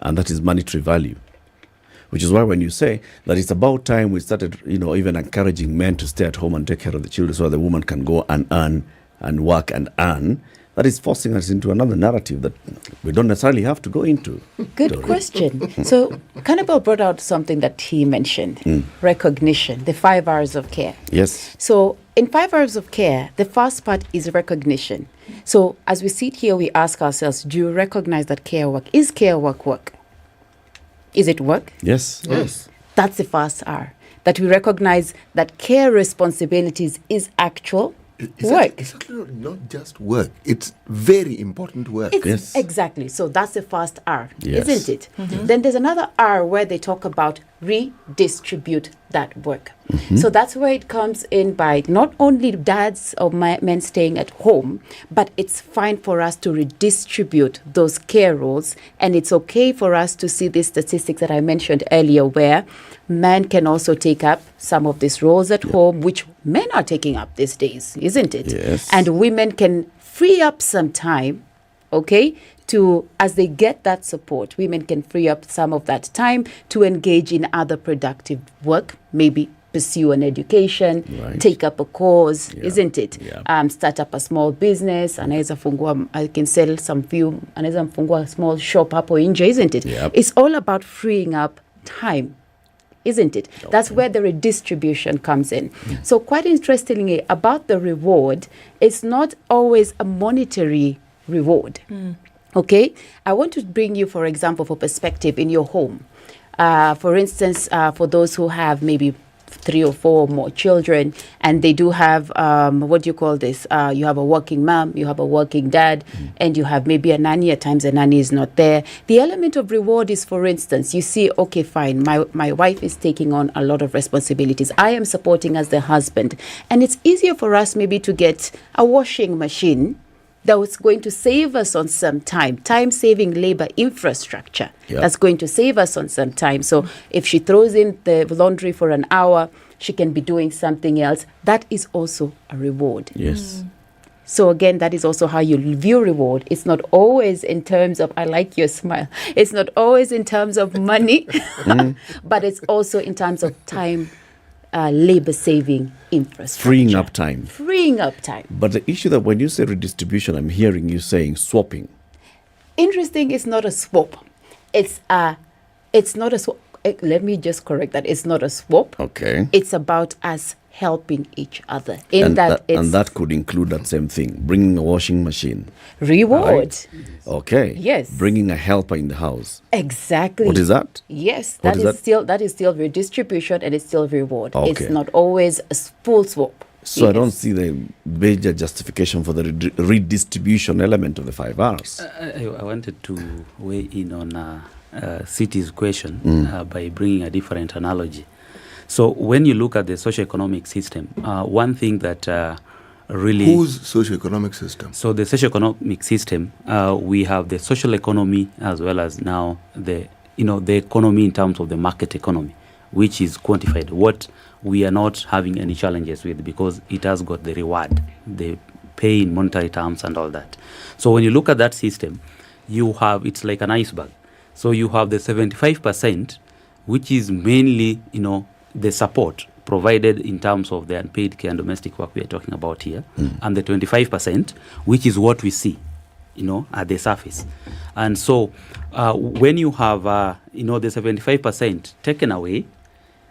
S21: and that is monetary value. Which is why when you say that it's about time we started, even encouraging men to stay at home and take care of the children so the woman can go and earn and work and earn, that is forcing us into another narrative that we don't necessarily have to go into.
S4: Good question. So Cannibal brought out something that he mentioned, recognition, the 5 hours of care.
S21: Yes.
S4: So in 5 hours of care, the first part is recognition. So as we sit here, we ask ourselves, do you recognize that care work? Is care work work? Is it work?
S21: Yes. Yes.
S4: That's the first R. That we recognize that care responsibilities is actual work.
S13: It's actually not just work. It's very important work.
S4: Yes. Exactly. So that's the first R,
S21: Yes.
S4: isn't it? Then there's another R where they talk about redistribute that work. So that's where it comes in by not only dads or men staying at home, but it's fine for us to redistribute those care roles. And it's okay for us to see these statistics that I mentioned earlier, where men can also take up some of these roles at home, which men are taking up these days, isn't it?
S21: Yes.
S4: And women can free up some time, okay, to, as they get that support, women can free up some of that time to engage in other productive work, maybe pursue an education, take up a course, isn't it? Start up a small business, anaweza fungua, I can sell some few, anaweza fungua a small shop hapo nje, isn't it? It's all about freeing up time, isn't it? That's where the redistribution comes in. So quite interestingly, about the reward, it's not always a monetary reward. Okay? I want to bring you, for example, for perspective in your home. For instance, for those who have maybe 3 or 4 more children, and they do have, what do you call this? You have a working mom, you have a working dad, and you have maybe a nanny. At times a nanny is not there. The element of reward is, for instance, you see, okay, fine, my wife is taking on a lot of responsibilities. I am supporting as the husband. And it's easier for us maybe to get a washing machine that was going to save us on some time-saving labor infrastructure. That's going to save us on some time. So if she throws in the laundry for an hour, she can be doing something else. That is also a reward.
S21: Yes.
S4: So again, that is also how you view reward. It's not always in terms of, I like your smile, it's not always in terms of money, but it's also in terms of time, labor-saving infrastructure.
S21: Freeing up time. But the issue that when you say redistribution, I'm hearing you saying swapping.
S4: Interesting, it's not a swap. It's not a swap. Let me just correct that. It's not a swap.
S21: Okay.
S4: It's about us helping each other.
S21: And that could include that same thing, bringing a washing machine.
S4: Reward.
S21: Right? Okay.
S4: Yes.
S21: Bringing a helper in the house.
S4: Exactly.
S21: What is that?
S4: Yes, that is still redistribution, and it's still reward.
S21: Okay.
S4: It's not always a full swap.
S21: So I don't see the major justification for the redistribution element of the 5 hours.
S3: I wanted to weigh in on City's question by bringing a different analogy. So when you look at the socioeconomic system, one thing that really...
S13: Whose socioeconomic system?
S3: So the socioeconomic system, we have the social economy as well as now the economy in terms of the market economy, which is quantified. What we are not having any challenges with because it has got the reward, the pay in monetary terms and all that. So when you look at that system, it's like an iceberg. So you have the 75%, which is mainly, the support provided in terms of the unpaid care and domestic work we are talking about here, and the 25%, which is what we see, at the surface. And so when you have, the 75% taken away,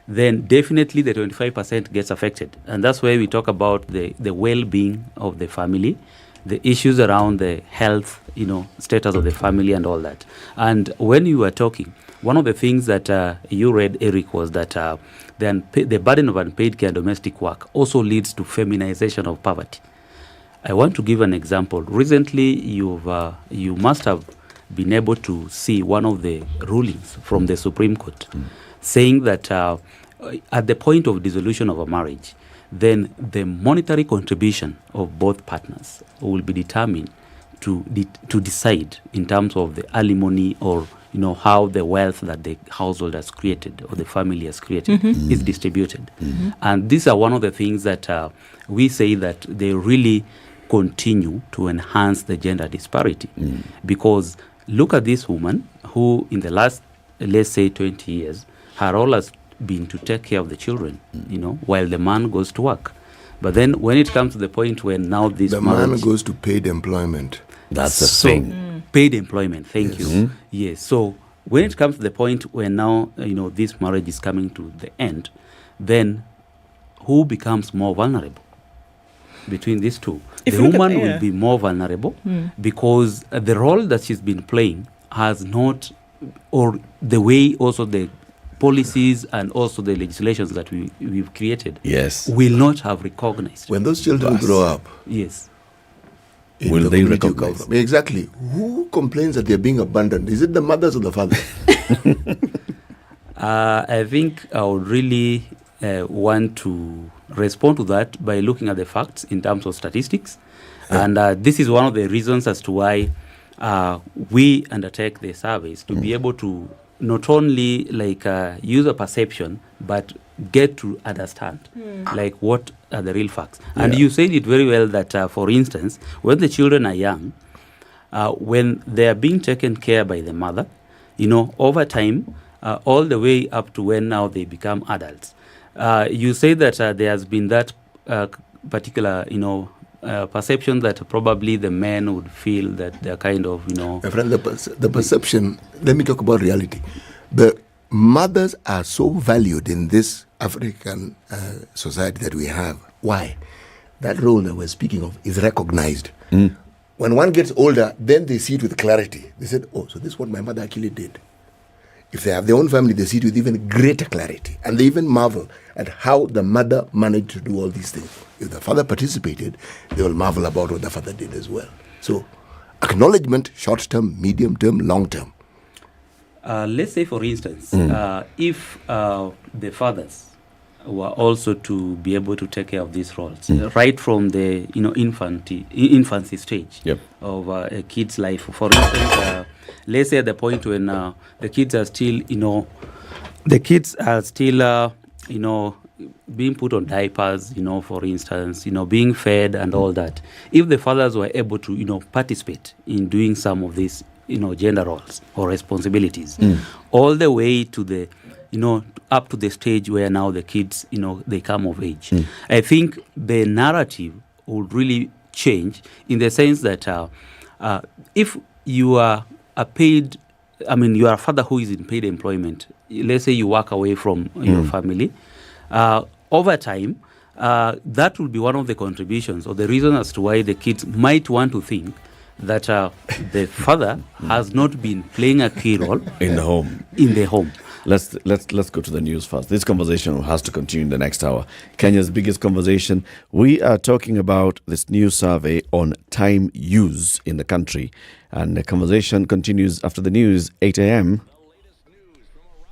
S3: then definitely the 25% gets affected. And that's where we talk about the well-being of the family, the issues around the health, status of the family and all that. And when you were talking, one of the things that you read, Eric, was that the burden of unpaid care and domestic work also leads to feminization of poverty. I want to give an example. Recently, you must have been able to see one of the rulings from the Supreme Court saying that at the point of dissolution of a marriage, then the monetary contribution of both partners will be determined to decide in terms of the alimony or how the wealth that the household has created or the family has created is distributed. And these are one of the things that we say that they really continue to enhance the gender disparity. Because look at this woman who in the last, let's say 20 years, her role has been to take care of the children, while the man goes to work. But then when it comes to the point where now this
S13: man goes to paid employment.
S21: That's the thing.
S3: Paid employment, thank you. Yes. So when it comes to the point where now, this marriage is coming to the end, then who becomes more vulnerable between these two? The woman will be more vulnerable because the role that she's been playing has not, or the way also the policies and also the legislations that we've created will not have recognized.
S13: When those children grow up,
S21: will they recognize?
S13: Exactly. Who complains that they're being abandoned? Is it the mothers or the fathers?
S3: I think I would really want to respond to that by looking at the facts in terms of statistics. And this is one of the reasons as to why we undertake the surveys, to be able to not only use a perception, but get to understand what are the real facts. And you said it very well that, for instance, when the children are young, when they are being taken care by the mother, over time, all the way up to when now they become adults, You say that there has been that particular, perception that probably the men would feel that they're kind of,
S13: My friend, the perception, let me talk about reality. The mothers are so valued in this African society that we have. Why? That role that we're speaking of is recognized. When one gets older, then they see it with clarity. They said, oh, so this is what my mother actually did. If they have their own family, they see it with even greater clarity. And they even marvel at how the mother managed to do all these things. If the father participated, they will marvel about what the father did as well. So, acknowledgement, short-term, medium-term, long-term.
S3: Let's say, for instance, if the fathers were also to be able to take care of these roles, right from the infancy stage of a kid's life. For instance, let's say at the point when the kids are still, being put on diapers, for instance, being fed and all that. If the fathers were able to, participate in doing some of these, gender roles or responsibilities, all the way to the, up to the stage where now the kids, they come of age. I think the narrative would really change in the sense that if you are a paid, you are a father who is in paid employment, let's say you work away from your family, over time, that will be one of the contributions or the reason as to why the kids might want to think that the father has not been playing a key role
S21: in the home. Let's go to the news first. This conversation has to continue in the next hour. Kenya's biggest conversation. We are talking about this new survey on time use in the country. And the conversation continues after the news, 8 a.m.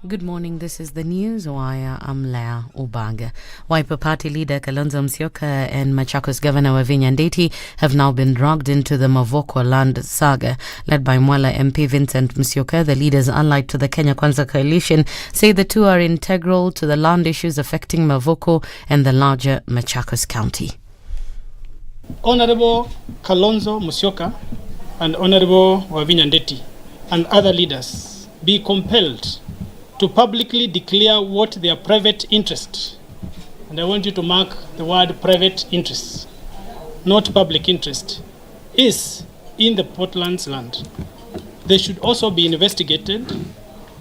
S1: Good morning, this is the News Wire. I'm Leah Obaga. Wiper Party leader Kalonzo Musyoka and Machakos Governor Wavinya Ndeti have now been dragged into the Mavoko land saga. Led by Mwala MP Vincent Musyoka, the leaders, allied to the Kenya Kwanza coalition, say the two are integral to the land issues affecting Mavoko and the larger Machakos County.
S7: Honorable Kalonzo Musyoka and Honorable Wavinya Ndeti and other leaders be compelled to publicly declare what their private interest, and I want you to mark the word private interest, not public interest, is in the Portland's land. They should also be investigated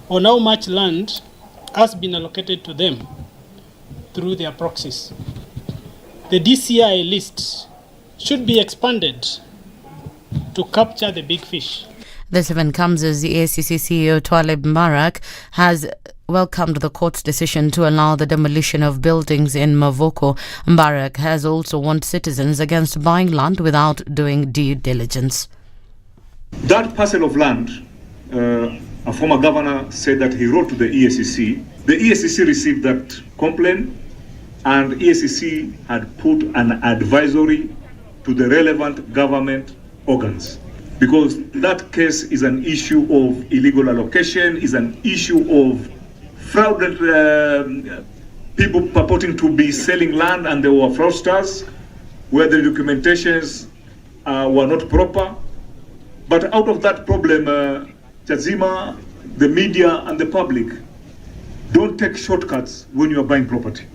S7: on how much land has been allocated to them through their proxies. The DCI list should be expanded to capture the big fish.
S1: This event comes as the ACC CEO Twalib Mbarak has welcomed the court's decision to allow the demolition of buildings in Mavoko. Mbarak has also warned citizens against buying land without doing due diligence.
S23: That parcel of land, a former governor said that he wrote to the EACC. The EACC received that complaint, and EACC had put an advisory to the relevant government organs. Because that case is an issue of illegal allocation, is an issue of fraudulent people purporting to be selling land and they were fraudsters, where the documentations were not proper. But out of that problem, Chazima, the media and the public don't take shortcuts when you are buying property.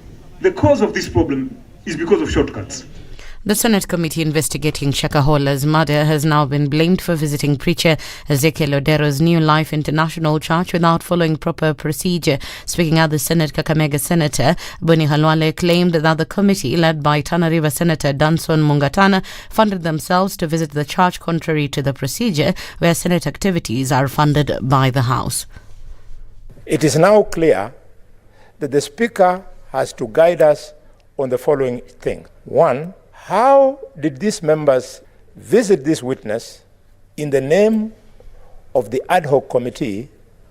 S23: The cause of this problem is because of shortcuts.
S1: The Senate committee investigating Shakahola's murder has now been blamed for visiting preacher Ezekiel Odero's New Life International Church without following proper procedure. Speaking at the Senate, Kakamega Senator Boni Halwale claimed that the committee, led by Tana River Senator Danson Mungatana, funded themselves to visit the church contrary to the procedure, where Senate activities are funded by the House.
S8: It is now clear that the Speaker has to guide us on the following things. One, how did these members visit this witness in the name of the ad hoc committee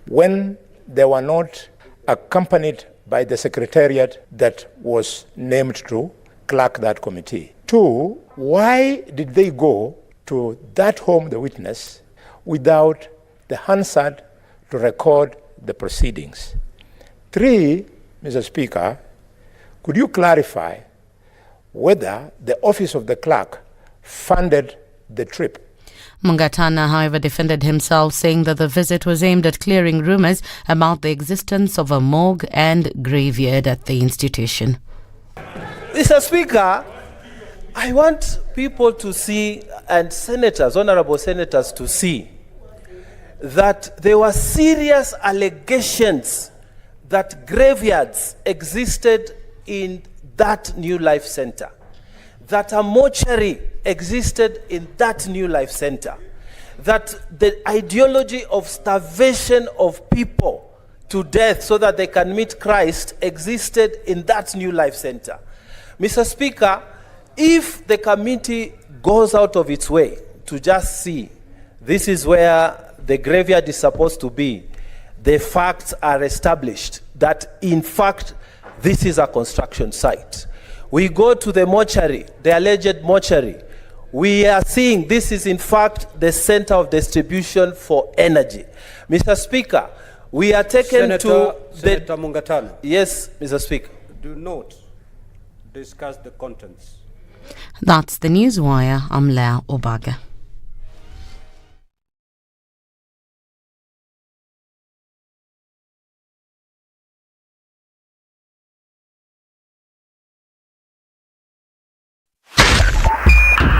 S8: when they were not accompanied by the secretariat that was named to clerk that committee? Two, why did they go to that home, the witness, without the Hansard to record the proceedings? Three, Mr. Speaker, could you clarify whether the office of the clerk funded the trip?
S1: Mungatana, however, defended himself, saying that the visit was aimed at clearing rumours about the existence of a morgue and graveyard at the institution.
S16: Mr. Speaker, I want people to see, and senators, honorable senators, to see that there were serious allegations that graveyards existed in that New Life Center, that a mortuary existed in that New Life Center, that the ideology of starvation of people to death so that they can meet Christ existed in that New Life Center. Mr. Speaker, if the committee goes out of its way to just see this is where the graveyard is supposed to be, the facts are established that in fact this is a construction site. We go to the mortuary, the alleged mortuary. We are seeing this is in fact the center of distribution for energy. Mr. Speaker, we are taken
S17: Senator Mungatana.
S16: Yes, Mr. Speaker.
S17: Do not discuss the contents.
S1: That's the Newswire. I'm Lea Obaga.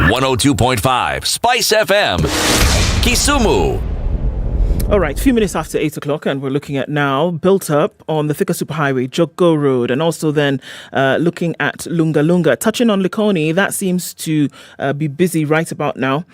S9: .5 SpiceFM, Kisumu.
S18: All right, a few minutes after 8 o'clock, and we're looking at now built up on the Thika Superhighway, Joggo Road, and also then looking at Lunga Lunga. Touching on Likoni, that seems to be busy right about now.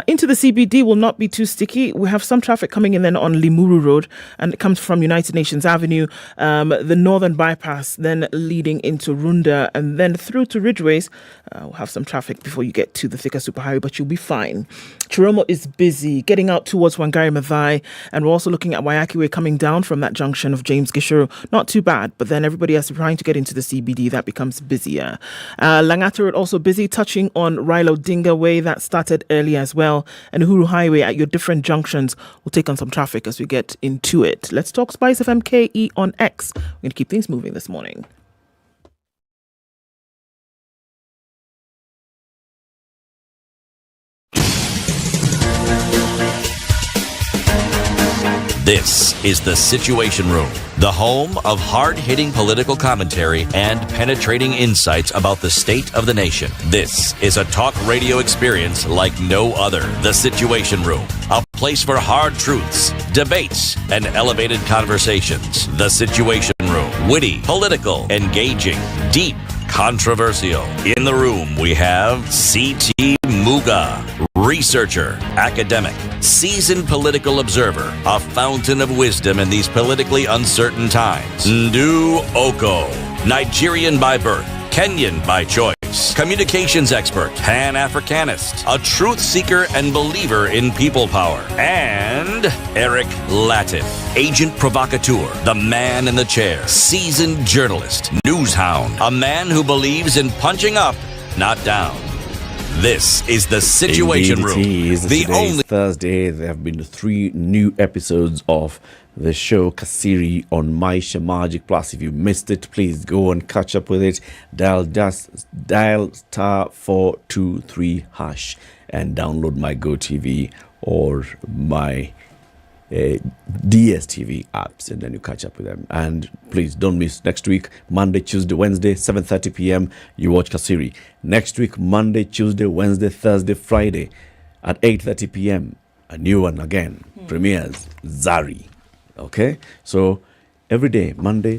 S18: Into the CBD will not be too sticky. We have some traffic coming in then on Limuru Road, and it comes from United Nations Avenue, the northern bypass, then leading into Runda, and then through to Ridgeways. We'll have some traffic before you get to the Thika Superhighway, but you'll be fine. Chiromo is busy, getting out towards Wangari Maathai. And we're also looking at Wayaki Way coming down from that junction of James Gishuru. Not too bad, but then everybody else trying to get into the CBD, that becomes busier. Langata Road also busy, touching on Rilo Dinga Way, that started early as well. And Uhuru Highway at your different junctions will take on some traffic as we get into it. Let's talk SpiceFM KE on X. We're going to keep things moving this morning.
S9: This is the Situation Room, the home of hard-hitting political commentary and penetrating insights about the state of the nation. This is a talk radio experience like no other. The Situation Room, a place for hard truths, debates, and elevated conversations. The Situation Room, witty, political, engaging, deep, controversial. In the room, we have C.T. Muga, researcher, academic, seasoned political observer, a fountain of wisdom in these politically uncertain times. Ndu Okoh, Nigerian by birth, Kenyan by choice, communications expert, Pan-Africanist, a truth seeker and believer in people power, and Eric Latiff, agent provocateur, the man in the chair, seasoned journalist, news hound, a man who believes in punching up, not down. This is the Situation Room. The only
S21: Thursday, there have been 3 new episodes of the show Kasiri on Maisha Magic Plus. If you missed it, please go and catch up with it. Dial *423# and download my GoTV or my DSTV apps, and then you catch up with them. And please don't miss next week, Monday, Tuesday, Wednesday, 7:30 p.m. you watch Kasiri. Next week, Monday, Tuesday, Wednesday, Thursday, Friday at 8:30 p.m. a new one again premieres, Zari. Okay, so every day, Monday,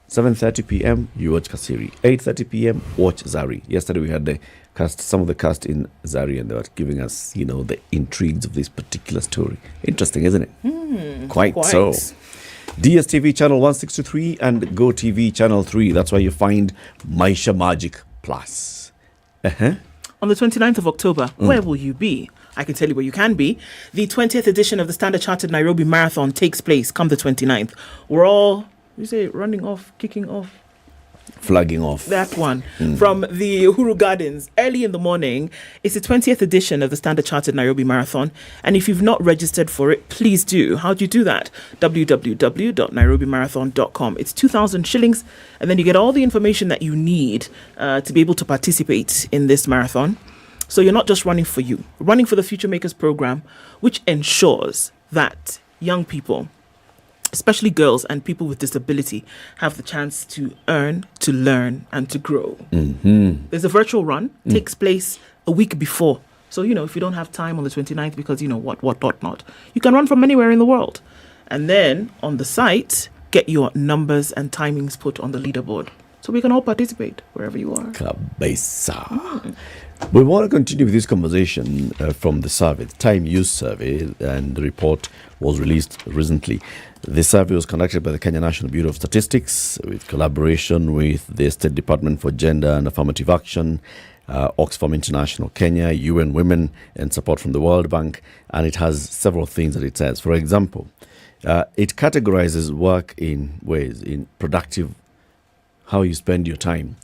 S21: 7:30 p.m. you watch Kasiri. 8:30 p.m. watch Zari. Yesterday we had some of the cast in Zari, and they were giving us, the intrigues of this particular story. Interesting, isn't it? Quite so. DSTV channel 163 and GoTV channel 3. That's where you find Maisha Magic Plus.
S18: On the 29th of October, where will you be? I can tell you where you can be. The 20th edition of the Standard Chartered Nairobi Marathon takes place come the 29th. We're all, kicking off.
S21: Flagging off.
S18: That one. From the Uhuru Gardens early in the morning. It's the 20th edition of the Standard Chartered Nairobi Marathon. And if you've not registered for it, please do. How do you do that? www.nairobimarathon.com. It's 2,000 shillings. And then you get all the information that you need to be able to participate in this marathon. So you're not just running for you, running for the Future Makers program, which ensures that young people, especially girls and people with disability, have the chance to earn, to learn, and to grow. There's a virtual run, takes place a week before. So, if you don't have time on the 29th because, what not, you can run from anywhere in the world. And then on the site, get your numbers and timings put on the leaderboard. So we can all participate wherever you are.
S21: Kabesa. We want to continue with this conversation from the survey, the Time Use Survey, and the report was released recently. This survey was conducted by the Kenya National Bureau of Statistics with collaboration with the State Department for Gender and Affirmative Action, Oxfam International Kenya, UN Women, and support from the World Bank. And it has several things that it says. For example, it categorizes work in ways, in productive, how you spend your time.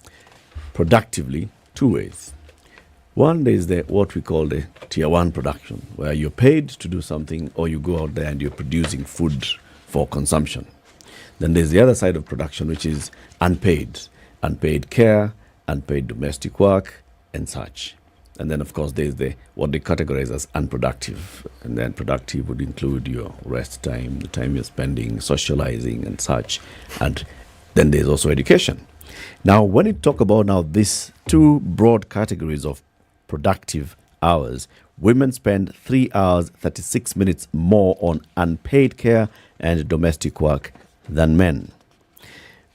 S21: Productively, two ways. One is what we call the tier one production, where you're paid to do something or you go out there and you're producing food for consumption. Then there's the other side of production, which is unpaid care, unpaid domestic work, and such. And then, of course, there's what they categorize as unproductive. And then productive would include your rest time, the time you're spending socializing and such. And then there's also education. Now, when you talk about these two broad categories of productive hours, women spend 3 hours, 36 minutes more on unpaid care and domestic work than men.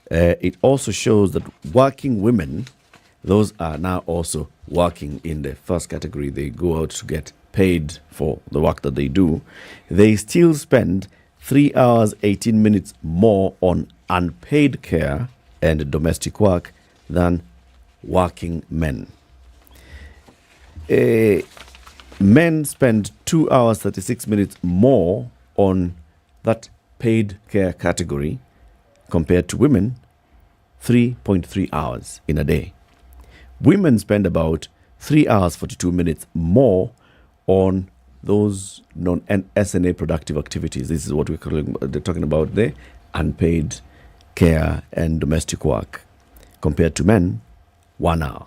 S21: It also shows that working women, those are now also working in the first category. They go out to get paid for the work that they do. They still spend 3 hours, 18 minutes more on unpaid care and domestic work than working men. Men spend 2 hours, 36 minutes more on that paid care category compared to women, 3.3 hours in a day. Women spend about 3 hours, 42 minutes more on those non-SNA productive activities. This is what they're talking about there, unpaid care and domestic work, compared to men, 1 hour.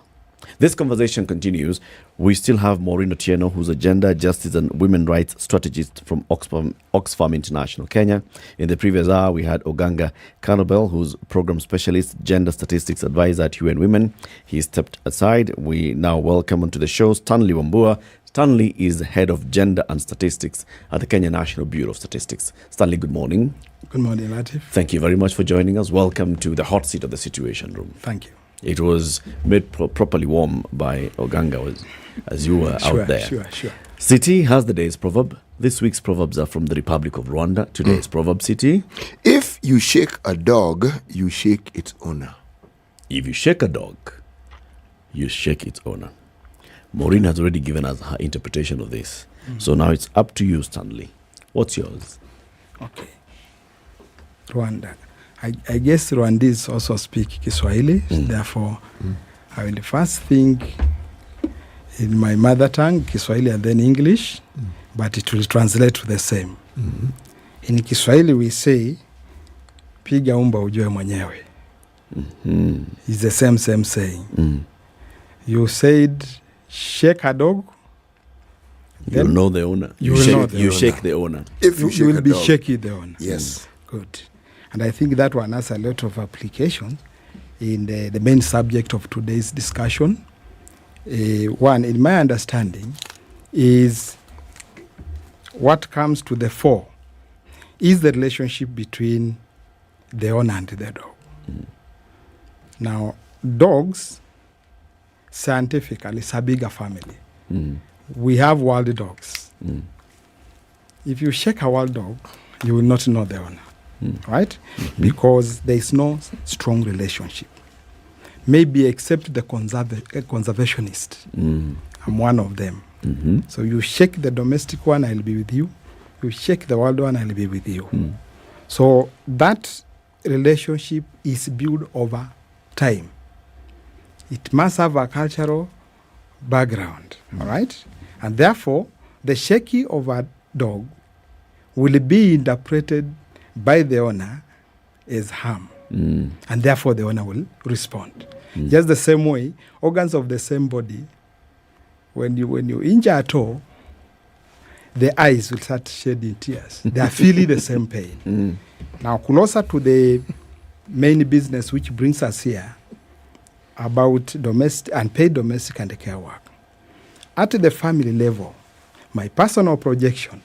S21: This conversation continues. We still have Maureen Otieno, who's a gender, justice and women rights strategist from Oxfam International Kenya. In the previous hour, we had Oganga Kanobel, who's program specialist, gender statistics advisor at UN Women. He stepped aside. We now welcome onto the show Stanley Wambua. Stanley is the head of gender and statistics at the Kenya National Bureau of Statistics. Stanley, good morning.
S11: Good morning, Latiff.
S21: Thank you very much for joining us. Welcome to the hot seat of the Situation Room.
S11: Thank you.
S21: It was made properly warm by Oganga as you were out there.
S11: Sure.
S21: City has the day's proverb. This week's proverbs are from the Republic of Rwanda. Today's proverb, City.
S13: If you shake a dog, you shake its owner.
S21: If you shake a dog, you shake its owner. Maureen has already given us her interpretation of this. So now it's up to you, Stanley. What's yours?
S11: Okay. Rwanda. I guess Rwandese also speak Kiswahili, therefore I will first think in my mother tongue, Kiswahili, and then English, but it will translate to the same. In Kiswahili we say, piga umba ujue mwenyewe. It's the same saying. You said, shake a dog.
S21: You'll know the owner. You shake the owner.
S11: If you will be shaky the owner.
S13: Yes.
S11: Good. And I think that one has a lot of application in the main subject of today's discussion. One, in my understanding, is what comes to the fore is the relationship between the owner and the dog. Now, dogs, scientifically, is a bigger family. We have wild dogs. If you shake a wild dog, you will not know the owner. Right? Because there is no strong relationship. Maybe except the conservationist. I'm one of them. So you shake the domestic one, I'll be with you. You shake the wild one, I'll be with you. So that relationship is built over time. It must have a cultural background. All right? And therefore, the shaking of a dog will be interpreted by the owner as harm. And therefore the owner will respond. Just the same way, organs of the same body when you injure a toe, the eyes will start shedding tears. They are feeling the same pain. Now, closer to the main business which brings us here, about domestic unpaid domestic and care work. At the family level, my personal projection,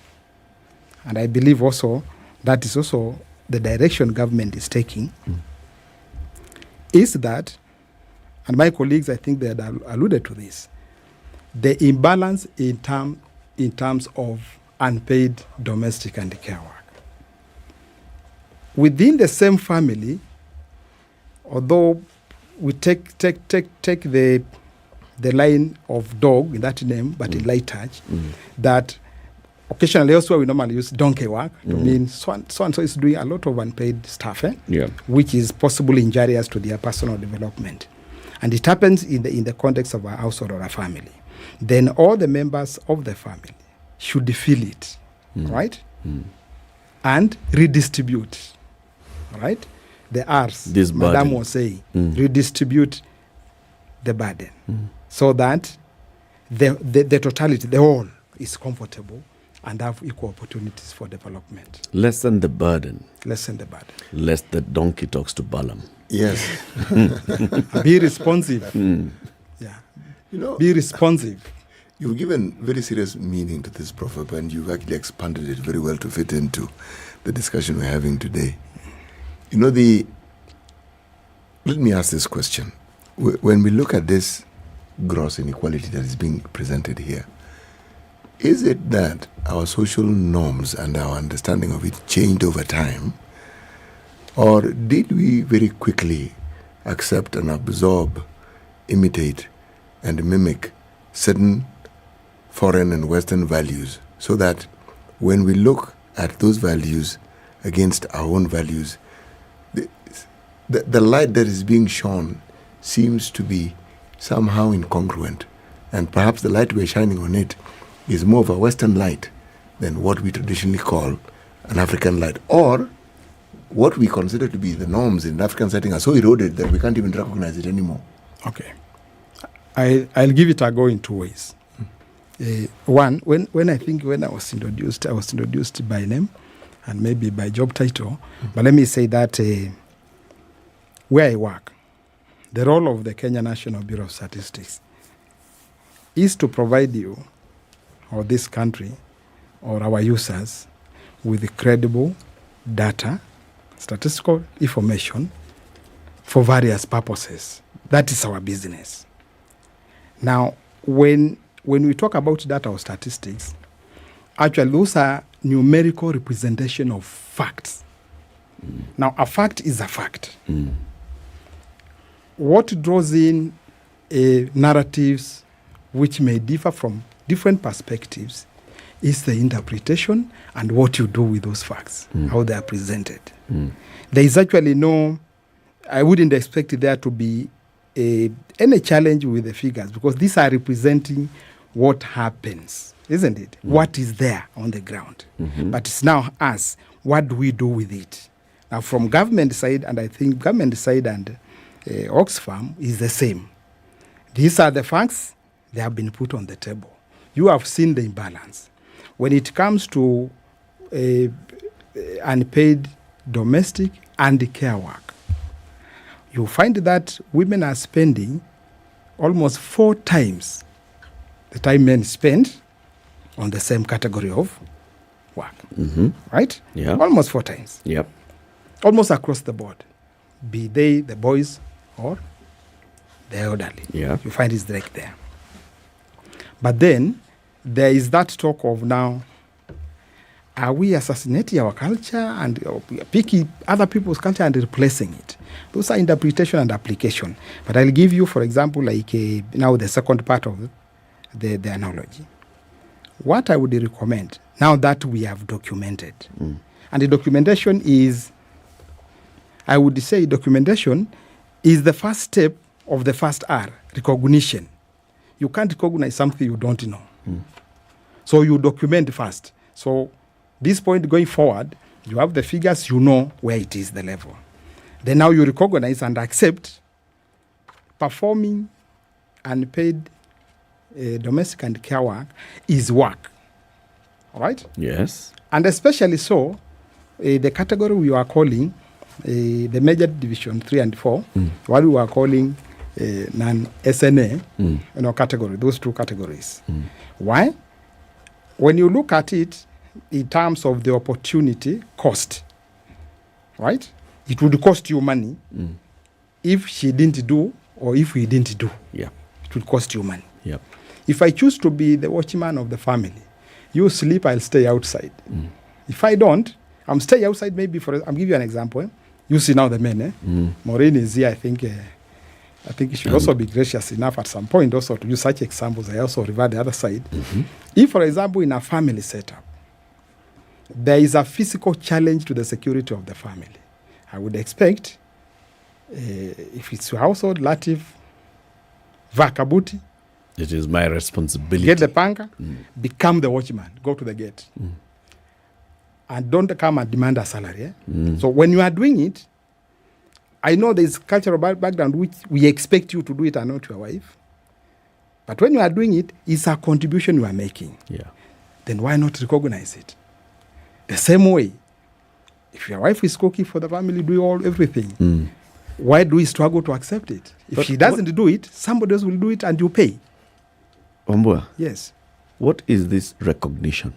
S11: and I believe also that is also the direction government is taking, is that, and my colleagues, I think they had alluded to this, the imbalance in terms of unpaid domestic and care work. Within the same family, although we take the line of dog in that name, but in light touch, that occasionally also we normally use donkey work to mean so-and-so is doing a lot of unpaid stuff, which is possibly injurious to their personal development. And it happens in the context of a household or a family. Then all the members of the family should feel it, right? And redistribute, right? The R's,
S21: this
S11: Madam was saying, redistribute the burden so that the totality, the whole, is comfortable and have equal opportunities for development.
S21: Lessen the burden.
S11: Lessen the burden.
S21: Lest the donkey talks to Balaam.
S13: Yes.
S11: Be responsive. Yeah. Be responsive.
S13: You've given very serious meaning to this proverb, and you've actually expanded it very well to fit into the discussion we're having today. Let me ask this question. When we look at this gross inequality that is being presented here, is it that our social norms and our understanding of it changed over time, or did we very quickly accept and absorb, imitate, and mimic certain foreign and Western values, so that when we look at those values against our own values, the light that is being shone seems to be somehow incongruent, and perhaps the light we're shining on it is more of a Western light than what we traditionally call an African light, or what we consider to be the norms in African setting are so eroded that we can't even recognize it anymore.
S11: Okay. I'll give it a go in two ways. One, when I was introduced by name and maybe by job title, but let me say that where I work, the role of the Kenya National Bureau of Statistics is to provide you, or this country, or our users, with credible data, statistical information for various purposes. That is our business. Now, when we talk about data or statistics, actually those are numerical representation of facts. Now, a fact is a fact. What draws in narratives which may differ from different perspectives is the interpretation and what you do with those facts, how they are presented. There is actually I wouldn't expect there to be any challenge with the figures, because these are representing what happens, isn't it? What is there on the ground. But it's now us, what do we do with it? Now, from government side, and I think government side and Oxfam is the same. These are the facts, they have been put on the table. You have seen the imbalance. When it comes to unpaid domestic and care work, you find that women are spending almost 4 times the time men spend on the same category of work. Right?
S21: Yeah.
S11: Almost 4 times.
S21: Yep.
S11: Almost across the board. Be they the boys or the elderly.
S21: Yeah.
S11: You find it's direct there. But then there is that talk of now, are we assassinating our culture and picking other people's culture and replacing it? Those are interpretation and application. But I'll give you, for example, now the second part of the analogy. What I would recommend, now that we have documented, and the documentation is, I would say documentation is the first step of the first R, recognition. You can't recognize something you don't know. So you document first. So this point going forward, you have the figures, you know where it is, the level. Then now you recognize and accept performing unpaid domestic and care work is work. All right?
S21: Yes.
S11: And especially so, the category we are calling the major division 3 and 4, what we are calling non-SNA, category, those two categories. Why? When you look at it in terms of the opportunity cost, right? It would cost you money if she didn't do or if we didn't do.
S21: Yeah.
S11: It would cost you money.
S21: Yeah.
S11: If I choose to be the watchman of the family, you sleep, I'll stay outside. If I don't, I'm stay outside maybe I'll give you an example. You see now the men, Maureen is here, I think he should also be gracious enough at some point also to use such examples. I also revert the other side. If, for example, in a family setup, there is a physical challenge to the security of the family, I would expect, if it's your household, Latiff, Vakabuti,
S21: it is my responsibility.
S11: Get the panga, become the watchman, go to the gate. And don't come and demand a salary. So when you are doing it, I know there's cultural background which we expect you to do it and not your wife. But when you are doing it, it's a contribution you are making.
S21: Yeah.
S11: Then why not recognize it? The same way, if your wife is cooking for the family, do everything. Why do we struggle to accept it? If she doesn't do it, somebody else will do it and you pay.
S21: Wambua.
S11: Yes.
S21: What is this recognition?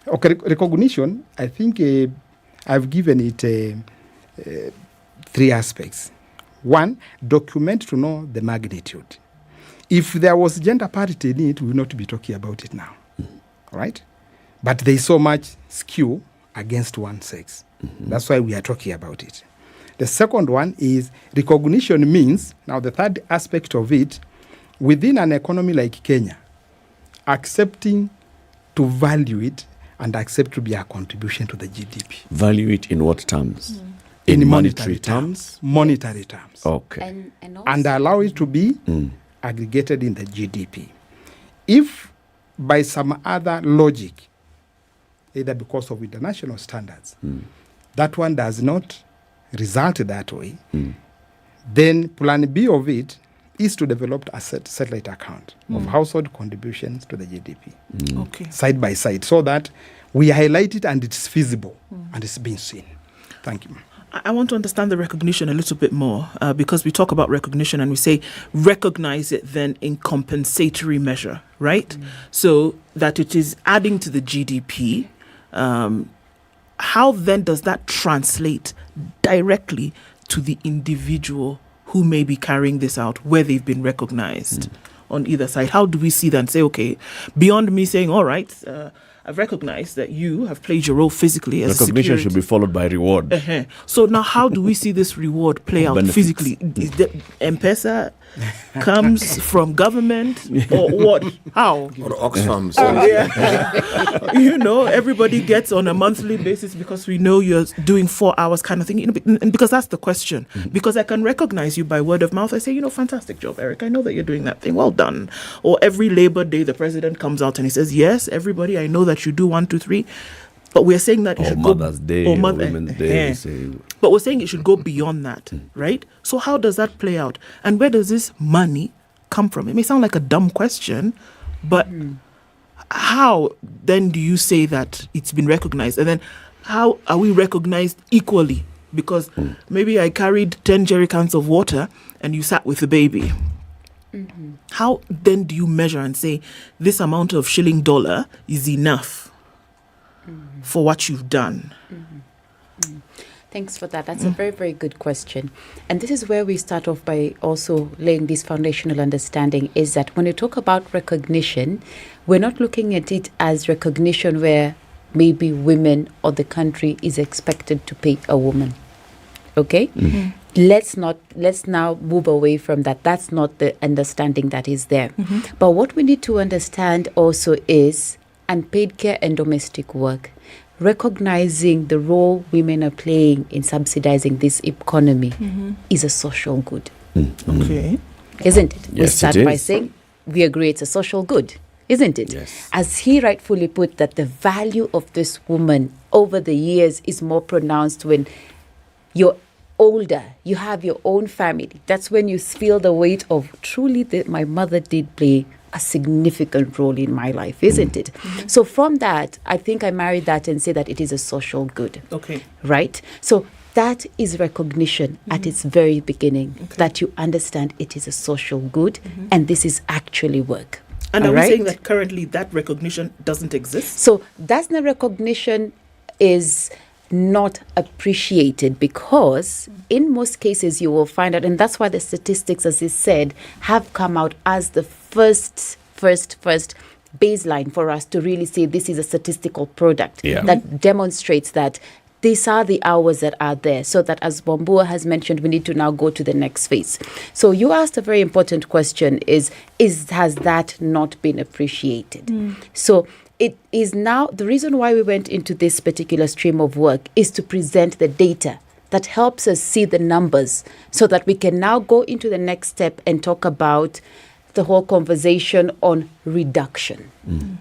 S11: Okay, recognition, I think I've given it 3 aspects. 1, document to know the magnitude. If there was gender parity in it, we would not be talking about it now. Right? But there is so much skew against one sex. That's why we are talking about it. The second one is recognition means, now the third aspect of it, within an economy like Kenya, accepting to value it and accept to be a contribution to the GDP.
S21: Value it in what terms?
S11: In monetary terms? Monetary terms.
S21: Okay.
S11: And allow it to be aggregated in the GDP. If by some other logic, either because of international standards, that one does not result that way, then plan B of it is to develop a satellite account of household contributions to the GDP.
S18: Okay.
S11: Side by side, so that we highlight it and it's feasible and it's being seen. Thank you.
S18: I want to understand the recognition a little bit more because we talk about recognition and we say recognize it then in compensatory measure, right? So that it is adding to the GDP. How then does that translate directly to the individual who may be carrying this out, where they've been recognized on either side? How do we see that and say, okay, beyond me saying, all right, I've recognized that you have played your role physically as
S21: recognition should be followed by reward.
S18: So now how do we see this reward play out physically? Is the M-Pesa comes from government or what? How?
S13: Or Oxfam.
S18: Everybody gets on a monthly basis because we know you're doing 4 hours kind of thing. And because that's the question. Because I can recognize you by word of mouth. I say, fantastic job, Eric. I know that you're doing that thing. Well done. Or every Labor Day, the president comes out and he says, yes, everybody, I know that you do 1, 2, 3. But we're saying that it should
S21: Mother's
S18: go...
S21: Day, or Women's Day.
S18: But we're saying it should go beyond that, right? So how does that play out? And where does this money come from? It may sound like a dumb question, but how then do you say that it's been recognized? And then how are we recognized equally? Because maybe I carried 10 jerry cans of water and you sat with the baby. How then do you measure and say this amount of shilling dollar is enough for what you've done?
S4: Thanks for that. That's a very, very good question. And this is where we start off by also laying this foundational understanding, is that when you talk about recognition, we're not looking at it as recognition where maybe women or the country is expected to pay a woman. Okay? Let's now move away from that. That's not the understanding that is there. But what we need to understand also is unpaid care and domestic work, recognizing the role women are playing in subsidizing this economy is a social good.
S18: Okay.
S4: Isn't it?
S21: Yes,
S4: we start
S21: it
S4: by
S21: is.
S4: saying we agree it's a social good, isn't it?
S21: Yes.
S4: As he rightfully put, that the value of this woman over the years is more pronounced when you're older, you have your own family. That's when you feel the weight of truly my mother did play a significant role in my life, isn't it? So from that, I think I married that and say that it is a social good.
S18: Okay.
S4: Right? So that is recognition at its very beginning, that you understand it is a social good and this is actually work.
S18: And are
S4: All
S18: we
S4: right?
S18: saying that currently that recognition doesn't exist?
S4: So that's the recognition is not appreciated because in most cases you will find out, and that's why the statistics, as is said, have come out as the first baseline for us to really say this is a statistical product that demonstrates that these are the hours that are there, so that, as Wambua has mentioned, we need to now go to the next phase. So you asked a very important question, has that not been appreciated? So it is now, the reason why we went into this particular stream of work is to present the data that helps us see the numbers so that we can now go into the next step and talk about the whole conversation on reduction.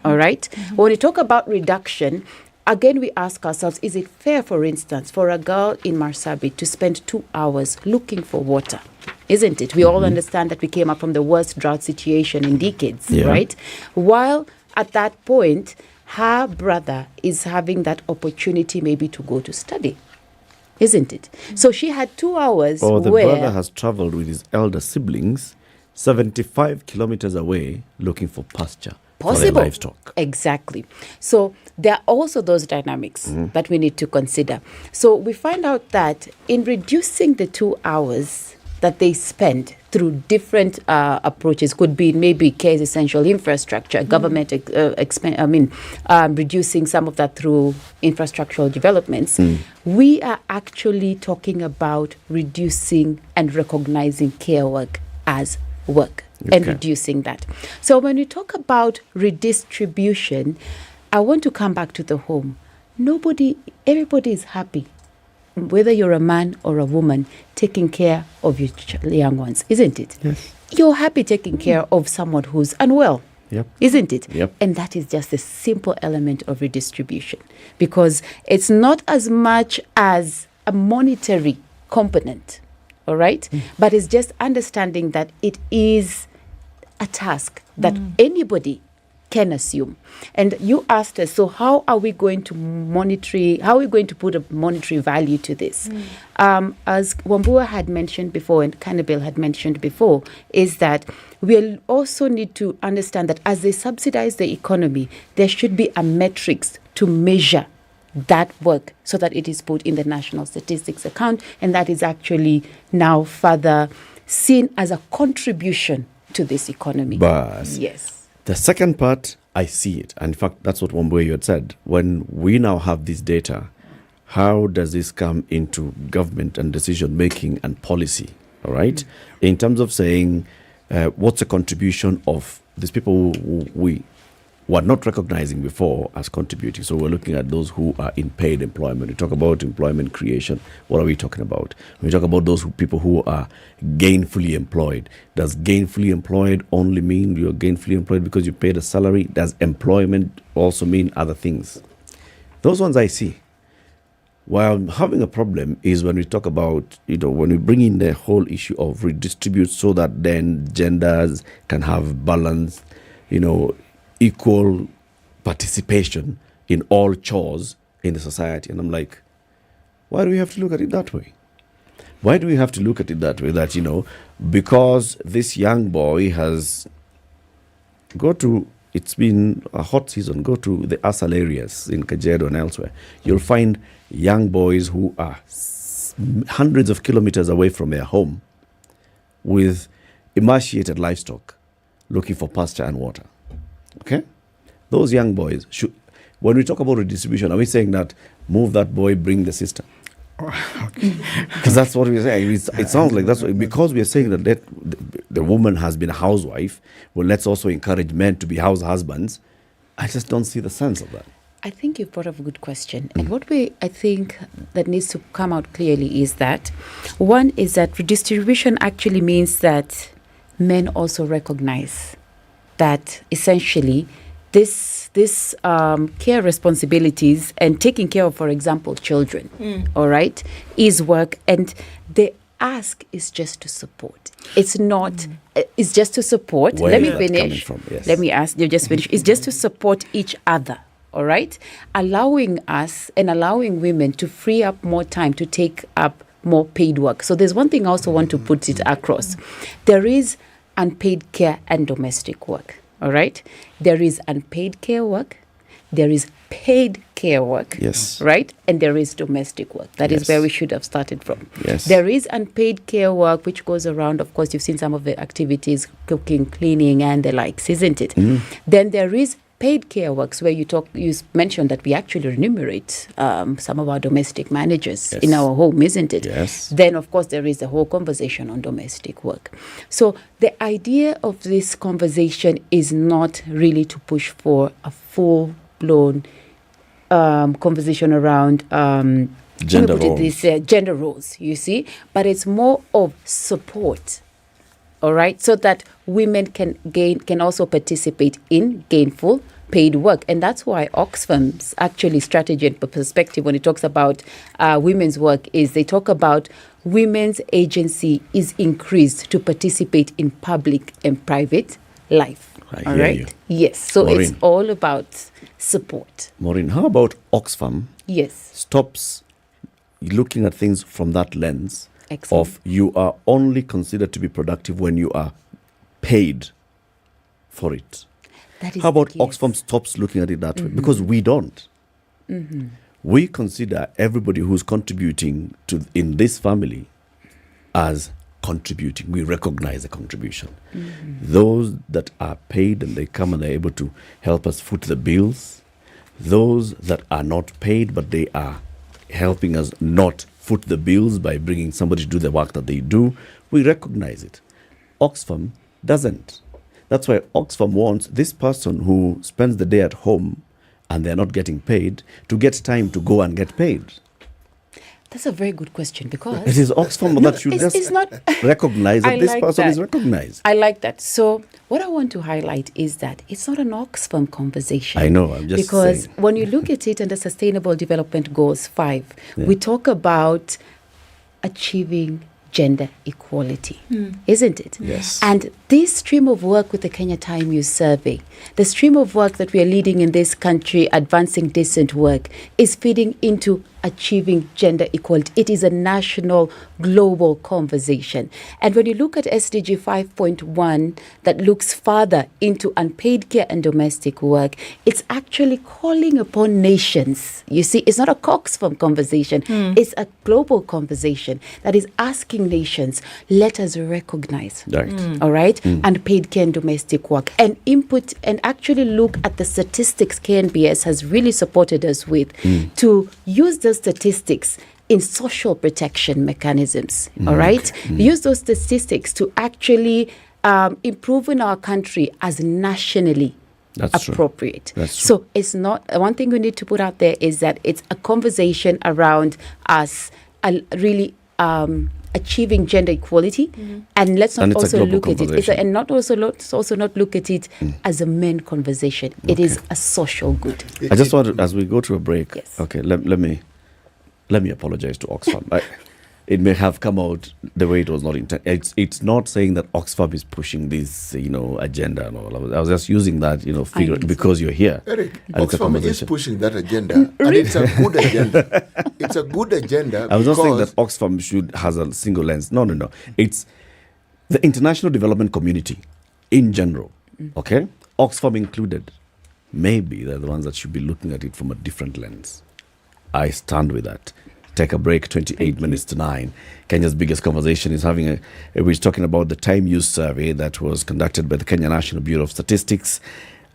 S4: All right? When we talk about reduction, again, we ask ourselves, is it fair, for instance, for a girl in Marsabit to spend 2 hours looking for water? Isn't it? We all understand that we came up from the worst drought situation in decades, right? While at that point, her brother is having that opportunity maybe to go to study. Isn't it? So she had 2 hours
S21: Or the
S4: where
S21: brother has traveled with his elder siblings 75 kilometers away looking for pasture. For their
S4: possible.
S21: livestock.
S4: Exactly. So there are also those dynamics that we need to consider. So we find out that in reducing the 2 hours that they spend through different approaches, could be maybe care essential infrastructure, government reducing some of that through infrastructural developments, we are actually talking about reducing and recognizing care work as work. And reducing that. So when we talk about redistribution, I want to come back to the home. Everybody is happy, whether you're a man or a woman, taking care of your young ones, isn't it?
S21: Yes.
S4: You're happy taking care of someone who's unwell, isn't it? And that is just a simple element of redistribution, because it's not as much as a monetary component, all right? But it's just understanding that it is a task that anybody can assume. And you asked us, so how are we going to put a monetary value to this? As Wambua had mentioned before and Cannibal had mentioned before, is that we'll also need to understand that as they subsidize the economy, there should be a metrics to measure that work so that it is put in the national statistics account, and that is actually now further seen as a contribution to this economy.
S21: But
S4: yes.
S21: The second part, I see it. And in fact, that's what Wambua had said. When we now have this data, how does this come into government and decision making and policy? All right? In terms of saying, what's the contribution of these people who we were not recognizing before as contributing? So we're looking at those who are in paid employment. We talk about employment creation. What are we talking about? We talk about those people who are gainfully employed. Does gainfully employed only mean you're gainfully employed because you paid a salary? Does employment also mean other things? Those ones I see. While I'm having a problem is when we talk about, when we bring in the whole issue of redistribute so that then genders can have balance, equal participation in all chores in the society. And I'm like, why do we have to look at it that way? Why do we have to look at it that way? That, because this young boy has it's been a hot season, go to the Asal areas in Kajedo and elsewhere. You'll find young boys who are hundreds of kilometers away from their home with emaciated livestock looking for pasture and water. Okay? Those young boys when we talk about redistribution, are we saying that move that boy, bring the sister? Because that's what we're saying. It sounds like that's because we are saying that the woman has been a housewife. Well, let's also encourage men to be house husbands. I just don't see the sense of that.
S4: I think you've brought up a good question. And what I think that needs to come out clearly is that one is that redistribution actually means that men also recognize that essentially this care responsibilities and taking care of, for example, children, all right, is work. And ask is just to support. It's not, it's just to support.
S21: Where
S4: Let me
S21: is that coming
S4: finish.
S21: from? Yes.
S4: Let me ask, you just finish. It's just to support each other, all right? Allowing us and allowing women to free up more time to take up more paid work. So there's one thing I also want to put it across. There is unpaid care and domestic work, all right? There is unpaid care work. There is paid care work,
S21: yes,
S4: right? And there is domestic work. That
S21: yes.
S4: is where we should have started from.
S21: Yes.
S4: There is unpaid care work, which goes around, of course, you've seen some of the activities, cooking, cleaning, and the likes, isn't it? Then there is paid care works where you mentioned that we actually remunerate some of our domestic managers in our home, isn't it?
S21: Yes.
S4: Then, of course, there is the whole conversation on domestic work. So the idea of this conversation is not really to push for a full-blown conversation around
S21: gender roles.
S4: Gender roles, you see, but it's more of support. All right, so that women can also participate in gainful paid work. And that's why Oxfam's actually strategy and perspective when it talks about women's work is they talk about women's agency is increased to participate in public and private life.
S21: I hear you.
S4: Yes, so
S21: Maureen,
S4: it's all about support.
S21: Maureen, how about Oxfam
S4: Yes.
S21: stops looking at things from that lens?
S4: Excellent.
S21: Of you are only considered to be productive when you are paid for it.
S4: That is
S21: How about
S4: the case.
S21: Oxfam stops looking at it that way? Because we don't. We consider everybody who's contributing to in this family as contributing. We recognize the contribution. Those that are paid and they come and they're able to help us foot the bills. Those that are not paid but they are helping us not foot the bills by bringing somebody to do the work that they do, we recognize it. Oxfam doesn't. That's why Oxfam wants this person who spends the day at home and they're not getting paid to get time to go and get paid.
S4: That's a very good question because
S21: It is Oxfam that should just
S4: it's not
S21: recognize that
S4: I
S21: this
S4: like
S21: person
S4: that.
S21: is recognized.
S4: I like that. So what I want to highlight is that it's not an Oxfam conversation.
S21: I know, I'm just
S4: because
S21: saying.
S4: when you look at it under Sustainable Development Goals 5, we talk about achieving gender equality, isn't it?
S21: Yes.
S4: And this stream of work with the Kenya Time Use Survey, the stream of work that we are leading in this country, advancing decent work, is feeding into achieving gender equality. It is a national, global conversation. And when you look at SDG 5.1 that looks further into unpaid care and domestic work, it's actually calling upon nations. You see, it's not a Oxfam conversation. It's a global conversation that is asking nations, let us recognize, all right, unpaid care and domestic work and input and actually look at the statistics KNBS has really supported us with to use the statistics in social protection mechanisms, all right? Use those statistics to actually improve in our country as nationally appropriate. So it's not, one thing we need to put out there is that it's a conversation around us really achieving gender equality, and let's not also look at it. Let's also not look at it as a men conversation. It is a social good.
S21: I just want to, as we go to a break, okay, let me apologize to Oxfam. It may have come out the way it was not intended. It's not saying that Oxfam is pushing this, agenda and all. I was just using that, figure because you're here.
S13: Eric,
S21: and it's a
S13: Oxfam is
S21: conversation.
S13: pushing that agenda, and it's a good agenda. It's a good agenda.
S21: I was not saying that Oxfam has a single lens. No. It's the international development community in general, okay? Oxfam included. Maybe they're the ones that should be looking at it from a different lens. I stand with that. Take a break, 28 minutes to 9. Kenya's biggest conversation is we're talking about the time use survey that was conducted by the Kenya National Bureau of Statistics,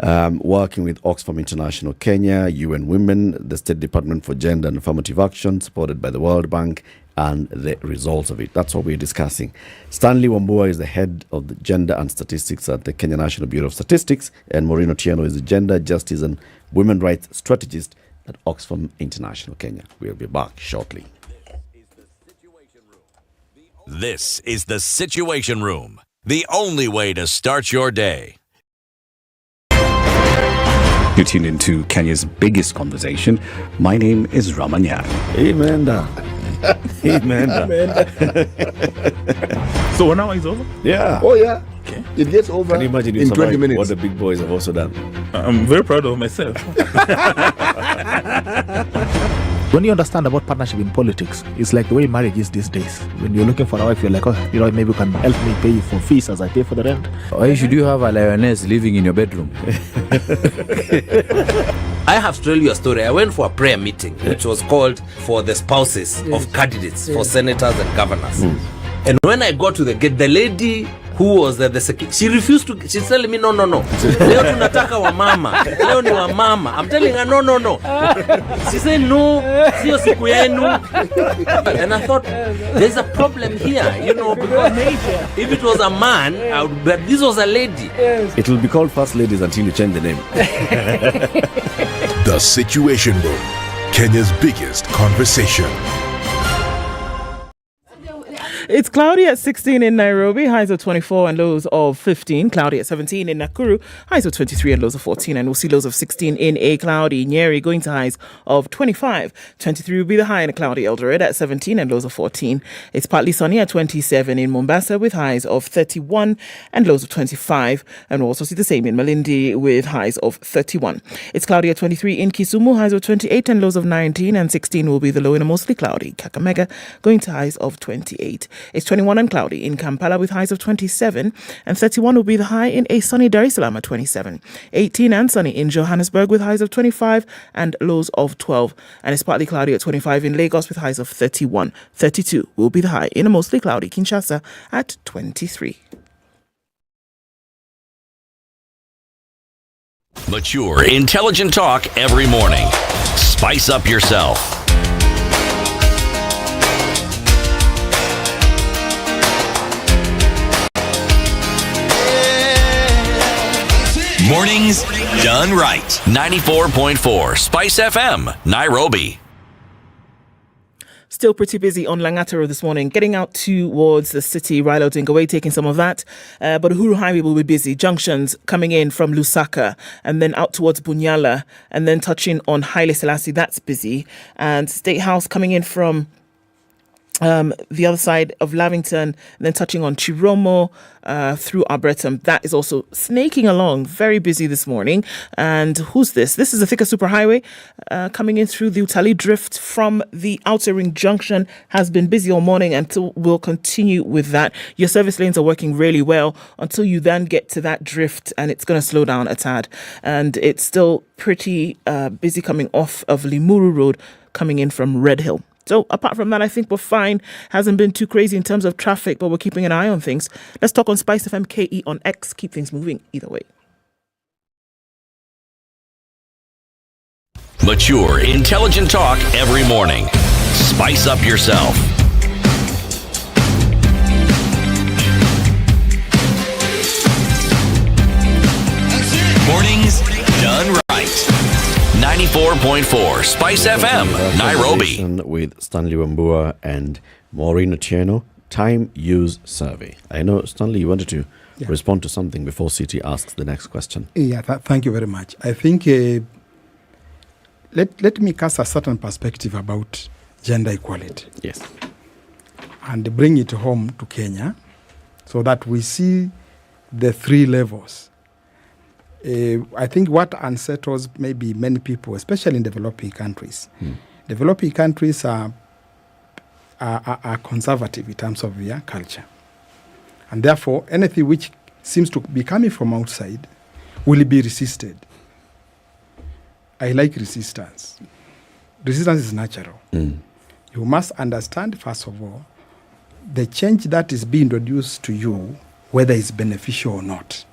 S21: working with Oxfam International Kenya, UN Women, the State Department for Gender and Affirmative Action, supported by the World Bank, and the results of it. That's what we're discussing. Stanley Wambua is the head of the Gender and Statistics at the Kenya National Bureau of Statistics, and Maureen Otieno is the Gender, Justice and Women Rights Strategist at Oxfam International Kenya. We'll be back shortly.
S9: This is the Situation Room, the only way to start your day.
S10: You tune into Kenya's biggest conversation. My name is Ramanya.
S21: Amen. Imeenda.
S10: So 1 hour is over?
S21: Yeah.
S13: Oh, yeah.
S10: Okay.
S13: It gets over
S21: Can you imagine
S13: in 20 minutes.
S21: what the big boys have also done?
S10: I'm very proud of myself. When you understand about partnership in politics, it's like the way marriage is these days. When you're looking for a wife, you're like, oh, maybe you can help me pay for fees as I pay for the rent.
S19: Why should you have a lioness living in your bedroom?
S20: I have to tell you a story. I went for a prayer meeting, which was called for the spouses of candidates for senators and governors. And when I got to the gate, the lady who was the secretary, she refused to. She's telling me, no. Leo tunataka wa mama. Leo ni wa mama. I'm telling her, no. She said, no, sio siku yenu. And I thought, there's a problem here, because if it was a man, but this was a lady.
S21: It will be called First Ladies until you change the name.
S24: The Situation Room, Kenya's biggest conversation.
S18: It's cloudy at 16 in Nairobi, highs of 24 and lows of 15. Cloudy at 17 in Nakuru, highs of 23 and lows of 14. And we'll see lows of 16 in a cloudy Nyeri, going to highs of 25. 23 will be the high in a cloudy Eldoret at 17 and lows of 14. It's partly sunny at 27 in Mombasa with highs of 31 and lows of 25. And we'll also see the same in Malindi with highs of 31. It's cloudy at 23 in Kisumu, highs of 28 and lows of 19. And 16 will be the low in a mostly cloudy Kakamega, going to highs of 28. It's 21 and cloudy in Kampala with highs of 27, and 31 will be the high in a sunny Dar es Salaam at 27. 18 and sunny in Johannesburg with highs of 25 and lows of 12. And it's partly cloudy at 25 in Lagos with highs of 31. 32 will be the high in a mostly cloudy Kinshasa at 23.
S9: Mature, intelligent talk every morning. Spice up yourself. Mornings done right. 94.4 SpiceFM, Nairobi.
S18: Still pretty busy on Langataro this morning, getting out towards the city. Rilo Dingaway taking some of that. But Uhuru Highway will be busy. Junctions coming in from Lusaka and then out towards Bunyala and then touching on Haile Selassie. That's busy. And State House coming in from the other side of Lavington, and then touching on Chiromo through Arboretum. That is also snaking along, very busy this morning. And who's this? This is the Thika Superhighway coming in through the Utali Drift from the Outer Ring Junction. Has been busy all morning and will continue with that. Your service lanes are working really well until you then get to that drift, and it's going to slow down a tad. And it's still pretty busy coming off of Limuru Road, coming in from Red Hill. So apart from that, I think we're fine. Hasn't been too crazy in terms of traffic, but we're keeping an eye on things. Let's talk on SpiceFM KE on X. Keep things moving either way.
S9: Mature, intelligent talk every morning. Spice up yourself. Mornings done right. 94.4 Spice FM, Nairobi.
S21: With Stanley Wambua and Maureen Otieno, time use survey. I know, Stanley, you wanted to respond to something before CT asks the next question.
S11: Yeah, thank you very much. I think let me cast a certain perspective about gender equality.
S21: Yes.
S11: And bring it home to Kenya so that we see the three levels. I think what unsettles maybe many people, especially in developing countries, developing countries are conservative in terms of their culture. And therefore, anything which seems to be coming from outside will be resisted. I like resistance. Resistance is natural. You must understand, first of all, the change that is being introduced to you, whether it's beneficial or not.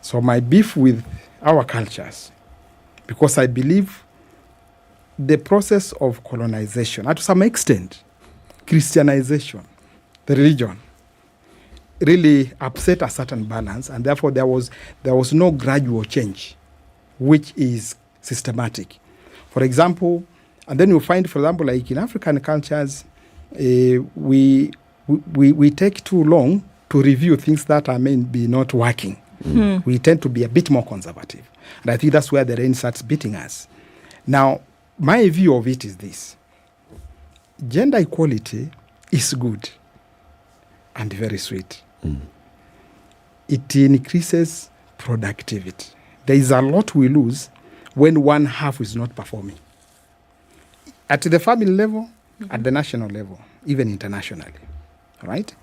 S11: So my beef with our cultures, because I believe the process of colonization, and to some extent, Christianization, the religion, really upset a certain balance, and therefore there was no gradual change, which is systematic. For example, and then you find, for example, like in African cultures, we take too long to review things that are maybe not working. We tend to be a bit more conservative. And I think that's where the rain starts beating us. Now, my view of it is this. gender equality is good and very sweet. It increases productivity. There is a lot we lose when one half is not performing. At the family level, at the national level, even internationally. All right?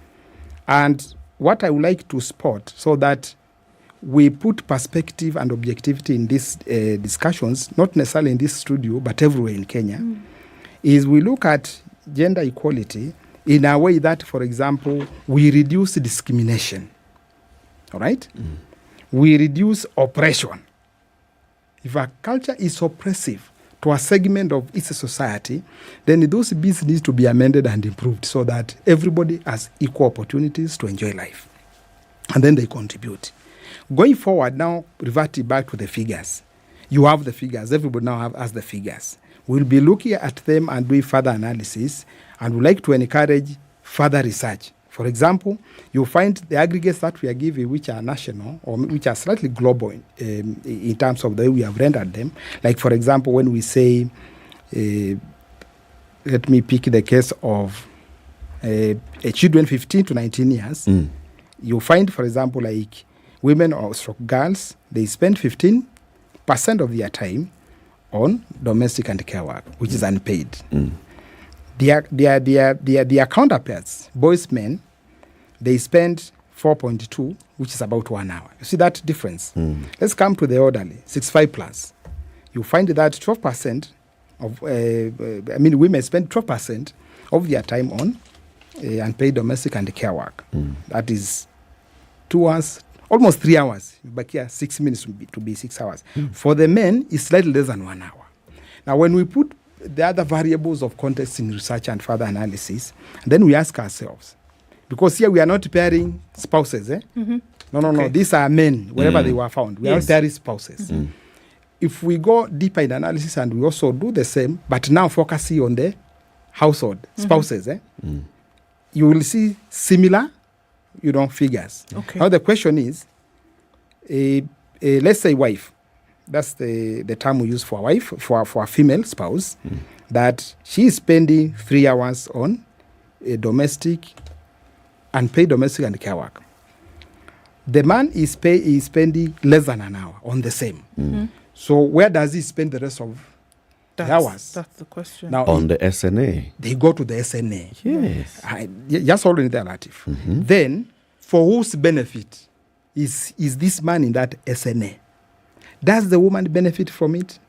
S11: And what I would like to spot so that we put perspective and objectivity in these discussions, not necessarily in this studio, but everywhere in Kenya, is we look at gender equality in a way that, for example, we reduce discrimination. All right? We reduce oppression. If a culture is oppressive to a segment of its society, then those bits need to be amended and improved so that everybody has equal opportunities to enjoy life. And then they contribute. Going forward now, reverting back to the figures. You have the figures. Everybody now has the figures. We'll be looking at them and doing further analysis, and we'd like to encourage further research. For example, you'll find the aggregates that we are giving, which are national or which are slightly global in terms of the way we have rendered them. Like, for example, when we say, let me pick the case of children 15 to 19 years, you'll find, for example, like women or stroke girls, they spend 15% of their time on domestic and care work, which is unpaid. Their counterparts, boys, men, they spend 4.2, which is about 1 hour. You see that difference? Let's come to the elderly, 65 plus. You find that 12% of, women spend 12% of their time on unpaid domestic and care work. That is 2 hours, almost 3 hours. But here, 6 minutes to be 6 hours. For the men, it's slightly less than 1 hour. Now, when we put the other variables of context in research and further analysis, and then we ask ourselves, because here we are not pairing spouses. No. These are men, wherever they were found. We are not pairing spouses. If we go deeper in analysis and we also do the same, but now focusing on the household, spouses, you will see similar, figures. Now the question is, let's say wife. That's the term we use for a wife, for a female spouse, that she is spending 3 hours on domestic, unpaid domestic and care work. The man is spending less than an hour on the same. So where does he spend the rest of the hours?
S18: That's the question.
S21: Now, on the SNA.
S11: They go to the SNA.
S21: Yes.
S11: Just hold in there, Latiff. Then, for whose benefit is this man in that SNA? Does the woman benefit from it?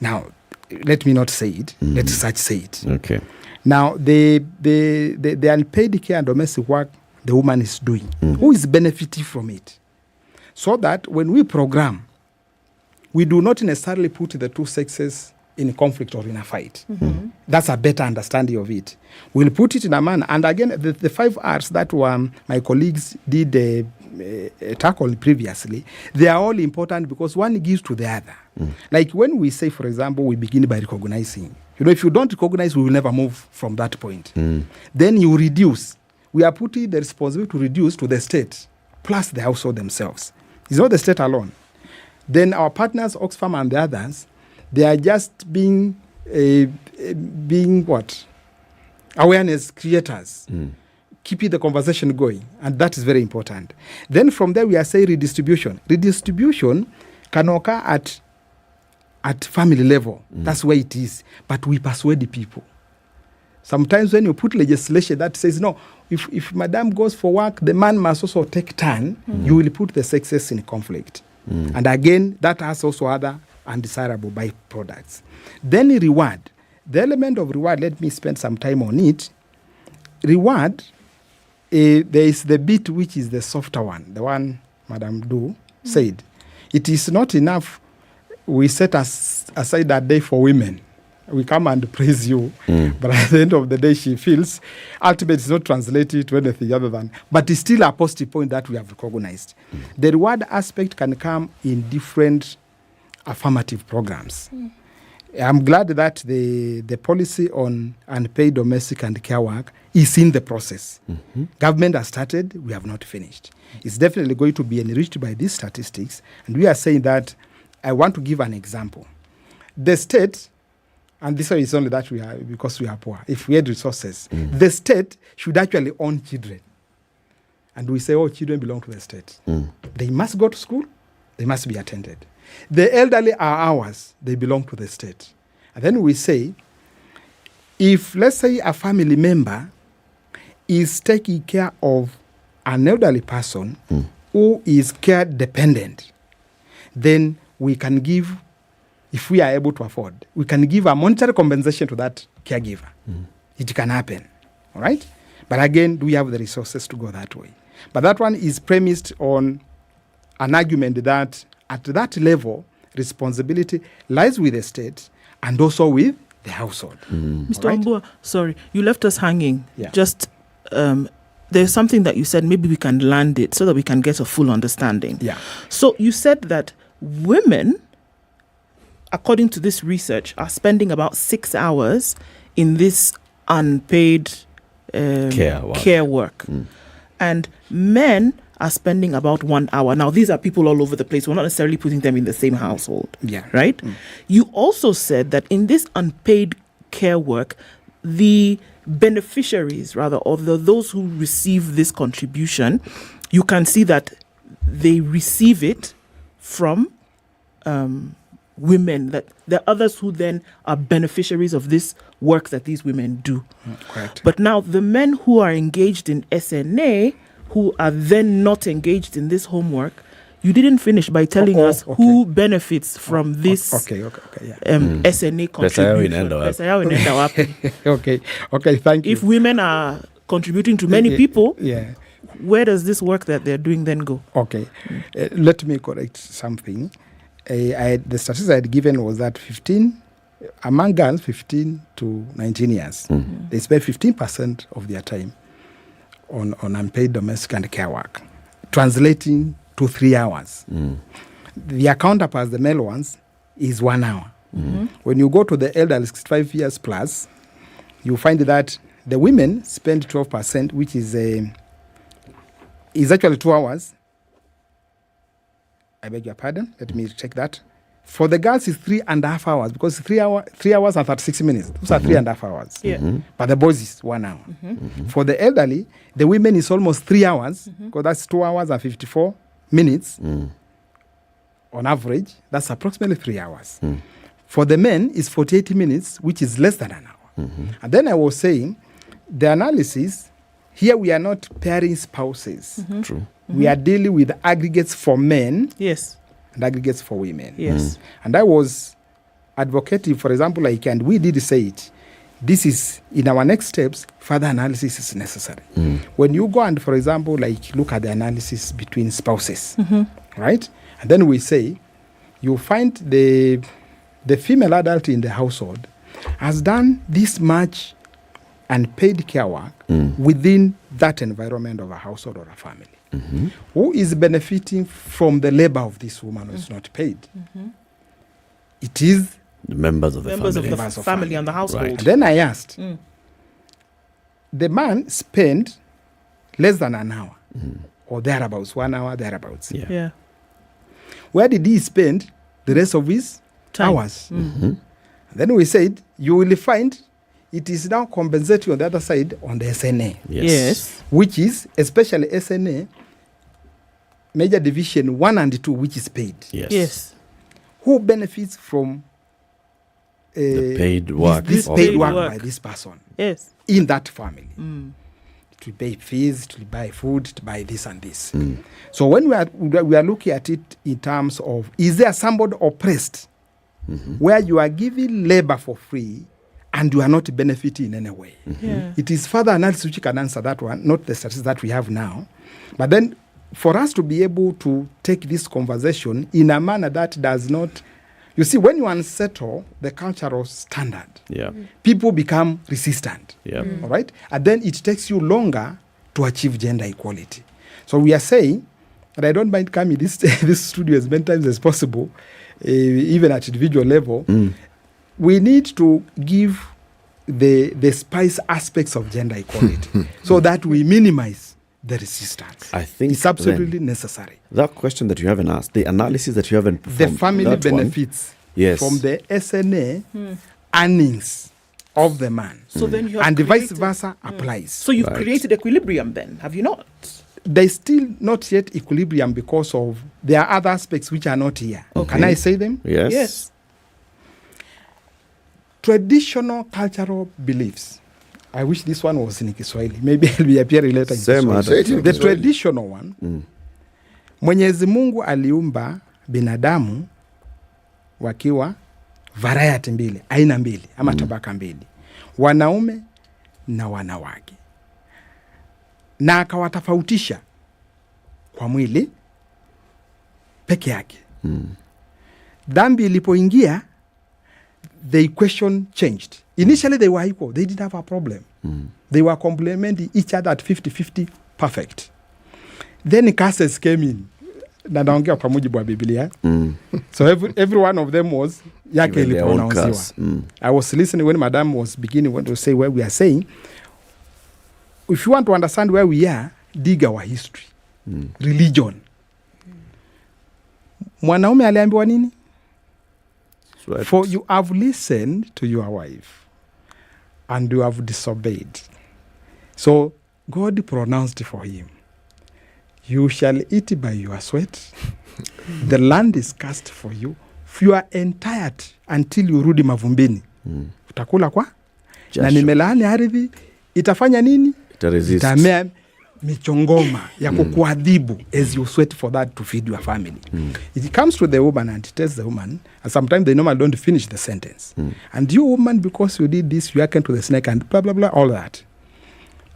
S11: Now, let me not say it. Let research say it.
S21: Okay.
S11: Now, the unpaid care and domestic work the woman is doing, who is benefiting from it? So that when we program, we do not necessarily put the two sexes in conflict or in a fight. That's a better understanding of it. We'll put it in a manner. And again, the 5 R's that my colleagues did tackle previously, they are all important because one gives to the other. Like when we say, for example, we begin by recognizing. If you don't recognize, we will never move from that point. Then you reduce. We are putting the responsibility to reduce to the state, plus the household themselves. It's not the state alone. Then our partners, Oxfam and the others, they are just being what? Awareness creators. Keeping the conversation going. And that is very important. Then from there, we are saying redistribution. Redistribution can occur at family level. That's where it is. But we persuade the people. Sometimes when you put legislation that says, no, if madam goes for work, the man must also take turn, you will put the sexes in conflict. And again, that has also other undesirable byproducts. Then reward. The element of reward, let me spend some time on it. Reward, there is the bit which is the softer one, the one Madam Du said. It is not enough we set aside that day for women. We come and praise you, but at the end of the day, she feels ultimately it's not translated to anything other than, but it's still a positive point that we have recognized. The reward aspect can come in different affirmative programs. I'm glad that the policy on unpaid domestic and care work is in the process. Government has started, we have not finished. It's definitely going to be enriched by these statistics, and we are saying that I want to give an example. The state and this is only that we are because we are poor. If we had resources, the state should actually own children. And we say, children belong to the state. They must go to school. They must be attended. The elderly are ours. They belong to the state. And then we say, if, let's say, a family member is taking care of an elderly person who is care dependent, then we can give, if we are able to afford, we can give a monetary compensation to that caregiver. It can happen. All right? But again, do we have the resources to go that way? But that one is premised on an argument that at that level, responsibility lies with the state and also with the household.
S18: Mr. Ombua, sorry, you left us hanging.
S11: Yeah.
S18: Just, there's something that you said, maybe we can land it so that we can get a full understanding.
S11: Yeah.
S18: So you said that women, according to this research, are spending about 6 hours in this unpaid care work. And men are spending about 1 hour. Now, these are people all over the place. We're not necessarily putting them in the same household.
S11: Yeah.
S18: Right? You also said that in this unpaid care work, the beneficiaries, rather, or those who receive this contribution, you can see that they receive it from women, that there are others who then are beneficiaries of this work that these women do.
S11: Correct.
S18: But now the men who are engaged in SNA, who are then not engaged in this homework, you didn't finish by telling us who benefits from this SNA contribution.
S11: Okay, thank you.
S18: If women are contributing to many people, where does this work that they're doing then go?
S11: Okay, let me correct something. The statistics I had given was that 15 among girls 15 to 19 years, they spend 15% of their time on unpaid domestic and care work, translating to 3 hours. Their counterparts, the male ones, is 1 hour. When you go to the elderly 65 years plus, you find that the women spend 12%, which is actually 2 hours. I beg your pardon. Let me check that. For the girls, it's 3.5 hours because 3 hours and 36 minutes. Those are 3.5 hours. But the boys is 1 hour. For the elderly, the women is almost 3 hours because that's 2 hours and 54 minutes on average. That's approximately 3 hours. For the men, it's 48 minutes, which is less than an hour. And then I was saying, the analysis, here we are not pairing spouses.
S21: True.
S11: We are dealing with aggregates for men.
S18: Yes.
S11: And aggregates for women.
S18: Yes.
S11: And I was advocating, for example, and we did say it, this is, in our next steps, further analysis is necessary. When you go and, for example, look at the analysis between spouses, right? And then we say, you find the female adult in the household has done this much unpaid care work within that environment of a household or a family. Who is benefiting from the labor of this woman who is not paid? It is
S21: the members of the
S18: family and the household.
S11: Right. And then I asked, the man spent less than an hour or thereabouts, 1 hour, thereabouts.
S18: Yeah.
S11: Where did he spend the rest of his hours? Then we said, you will find it is now compensating on the other side on the SNA.
S18: Yes.
S11: Which is, especially SNA, Major Division 1 and 2, which is paid.
S18: Yes.
S11: Who benefits from
S21: the paid work?
S11: This paid work by this person.
S18: Yes.
S11: In that family. To pay fees, to buy food, to buy this and this. So when we are looking at it in terms of, is there somebody oppressed where you are giving labor for free and you are not benefiting in any way? It is further analysis which can answer that one, not the statistics that we have now. But then for us to be able to take this conversation in a manner that does not, you see, when you unsettle the cultural standard, people become resistant. All right? And then it takes you longer to achieve gender equality. So we are saying, and I don't mind coming this studio as many times as possible, even at individual level, we need to give the spice aspects of gender equality so that we minimize the resistance.
S21: I think
S11: it's absolutely necessary.
S21: That question that you haven't asked, the analysis that you haven't performed,
S11: the family benefits
S21: yes.
S11: from the SNA earnings of the man.
S18: So then you have
S11: and the vice
S18: created-
S11: versa applies.
S18: So you've created equilibrium then, have you not?
S11: There's still not yet equilibrium because of there are other aspects which are not here. Can I say them?
S18: Yes.
S11: Traditional cultural beliefs. I wish this one was in Kiswahili. Maybe I'll be appearing later in
S21: Same
S11: Kiswahili.
S21: other. Say it in
S11: The
S21: Kiswahili.
S11: traditional one, Mwenyezi Mungu aliumba binadamu wakiwa variety mbili, aina mbili ama tabaka mbili, wanaume na wanawake, na akawatofautisha kwa mwili peke yake. Dhambi ilipoingia, the equation changed. Initially they were equal, they didn't have a problem. They were complementing each other at 50-50, perfect. Then curses came in. Na naongea kwa mujibu wa Biblia. So every one of them was yake
S21: Even their own
S11: ilipronouncewa.
S21: curse.
S11: I was listening when Madam was beginning to say where we are saying, if you want to understand where we are, dig our history. Religion. Mwanaume aliambiwa nini?
S21: Right.
S11: For you have listened to your wife and you have disobeyed. So God pronounced for him, you shall eat by your sweat. The land is cast for you. You are entired until you rudi mavumbini. Utakula kwa?
S21: Jasho.
S11: Na nimelaani ardhi, itafanya nini?
S21: Itaresist.
S11: Itamea michongoma ya kukuadhibu as you sweat for that to feed your family. It comes to the woman and it tells the woman, and sometimes they normally don't finish the sentence. And you woman, because you did this, you hearken to the snake and blah, blah, blah, all that.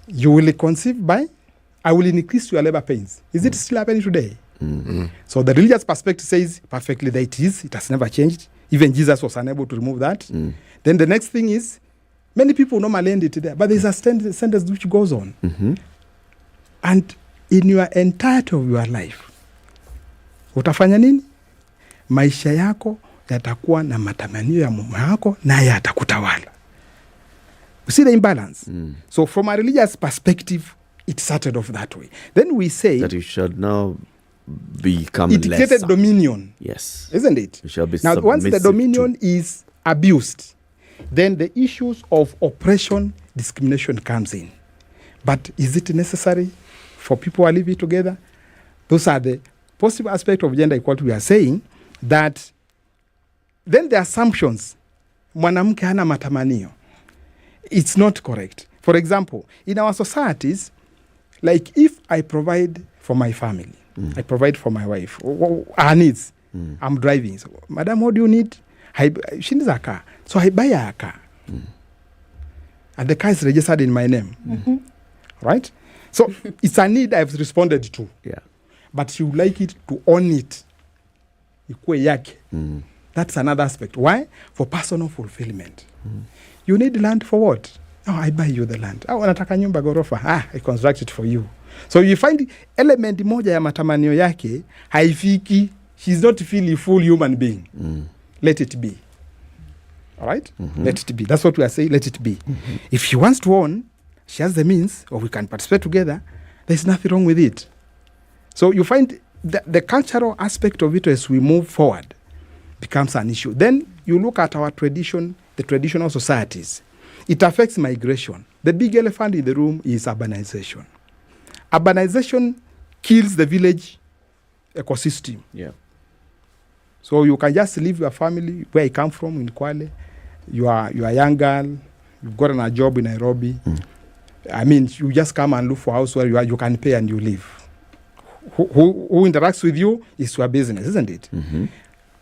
S11: You will conceive by, I will increase your labor pains. Is it still happening today? So the religious perspective says perfectly that it is. It has never changed. Even Jesus was unable to remove that. Then the next thing is, many people normally end it there, but there's a sentence which goes on. And in your entirety of your life, utafanya nini? Maisha yako yatakuwa na matamanio ya mume wako na yatakutawala. You see the imbalance? So from a religious perspective, it started off that way. Then we say
S21: that you shall now become
S11: it created
S21: lesser.
S11: dominion.
S21: Yes.
S11: Isn't it?
S21: You shall be
S11: Now, once the
S21: submissive
S11: dominion is abused, then the issues of oppression, discrimination comes in. But is it necessary for people who are living together? Those are the positive aspects of gender equality. We are saying that then the assumptions, mwanamke hana matamanio, it's not correct. For example, in our societies, like if I provide for my family, I provide for my wife, her needs, I'm driving. So, Madam, what do you need? She needs a car. So I buy her a car. And the car is registered in my name. Right? So it's a need I've responded to.
S21: Yeah.
S11: But you like it to own it. Ikue yake. That's another aspect. Why? For personal fulfillment. You need land for what? Oh, I buy you the land. Oh, nataka nyumba gorofa. I construct it for you. So you find element moja ya matamanio yake haifiki. She's not feeling full human being. Let it be. All right? Let it be. That's what we are saying. Let it be. If she wants to own, she has the means, or we can participate together, there's nothing wrong with it. So you find the cultural aspect of it as we move forward becomes an issue. Then you look at our tradition, the traditional societies. It affects migration. The big elephant in the room is urbanization. Urbanization kills the village ecosystem.
S21: Yeah.
S11: So you can just leave your family where you come from in Kwale. You are a young girl. You've gotten a job in Nairobi. I mean, you just come and look for a house where you are. You can pay and you live. Who interacts with you is your business, isn't it?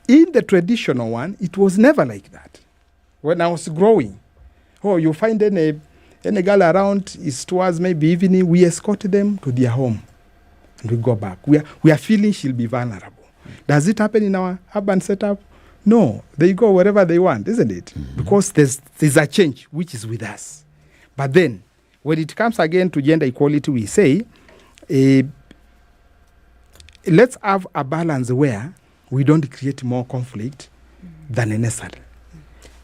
S11: In the traditional one, it was never like that. When I was growing, you find any girl around is towards maybe evening, we escort them to their home and we go back. We are feeling she'll be vulnerable. Does it happen in our urban setup? No, they go wherever they want, isn't it? Because there's a change which is with us. But then, when it comes again to gender equality, we say, let's have a balance where we don't create more conflict than necessary.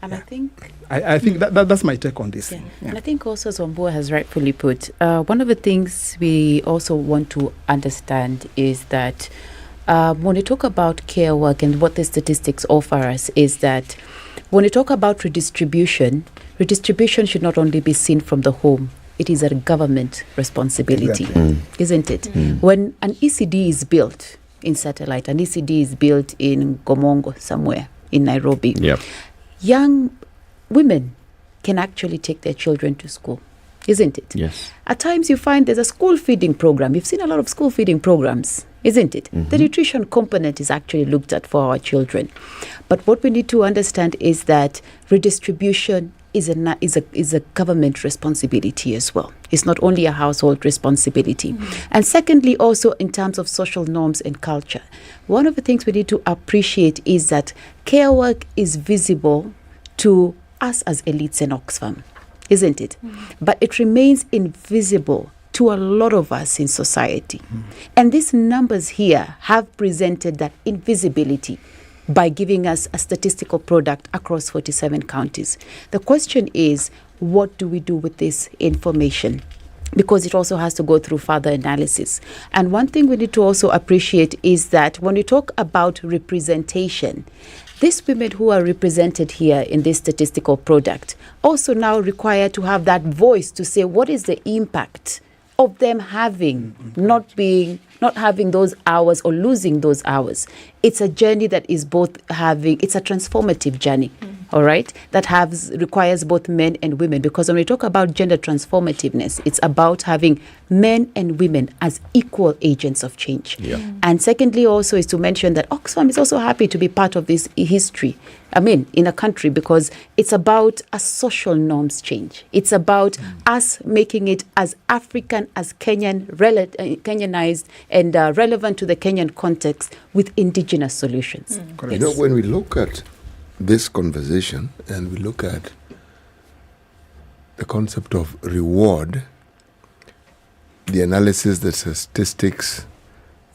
S4: And I think
S11: that's my take on this thing.
S4: And I think also, as Wambua has rightfully put, one of the things we also want to understand is that when we talk about care work and what the statistics offer us is that when we talk about redistribution should not only be seen from the home. It is a government responsibility, isn't it? When an ECD is built in satellite, an ECD is built in Gomongo somewhere in Nairobi, young women can actually take their children to school, isn't it?
S21: Yes.
S4: At times you find there's a school feeding program. You've seen a lot of school feeding programs, isn't it? The nutrition component is actually looked at for our children. But what we need to understand is that redistribution is a government responsibility as well. It's not only a household responsibility. And secondly, also in terms of social norms and culture, one of the things we need to appreciate is that care work is visible to us as elites in Oxfam, isn't it? But it remains invisible to a lot of us in society. And these numbers here have presented that invisibility by giving us a statistical product across 47 counties. The question is, what do we do with this information? Because it also has to go through further analysis. And one thing we need to also appreciate is that when we talk about representation, these women who are represented here in this statistical product also now require to have that voice to say what is the impact of them having not having those hours or losing those hours. It's a journey that is it's a transformative journey, all right, that requires both men and women. Because when we talk about gender transformativeness, it's about having men and women as equal agents of change. And secondly also is to mention that Oxfam is also happy to be part of this history, in a country, because it's about a social norms change. It's about us making it as African, as Kenyanized and relevant to the Kenyan context with indigenous solutions.
S13: You know, when we look at this conversation and we look at the concept of reward, the analysis, the statistics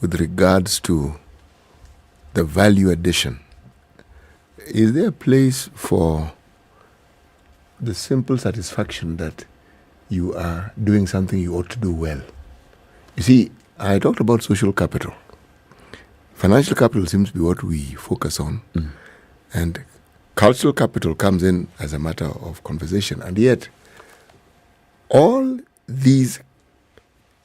S13: with regards to the value addition, is there a place for the simple satisfaction that you are doing something you ought to do well? You see, I talked about social capital. Financial capital seems to be what we focus on. And cultural capital comes in as a matter of conversation. And yet, all these,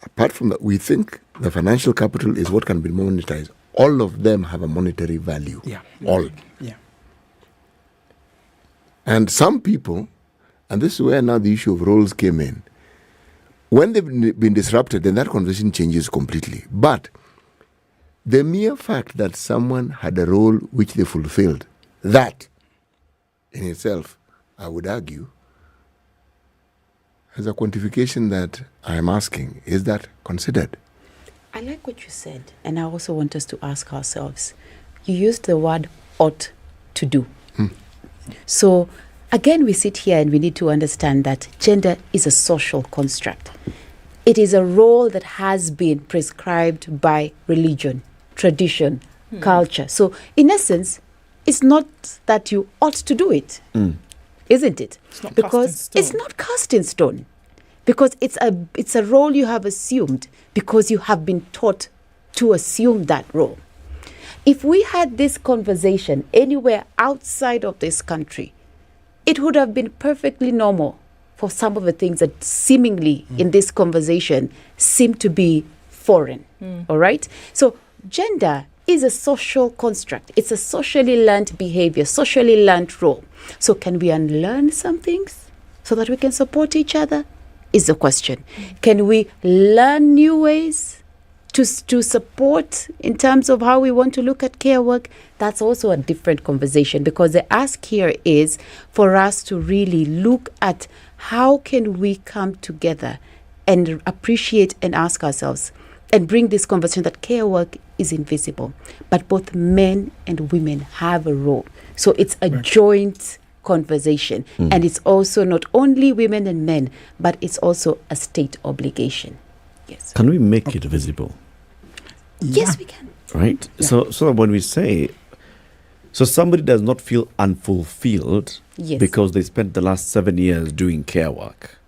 S13: apart from that, we think the financial capital is what can be monetized. All of them have a monetary value. All. And some people, and this is where now the issue of roles came in, when they've been disrupted, then that conversation changes completely. But the mere fact that someone had a role which they fulfilled, that in itself, I would argue, has a quantification that I am asking, is that considered?
S4: I like what you said, and I also want us to ask ourselves. You used the word ought to do. So again, we sit here and we need to understand that gender is a social construct. It is a role that has been prescribed by religion, tradition, culture. So in essence, it's not that you ought to do it, isn't it? It's not cast in stone. Because it's a role you have assumed because you have been taught to assume that role. If we had this conversation anywhere outside of this country, it would have been perfectly normal for some of the things that seemingly in this conversation seem to be foreign. All right? So gender is a social construct. It's a socially learned behavior, socially learned role. So can we unlearn some things so that we can support each other? Is the question. Can we learn new ways to support in terms of how we want to look at care work? That's also a different conversation, because the ask here is for us to really look at how can we come together and appreciate and ask ourselves and bring this conversation that care work is invisible, but both men and women have a role. So it's a joint conversation, and it's also not only women and men, but it's also a state obligation. Yes.
S21: Can we make it visible?
S4: Yes, we can.
S21: Right? Yeah. So when we say, so somebody does not feel unfulfilled because they spent the last 7 years doing care work,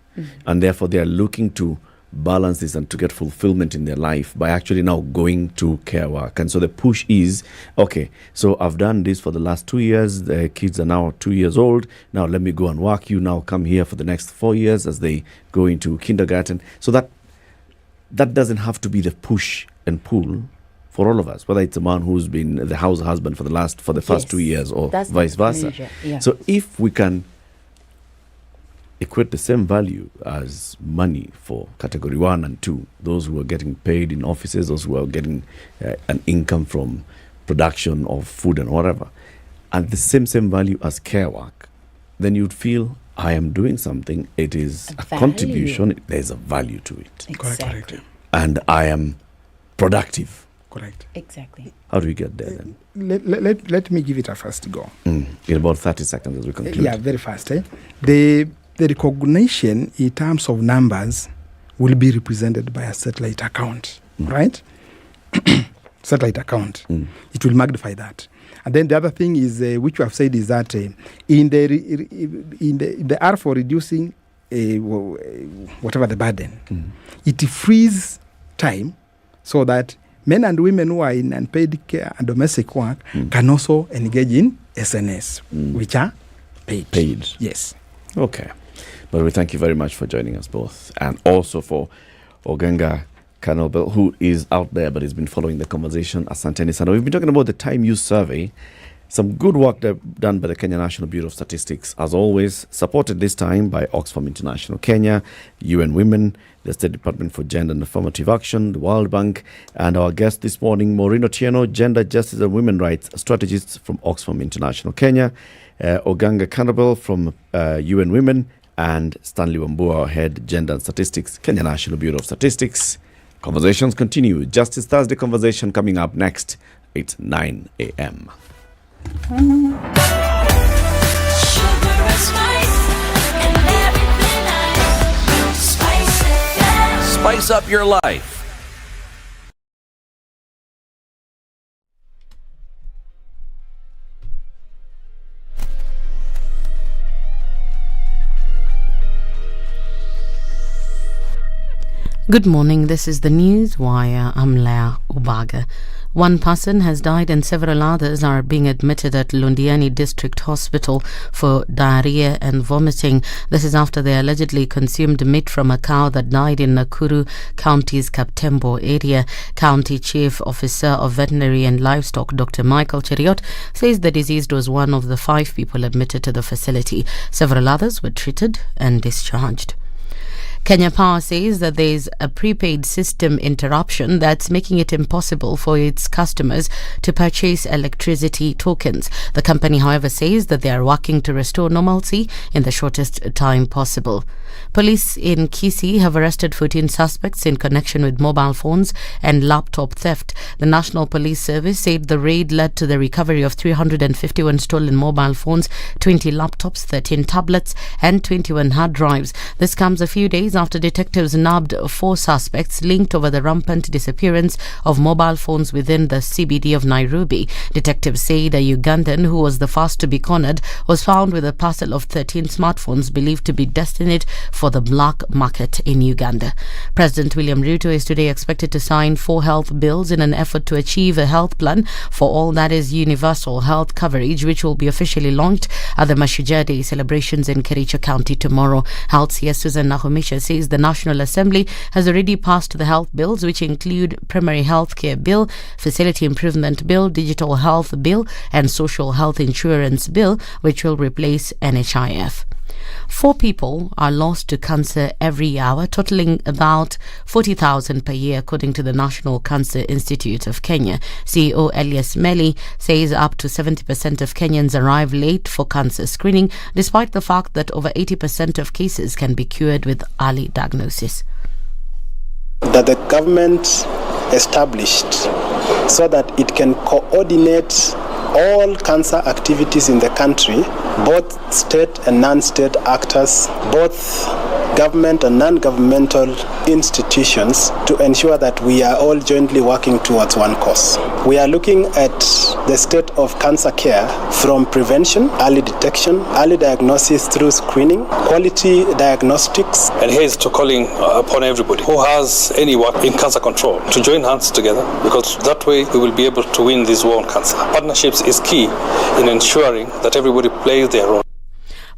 S21: and therefore they are looking to balance this and to get fulfillment in their life by actually now going to care work. And so the push is, okay, so I've done this for the last 2 years. The kids are now 2 years old. Now let me go and work. You now come here for the next 4 years as they go into kindergarten. So that doesn't have to be the push and pull for all of us, whether it's a man who's been the house husband for the first 2 years or vice versa.
S4: Yeah.
S21: So if we can equate the same value as money for category 1 and 2, those who are getting paid in offices, those who are getting an income from production of food and whatever, and the same value as care work, then you'd feel I am doing something. It is a contribution. There's a value to it.
S4: Exactly.
S21: And I am productive.
S11: Correct.
S4: Exactly.
S21: How do we get there then?
S11: Let me give it a first go.
S21: In about 30 seconds as we conclude.
S11: Yeah, very fast. The recognition in terms of numbers will be represented by a satellite account, right? Satellite account. It will magnify that. And then the other thing is, which you have said, is that in the R for reducing whatever the burden, it frees time so that men and women who are in unpaid care and domestic work can also engage in SNS, which are paid. Yes.
S21: Okay. But we thank you very much for joining us both, and also for Oganga Kanobel, who is out there but has been following the conversation. Asanteni sana. We've been talking about the time use survey. Some good work done by the Kenya National Bureau of Statistics, as always, supported this time by Oxfam International Kenya, UN Women, the State Department for Gender and Affirmative Action, the World Bank, and our guest this morning, Maureen Otieno, Gender Justice and Women Rights Strategist from Oxfam International Kenya, Oganga Kanobel from UN Women, and Stanley Wambua, Head Gender and Statistics, Kenya National Bureau of Statistics. Conversations continue. Justice Thursday conversation coming up next. It's 9 a.m.
S9: Spice up your life.
S1: Good morning, this is the News Wire. I'm Leah Ubaga. One person has died and several others are being admitted at Londiani District Hospital for diarrhea and vomiting. This is after they allegedly consumed meat from a cow that died in Nakuru County's Kaptembo area. County Chief Officer of Veterinary and Livestock, Dr. Michael Cheriot, says the deceased was one of the 5 people admitted to the facility. Several others were treated and discharged. Kenya Power says that there is a prepaid system interruption that's making it impossible for its customers to purchase electricity tokens. The company, however, says that they are working to restore normalcy in the shortest time possible. Police in Kisii have arrested 14 suspects in connection with mobile phones and laptop theft. The National Police Service said the raid led to the recovery of 351 stolen mobile phones, 20 laptops, 13 tablets and 21 hard drives. This comes a few days after detectives nabbed 4 suspects linked over the rampant disappearance of mobile phones within the CBD of Nairobi. Detectives said a Ugandan who was the first to be cornered was found with a parcel of 13 smartphones believed to be destined for the black market in Uganda. President William Ruto is today expected to sign 4 health bills in an effort to achieve a health plan for all, that is universal health coverage, which will be officially launched at the Mashujaa Day celebrations in Kericho County tomorrow. Health CS Susan Nahumisha says the National Assembly has already passed the health bills, which include Primary Health Care Bill, Facility Improvement Bill, Digital Health Bill and Social Health Insurance Bill, which will replace NHIF. 4 people are lost to cancer every hour, totaling about 40,000 per year, according to the National Cancer Institute of Kenya. CEO Elias Meli says up to 70% of Kenyans arrive late for cancer screening, despite the fact that over 80% of cases can be cured with early diagnosis.
S2: That the government established so that it can coordinate all cancer activities in the country, both state and non-state actors, both government and non-governmental institutions to ensure that we are all jointly working towards one cause. We are looking at the state of cancer care from prevention, early detection, early diagnosis through screening, quality diagnostics.
S5: And here's to calling upon everybody who has any work in cancer control to join hands together, because that way we will be able to win this war on cancer. Partnerships is key in ensuring that everybody plays their role.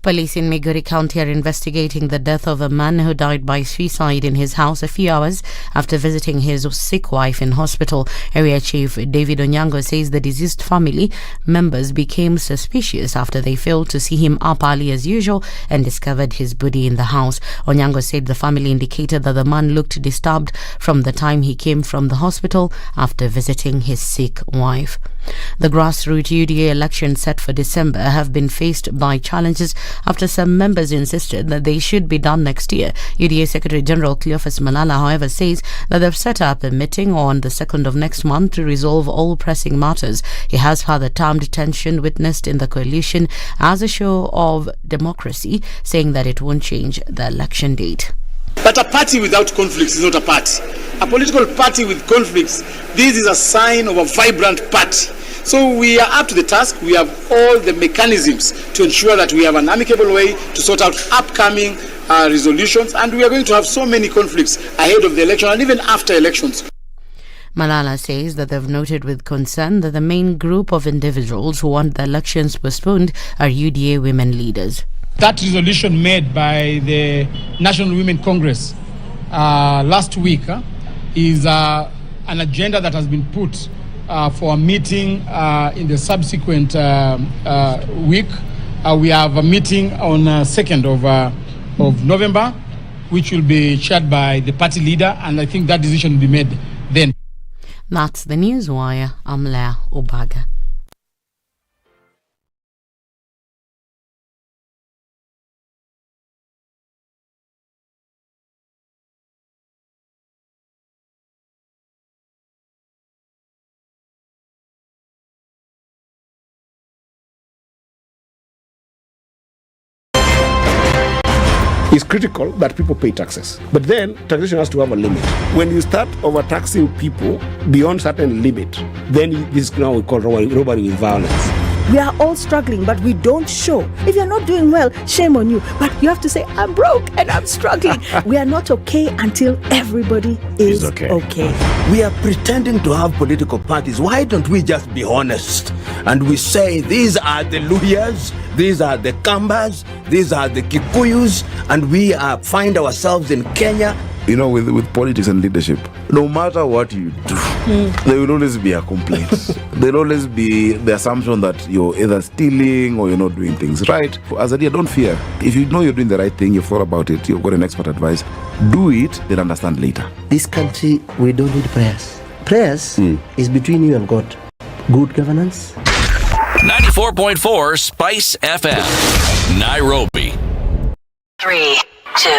S1: Police in Migori County are investigating the death of a man who died by suicide in his house a few hours after visiting his sick wife in hospital. Area Chief David Onyango says the deceased family members became suspicious after they failed to see him up early as usual and discovered his body in the house. Onyango said the family indicated that the man looked disturbed from the time he came from the hospital after visiting his sick wife. The grassroots UDA elections set for December have been faced by challenges after some members insisted that they should be done next year. UDA Secretary General Cleophas Malala, however, says that they've set up a meeting on the 2nd of next month to resolve all pressing matters. He has further termed tension witnessed in the coalition as a show of democracy, saying that it won't change the election date.
S6: But a party without conflicts is not a party. A political party with conflicts, this is a sign of a vibrant party. So we are up to the task. We have all the mechanisms to ensure that we have an amicable way to sort out upcoming resolutions, and we are going to have so many conflicts ahead of the election and even after elections.
S1: Malala says that they've noted with concern that the main group of individuals who want the elections postponed are UDA women leaders.
S12: That resolution made by the National Women Congress last week is an agenda that has been put for a meeting in the subsequent week. We have a meeting on 2nd of November, which will be chaired by the party leader, and I think that decision will be made then.
S1: That's the Newswire. I'm Leah Obaga.
S22: It's critical that people pay taxes. But then taxation has to have a limit. When you start overtaxing people beyond certain limit, then this is now we call robbery with violence.
S25: We are all struggling, but we don't show. If you're not doing well, shame on you. But you have to say, I'm broke and I'm struggling. We are not okay until everybody is okay.
S26: We are pretending to have political parties. Why don't we just be honest? And we say, these are the Luyas, these are the Kambas, these are the Kikuyus, and we find ourselves in Kenya.
S21: You know, with politics and leadership, no matter what you do, there will always be a complaint. There will always be the assumption that you're either stealing or you're not doing things right. As a leader, don't fear. If you know you're doing the right thing, you've thought about it, you've got an expert advice, do it, then understand later.
S27: This country, we don't need prayers. Prayers is between you and God. Good governance.
S9: 94.4 Spice FM, Nairobi.
S28: 3, 2.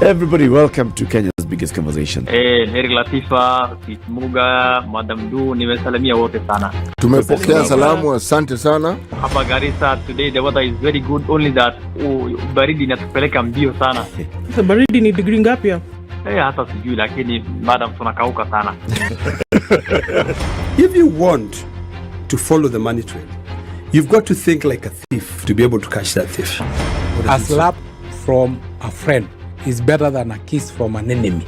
S21: Everybody, welcome to Kenya's biggest conversation.
S29: Heri Latifa, Muga, Madam Du, nimesalamia wote sana.
S13: Tumepokea salamu, asante sana.
S29: Hapa Garissa today the weather is very good, only that baridi inatupeleka mbio sana.
S18: Sasa baridi ni degree ngapi hapa?
S29: Hata sijui, lakini madam tunakauka sana.
S14: If you want to follow the money trail, you've got to think like a thief to be able to catch that thief.
S15: A slap from a friend is better than a kiss from an enemy.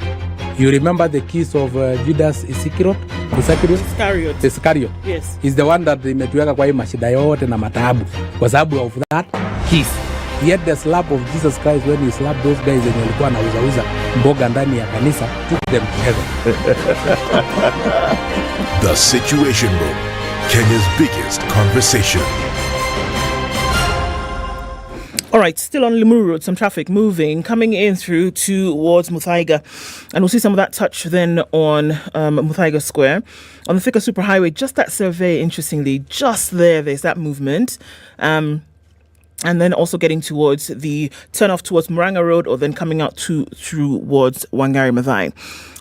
S15: You remember the kiss of Judas Iscariot? Iscariot.
S18: Yes.
S15: Is the one that imetuweka kwa hii mashida yote na mataabu. Kwa sababu of that kiss. Yet the slap of Jesus Christ when he slapped those guys wenye walikuwa wanauza mboga ndani ya kanisa took them to heaven.
S24: The Situation Room, Kenya's biggest conversation.
S18: All right, still on Limuru Road, some traffic moving, coming in through towards Muthaiga. And we'll see some of that touch then on Muthaiga Square. On the Thika Superhighway, just that survey, interestingly, just there's that movement. and then also getting towards the turn-off towards Murang'a Road, or then coming out towards Wangari Maathai.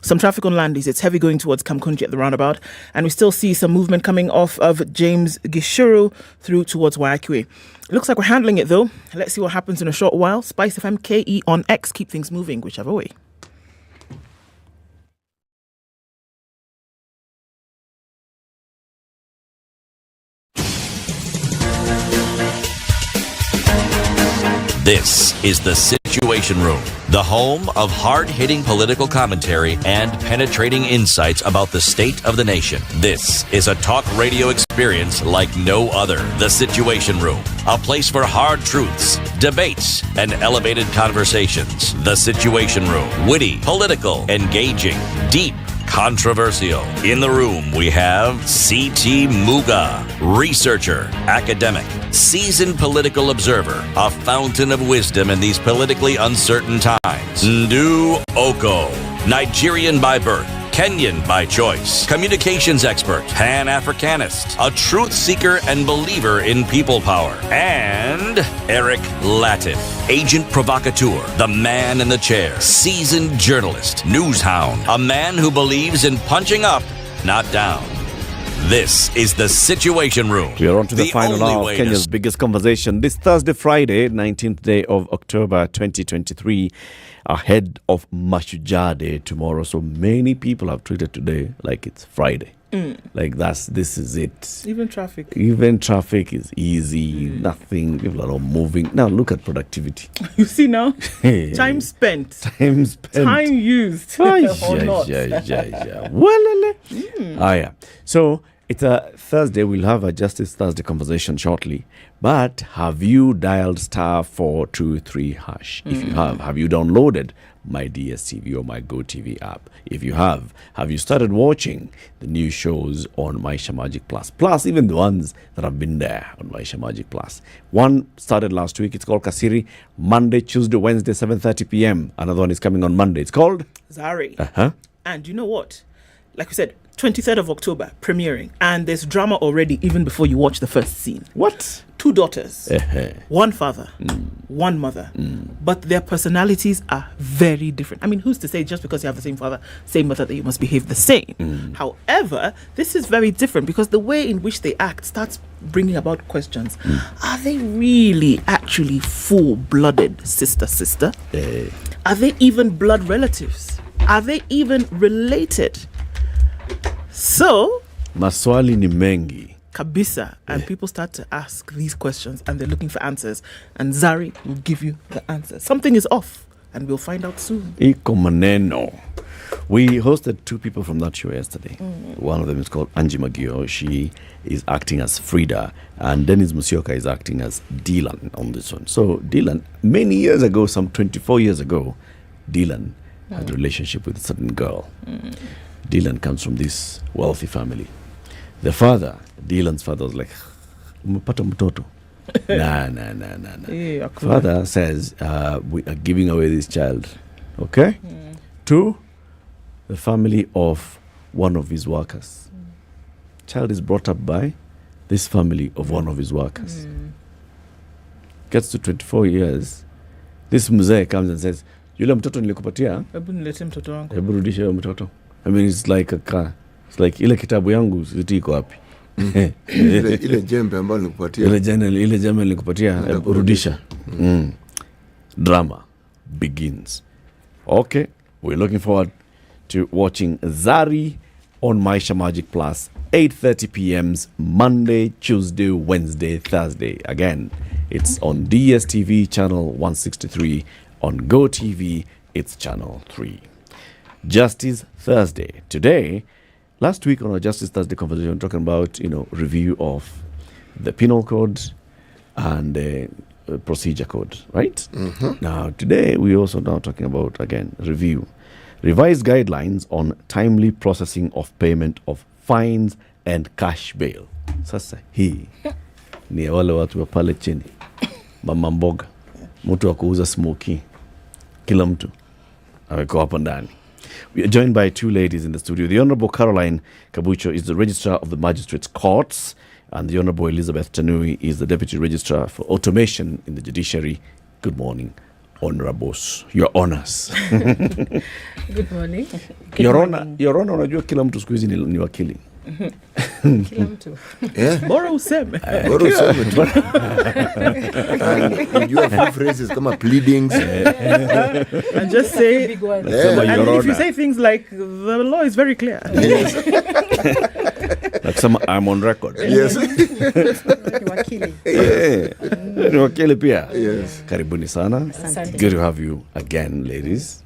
S18: Some traffic on Landis. It's heavy going towards Kamkunji at the roundabout, and we still see some movement coming off of James Gishuru through towards Waiakwe. It looks like we're handling it, though. Let's see what happens in a short while. SpiceFM KE on X. Keep things moving, whichever way.
S9: This is the Situation Room, the home of hard-hitting political commentary and penetrating insights about the state of the nation. This is a talk radio experience like no other. The Situation Room, a place for hard truths, debates, and elevated conversations. The Situation Room, witty, political, engaging, deep, controversial. In the room, we have C.T. Muga, researcher, academic, seasoned political observer, a fountain of wisdom in these politically uncertain times. Ndu Okoh, Nigerian by birth, Kenyan by choice, communications expert, Pan-Africanist, a truth seeker and believer in people power, and Eric Latiff, agent provocateur, the man in the chair, seasoned journalist, news hound, a man who believes in punching up, not down. This is the Situation Room.
S21: We are on to the final hour of Kenya's biggest conversation this Thursday, Friday, 19th day of October 2023, ahead of Mashujaa Day tomorrow. So many people have treated today like it's Friday. Like this is it.
S18: Even traffic
S21: is easy. Nothing. People are all moving. Now look at productivity.
S18: You see now? Time spent. Time used.
S21: Yeah. So it's a Thursday. We'll have a Justice Thursday conversation shortly. But have you dialed *423#? If you have you downloaded my DSTV or my GoTV app? If you have you started watching the new shows on Maisha Magic Plus? Plus, even the ones that have been there on Maisha Magic Plus. One started last week. It's called Kasiri. Monday, Tuesday, Wednesday, 7:30 p.m. Another one is coming on Monday. It's called
S18: Zari. And you know what? Like we said, 23rd of October, premiering. And there's drama already even before you watch the first scene.
S21: What?
S18: 2 daughters, one father, one mother. But their personalities are very different. I mean, who's to say just because you have the same father, same mother, that you must behave the same? However, this is very different because the way in which they act starts bringing about questions. Are they really actually full-blooded sister? Are they even blood relatives? Are they even related? So,
S21: maswali ni mengi
S18: kabisa, and people start to ask these questions and they're looking for answers, and Zari will give you the answers. Something is off, and we'll find out soon.
S21: Iko maneno. We hosted 2 people from that show yesterday. One of them is called Angie Magio. She is acting as Frida, and Dennis Musyoka is acting as Dylan on this one. So Dylan, many years ago, some 24 years ago, Dylan had a relationship with a certain girl. Dylan comes from this wealthy family. The father, Dylan's father, was like, umepata mtoto. Nah. Father says, we are giving away this child, okay, to the family of one of his workers. Child is brought up by this family of one of his workers. Gets to 24 years, this mzee comes and says, yule mtoto nilikupatia,
S18: hebu nilete mtoto wangu.
S21: Hebu rudisha yule mtoto. I mean, it's like a car. It's like ile kitabu yangu siti iko wapi?
S13: ile jembe ambayo nilikupatia.
S21: Ile jembe nilikupatia, rudisha. Drama begins. Okay, we're looking forward to watching Zari on Maisha Magic Plus, 8:30 p.m. Monday, Tuesday, Wednesday, Thursday. Again, it's on DSTV channel 163. On GoTV, it's channel 3. Justice Thursday. Today, last week on our Justice Thursday conversation, we're talking about, review of the Penal Code and the Procedure Code, right? Now, today, we're also now talking about, again, revised guidelines on timely processing of payment of fines and cash bail. Sasa, hii ni wale watu wa pale chini. Mama mboga, mtu wa kuuza smoky, kila mtu amekuwa hapo ndani. We are joined by 2 ladies in the studio. The Honorable Caroline Kabucho is the Registrar of the Magistrates Courts, And the Honorable Elizabeth Tanui is the Deputy Registrar for Automation in the Judiciary. Good morning, Honorables. Your Honors.
S3: Good morning.
S21: Your Honor, unajua kila mtu siku hizi ni wakili.
S3: Kila mtu.
S18: Bora useme.
S13: Bora useme tu. And you have few phrases kama pleadings.
S18: And just say, and if you say things like, the law is very clear.
S13: Yes.
S21: Like some, I'm on record.
S13: Yes.
S21: Ni wakili pia.
S13: Yes.
S21: Karibuni sana.
S3: Asante.
S21: Good to have you again, ladies.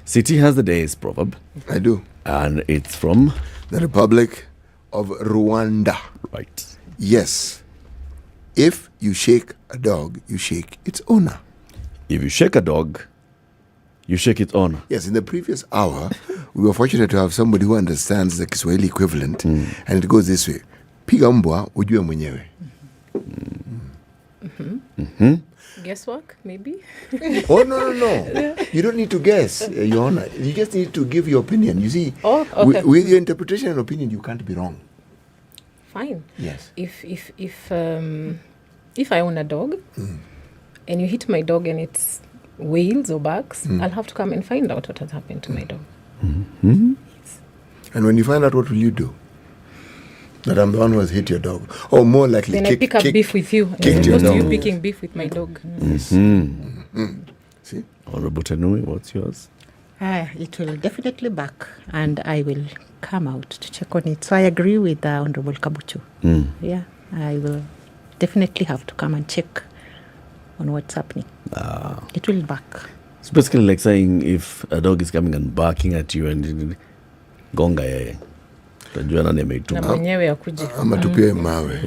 S21: City has the day's proverb.
S13: I do.
S21: And it's from
S13: the Republic of Rwanda.
S21: Right.
S13: Yes. If you shake a dog, you shake its owner.
S21: If you shake a dog, you shake its owner.
S13: Yes, in the previous hour, we were fortunate to have somebody who understands the Kiswahili equivalent, and it goes this way. Piga mbwa, ujue mwenyewe.
S3: Guesswork, maybe?
S13: Oh, no. You don't need to guess, Your Honor. You just need to give your opinion. You see, with your interpretation and opinion, you can't be wrong.
S3: Fine.
S13: Yes.
S3: If I own a dog, and you hit my dog and it's wails or barks, I'll have to come and find out what has happened to my dog.
S13: Yes. And when you find out, what will you do? That I'm the one who has hit your dog. Or more likely,
S3: then I pick up beef with you, as opposed to you picking beef with my dog.
S13: See?
S21: Honorable Tanui, what's yours?
S7: It will definitely back, and I will come out to check on it. So I agree with Honorable Kabuchu. Yeah, I will definitely have to come and check on what's happening. It will back.
S21: It's basically like saying if a dog is coming and barking at you and gonga yeye. Tajua nani ameituma.
S3: Na mwenyewe akuje.
S13: Ama tupie mawe.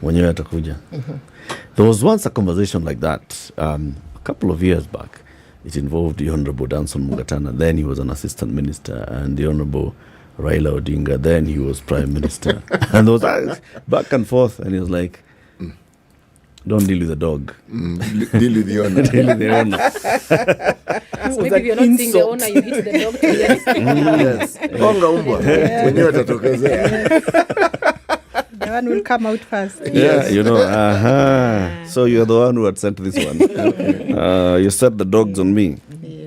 S21: Mwenyewe atakuja. There was once a conversation like that a couple of years back. It involved the Honorable Danson Mugatana. Then he was an assistant minister, and the Honorable Raila Odinga. Then he was prime minister. And there was back and forth, and he was like, don't deal with the dog.
S13: Deal with the owner.
S21: Deal with the owner.
S3: Maybe if you're not seeing the owner, you hit the dog too.
S13: Yes. Mwenyewe atatokezea.
S7: The one will come out first.
S21: Yeah, you know, So you're the one who had sent this one. You set the dogs on me.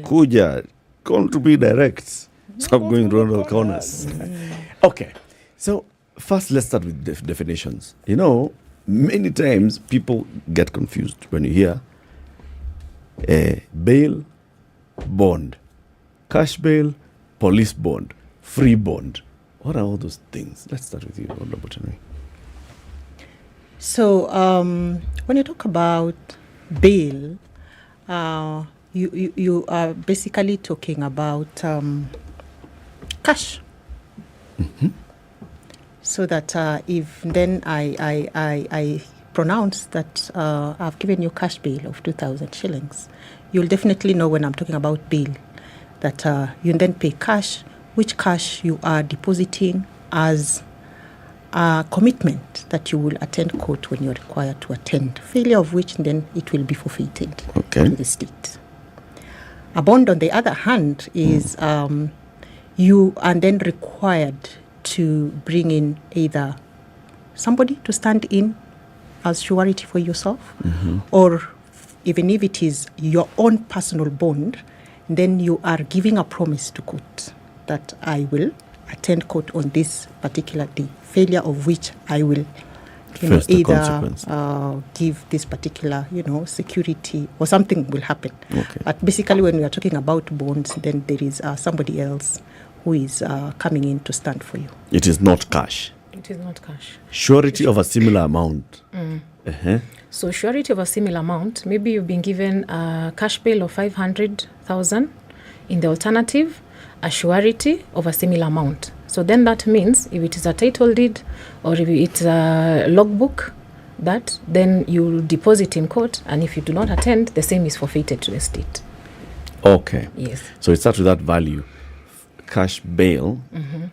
S21: Kuja, call to be direct. Stop going round all corners. Okay, so first let's start with definitions. You know, many times people get confused when you hear bail, bond, cash bail, police bond, free bond. What are all those things? Let's start with you, Honorable Tanui.
S7: So when you talk about bail, you are basically talking about cash. So that if then I pronounce that I've given you cash bail of 2,000 shillings, you'll definitely know when I'm talking about bail that you then pay cash, which cash you are depositing as a commitment that you will attend court when you're required to attend, failure of which then it will be forfeited to the state. A bond, on the other hand, is you are then required to bring in either somebody to stand in as surety for yourself, or even if it is your own personal bond, then you are giving a promise to court that I will attend court on this particular day, failure of which I will either give this particular, security, or something will happen. But basically when we are talking about bonds, then there is somebody else who is coming in to stand for you.
S21: It is not cash.
S3: It is not cash.
S21: Surety of a similar amount.
S3: So surety of a similar amount, maybe you've been given a cash bail of 500,000. In the alternative, a surety of a similar amount. So then that means if it is a title deed or if it's a logbook, that then you deposit in court, and if you do not attend, the same is forfeited to the state.
S21: Okay.
S3: Yes.
S21: So it starts with that value. Cash bail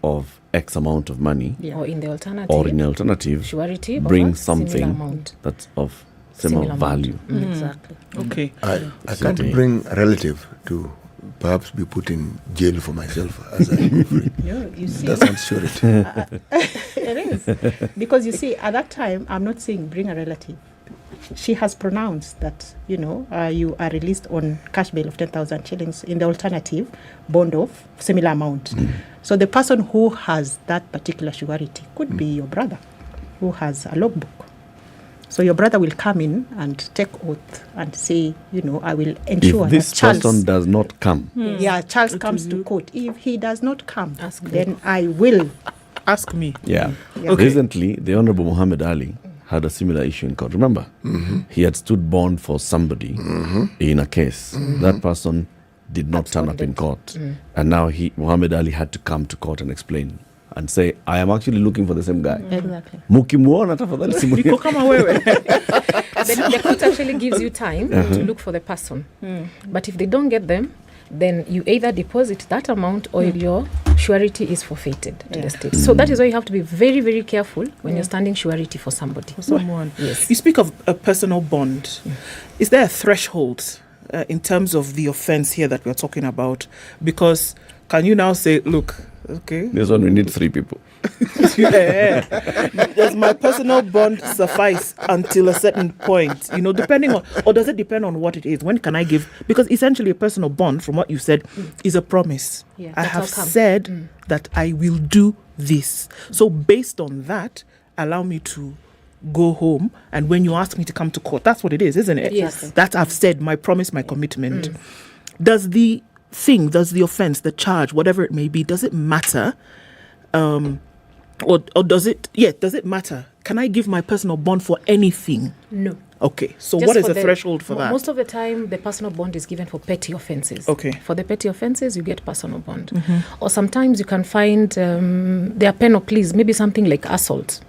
S21: of X amount of money.
S3: Yeah. Or in the alternative, surety
S21: bring
S3: of
S21: something
S3: amount.
S21: That's of similar value.
S3: Exactly.
S18: Okay.
S13: I can't bring a relative to perhaps be put in jail for myself as I go free.
S7: You see,
S13: that sounds surety.
S7: It is. Because you see, at that time, I'm not saying bring a relative. She has pronounced that, you are released on cash bail of 10,000 shillings. In the alternative, bond of similar amount. So the person who has that particular surety could be your brother, who has a logbook. So your brother will come in and take oath and say, I will ensure
S21: if this
S7: that Charles...
S21: person does not come.
S7: Charles comes to court. If he does not come, then I will...
S18: Ask me.
S21: Yeah.
S7: Okay.
S21: Recently, the Honorable Muhammad Ali had a similar issue in court. Remember? He had stood bond for somebody in a case. That person did not turn up in court. And now Muhammad Ali had to come to court and explain and say, I am actually looking for the same guy.
S7: Exactly.
S21: Mukimuona tafadhali simuoni.
S3: The court actually gives you time to look for the person. But if they don't get them, then you either deposit that amount or your surety is forfeited to the state. So that is why you have to be very, very careful when you're standing surety for somebody.
S18: For someone.
S3: Yes.
S18: You speak of a personal bond. Is there a threshold in terms of the offense here that we're talking about? Because can you now say, look, okay.
S21: This one we need 3 people.
S18: Does my personal bond suffice until a certain point? Depending on, or does it depend on what it is? When can I give? Because essentially a personal bond, from what you said, is a promise.
S3: Yeah,
S18: I have said that I will do this. So based on that, allow me to go home. And when you ask me to come to court, that's what it is, isn't it?
S3: Yes.
S18: That I've said, my promise, my commitment. Does the offense, the charge, whatever it may be, does it matter? Or does it matter? Can I give my personal bond for anything?
S3: No.
S18: Okay, so
S3: Just
S18: what is
S3: for
S18: the threshold for that?
S3: Most of the time, the personal bond is given for petty offences.
S18: Okay.
S3: For the petty offences, you get personal bond. Or sometimes you can find there are penal pleas, maybe something like assault.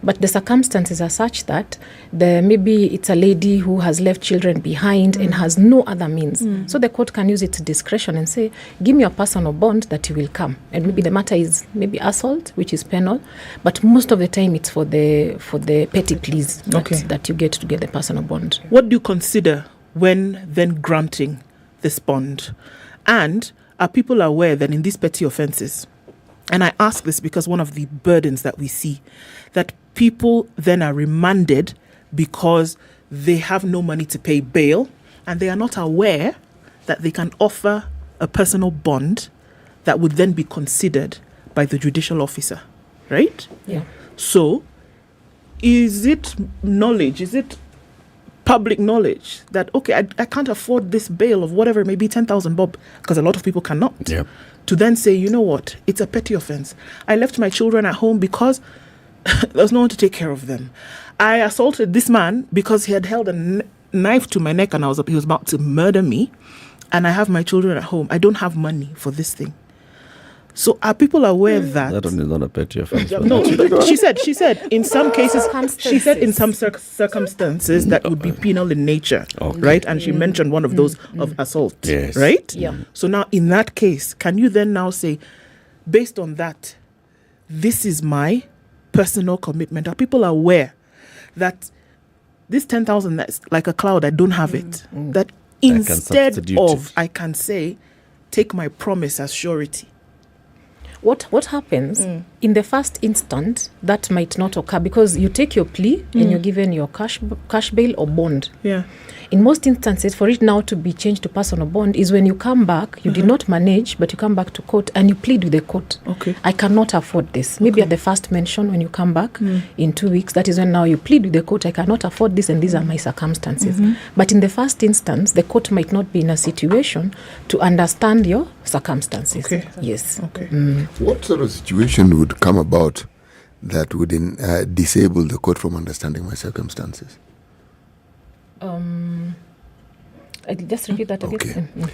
S3: But the circumstances are such that maybe it's a lady who has left children behind and has no other means. So the court can use its discretion and say, give me a personal bond that you will come. And maybe the matter is maybe assault, which is penal. But most of the time, it's for the petty pleas that you get to get the personal bond.
S18: What do you consider when then granting this bond? And are people aware that in these petty offences, and I ask this because one of the burdens that we see, that people then are remanded because they have no money to pay bail and they are not aware that they can offer a personal bond that would then be considered by the judicial officer, right?
S3: Yeah.
S18: So, is it knowledge? Is it public knowledge that, okay, I can't afford this bail of whatever it may be, 10,000 bob, because a lot of people cannot.
S21: Yep.
S18: To then say, you know what, it's a petty offense. I left my children at home because there's no one to take care of them. I assaulted this man because he had held a knife to my neck and he was about to murder me. And I have my children at home. I don't have money for this thing. So are people aware that...
S21: That one is not a petty offense.
S18: No, she said in some cases, she said in some circumstances that would be penal in nature, right? And she mentioned one of those of assault, right?
S3: Yeah.
S18: So now in that case, can you then now say, based on that, this is my personal commitment? Are people aware that this 10,000 that's like a cloud, I don't have it, that instead of, I can say, take my promise as surety?
S3: What happens in the first instant, that might not occur because you take your plea and you're given your cash bail or bond.
S18: Yeah.
S3: In most instances, for it now to be changed to personal bond is when you come back, you did not manage, but you come back to court and you plead with the court.
S18: Okay.
S3: I cannot afford this. Maybe at the first mention when you come back in 2 weeks, that is when now you plead with the court, I cannot afford this and these are my circumstances. But in the first instance, the court might not be in a situation to understand your circumstances.
S18: Okay.
S3: Yes.
S18: Okay.
S13: What sort of situation would come about that would disable the court from understanding my circumstances?
S3: I just repeat that again.
S13: Okay.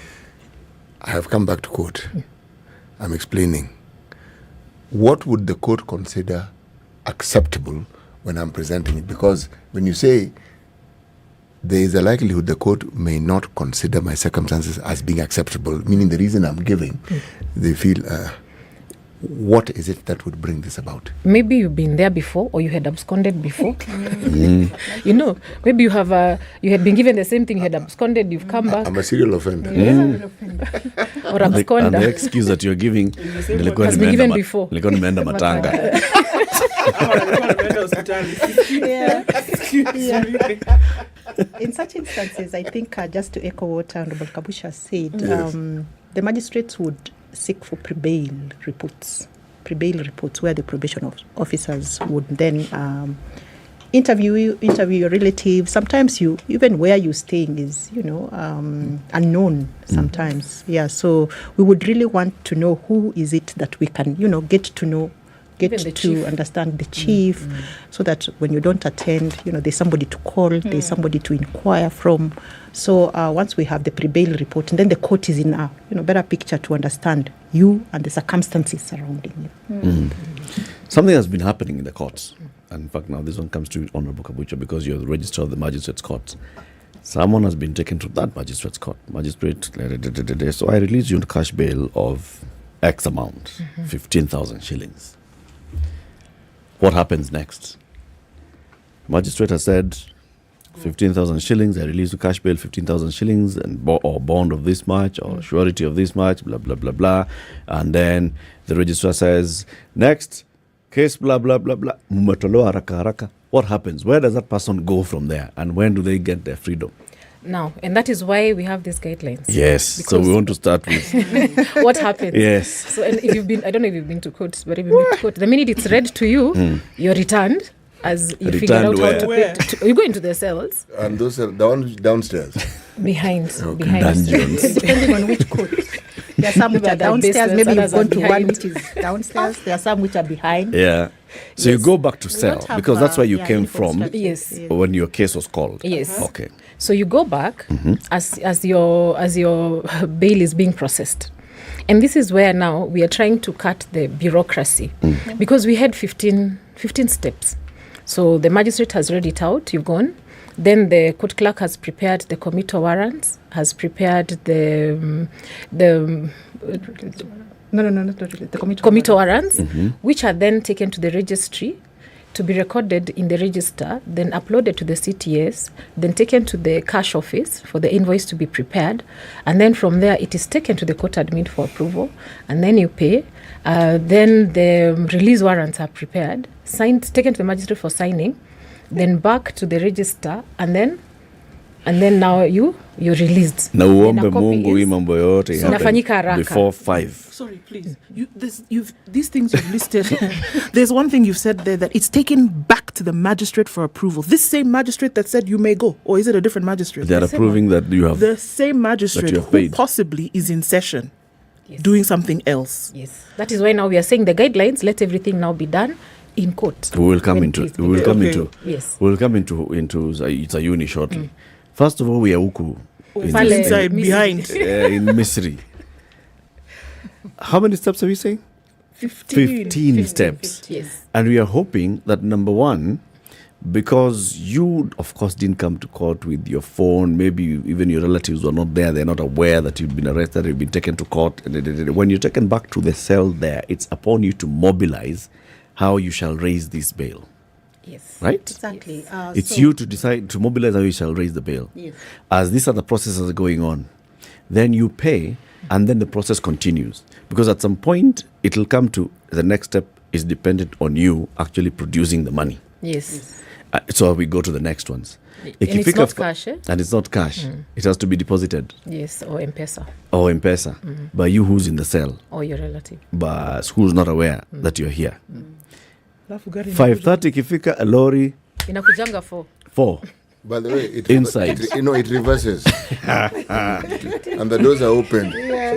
S13: I have come back to court. I'm explaining. What would the court consider acceptable when I'm presenting it? Because when you say there is a likelihood the court may not consider my circumstances as being acceptable, meaning the reason I'm giving, they feel What is it that would bring this about?
S3: Maybe you've been there before, or you had absconded before. You know, maybe you had been given the same thing, you had absconded, you've come back.
S13: I'm a serial offender.
S3: Or absconder.
S21: And the excuse that you're giving
S3: has been given before.
S21: Nimeenda matanga.
S7: In such instances, I think just to echo what Honorable Kabusha said, the magistrates would seek for prebail reports where the probation officers would then interview your relatives. Sometimes even where you're staying is, unknown sometimes. Yeah, so we would really want to know who is it that we can, get to understand the chief, so that when you don't attend, there's somebody to call, there's somebody to inquire from. So once we have the prebail report, and then the court is in a better picture to understand you and the circumstances surrounding you.
S21: Something has been happening in the courts. And in fact, now this one comes to Honorable Kabucha because you're the registrar of the magistrates' court. Someone has been taken to that magistrate's court. So I release you on cash bail of X amount, 15,000 shillings. What happens next? Magistrate has said 15,000 shillings, I release you cash bail 15,000 shillings and or bond of this much or surety of this much, blah, blah, blah, blah. And then the registrar says, next, case blah, blah, blah, blah. Mumetolewa haraka haraka. What happens? Where does that person go from there? And when do they get their freedom?
S3: Now, and that is why we have these guidelines.
S21: Yes, so we want to start with
S3: what happens.
S21: Yes.
S3: So, and if you've been, I don't know if you've been to court, but if you've been to court, the minute it's read to you, you're returned as you figure out how to pay. You go into the cells.
S13: And those are the ones downstairs?
S3: Behind.
S21: Dungeons.
S7: Depending on which court. There are some which are downstairs. Maybe you've gone to one which is downstairs. There are some which are behind.
S21: Yeah. So you go back to cell because that's where you came from.
S3: Yes.
S21: When your case was called.
S3: Yes.
S21: Okay.
S3: So you go back as your bail is being processed. And this is where now we are trying to cut the bureaucracy because we had 15 steps. So the magistrate has read it out, you've gone. Then the court clerk has prepared the committal warrants, has prepared the committal warrants, which are then taken to the registry to be recorded in the register, then uploaded to the CTS, then taken to the cash office for the invoice to be prepared. And then from there, it is taken to the court admin for approval. And then you pay. Then the release warrants are prepared, signed, taken to the magistrate for signing, then back to the register, and then now you're released.
S21: Na uombe Mungu hii mambo yote
S3: inafanyika haraka
S21: before 5.
S18: Sorry, please. These things you've listed. There's one thing you've said there that it's taken back to the magistrate for approval. This same magistrate that said you may go, or is it a different magistrate?
S21: They're approving that you have
S18: the same magistrate who possibly is in session, doing something else.
S3: Yes, that is why now we are saying the guidelines. Let everything now be done in court.
S21: We will come into.
S3: Yes.
S21: We'll come into it's a uni shortly. First of all, we are Uku.
S18: Inside, behind.
S21: In Misri. How many steps have you saying? 15 steps.
S3: Yes.
S21: And we are hoping that number one, because you, of course, didn't come to court with your phone, maybe even your relatives were not there, they're not aware that you've been arrested, you've been taken to court. When you're taken back to the cell there, it's upon you to mobilize how you shall raise this bail.
S3: Yes.
S21: Right?
S7: Exactly.
S21: It's you to decide to mobilize how you shall raise the bail.
S7: Yes.
S21: As these are the processes going on, then you pay and then the process continues. Because at some point, it will come to the next step is dependent on you actually producing the money.
S3: Yes.
S21: So we go to the next ones.
S3: And it's not cash, eh?
S21: And it's not cash. It has to be deposited.
S3: Yes, or M-Pesa.
S21: Or M-Pesa. By you who's in the cell.
S3: Or your relative.
S21: But who's not aware that you're here. 5:30 ikifika a lorry
S3: inakujanga
S21: 4.
S13: By the way, it reverses. And the doors are open.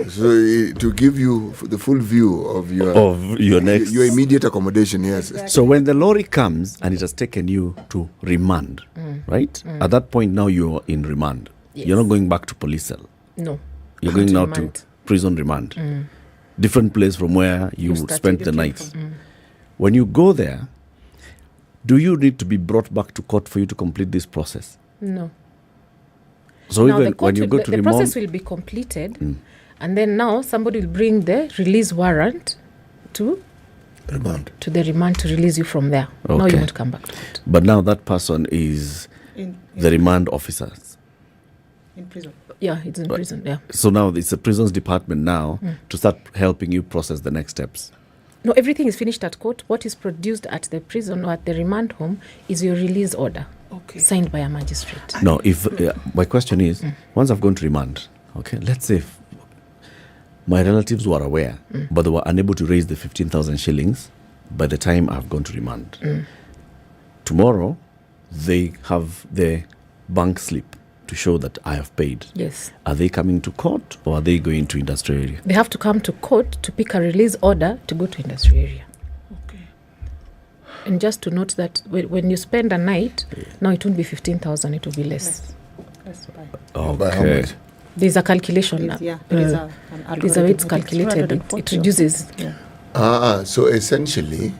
S13: So to give you the full view of your
S21: next
S13: your immediate accommodation, yes.
S21: So when the lorry comes and it has taken you to remand, right? At that point now you're in remand.
S3: Yes.
S21: You're not going back to police cell.
S3: No.
S21: You're going now to prison remand. Different place from where you spent the night. When you go there, do you need to be brought back to court for you to complete this process?
S3: No.
S21: So
S3: now
S21: even when you go to
S3: the process
S21: remand,
S3: will be completed, and then now somebody will bring the release warrant to
S13: Remand.
S3: to the remand to release you from there. Now
S21: Okay.
S3: you won't come back to it.
S21: But now that person is the remand officer.
S7: In prison.
S3: Yeah, it's in prison. Yeah.
S21: So now it's the prisons department now
S3: Mm.
S21: to start helping you process the next steps.
S3: No, everything is finished at court. What is produced at the prison or at the remand home is your release order, signed by a magistrate.
S21: No, if my question is, once I've gone to remand, okay, let's say my relatives were aware, but they were unable to raise the 15,000 shillings by the time I've gone to remand. Tomorrow, they have the bank slip to show that I have paid.
S3: Yes.
S21: Are they coming to court or are they going to industrial area?
S3: They have to come to court to pick a release order to go to industry area. And just to note that when you spend a night, now it won't be 15,000, it will be less.
S21: By how much?
S3: There's a calculation.
S7: Yeah, there is an
S3: There's a way it's
S7: algorithm.
S3: calculated. It reduces.
S13: So essentially,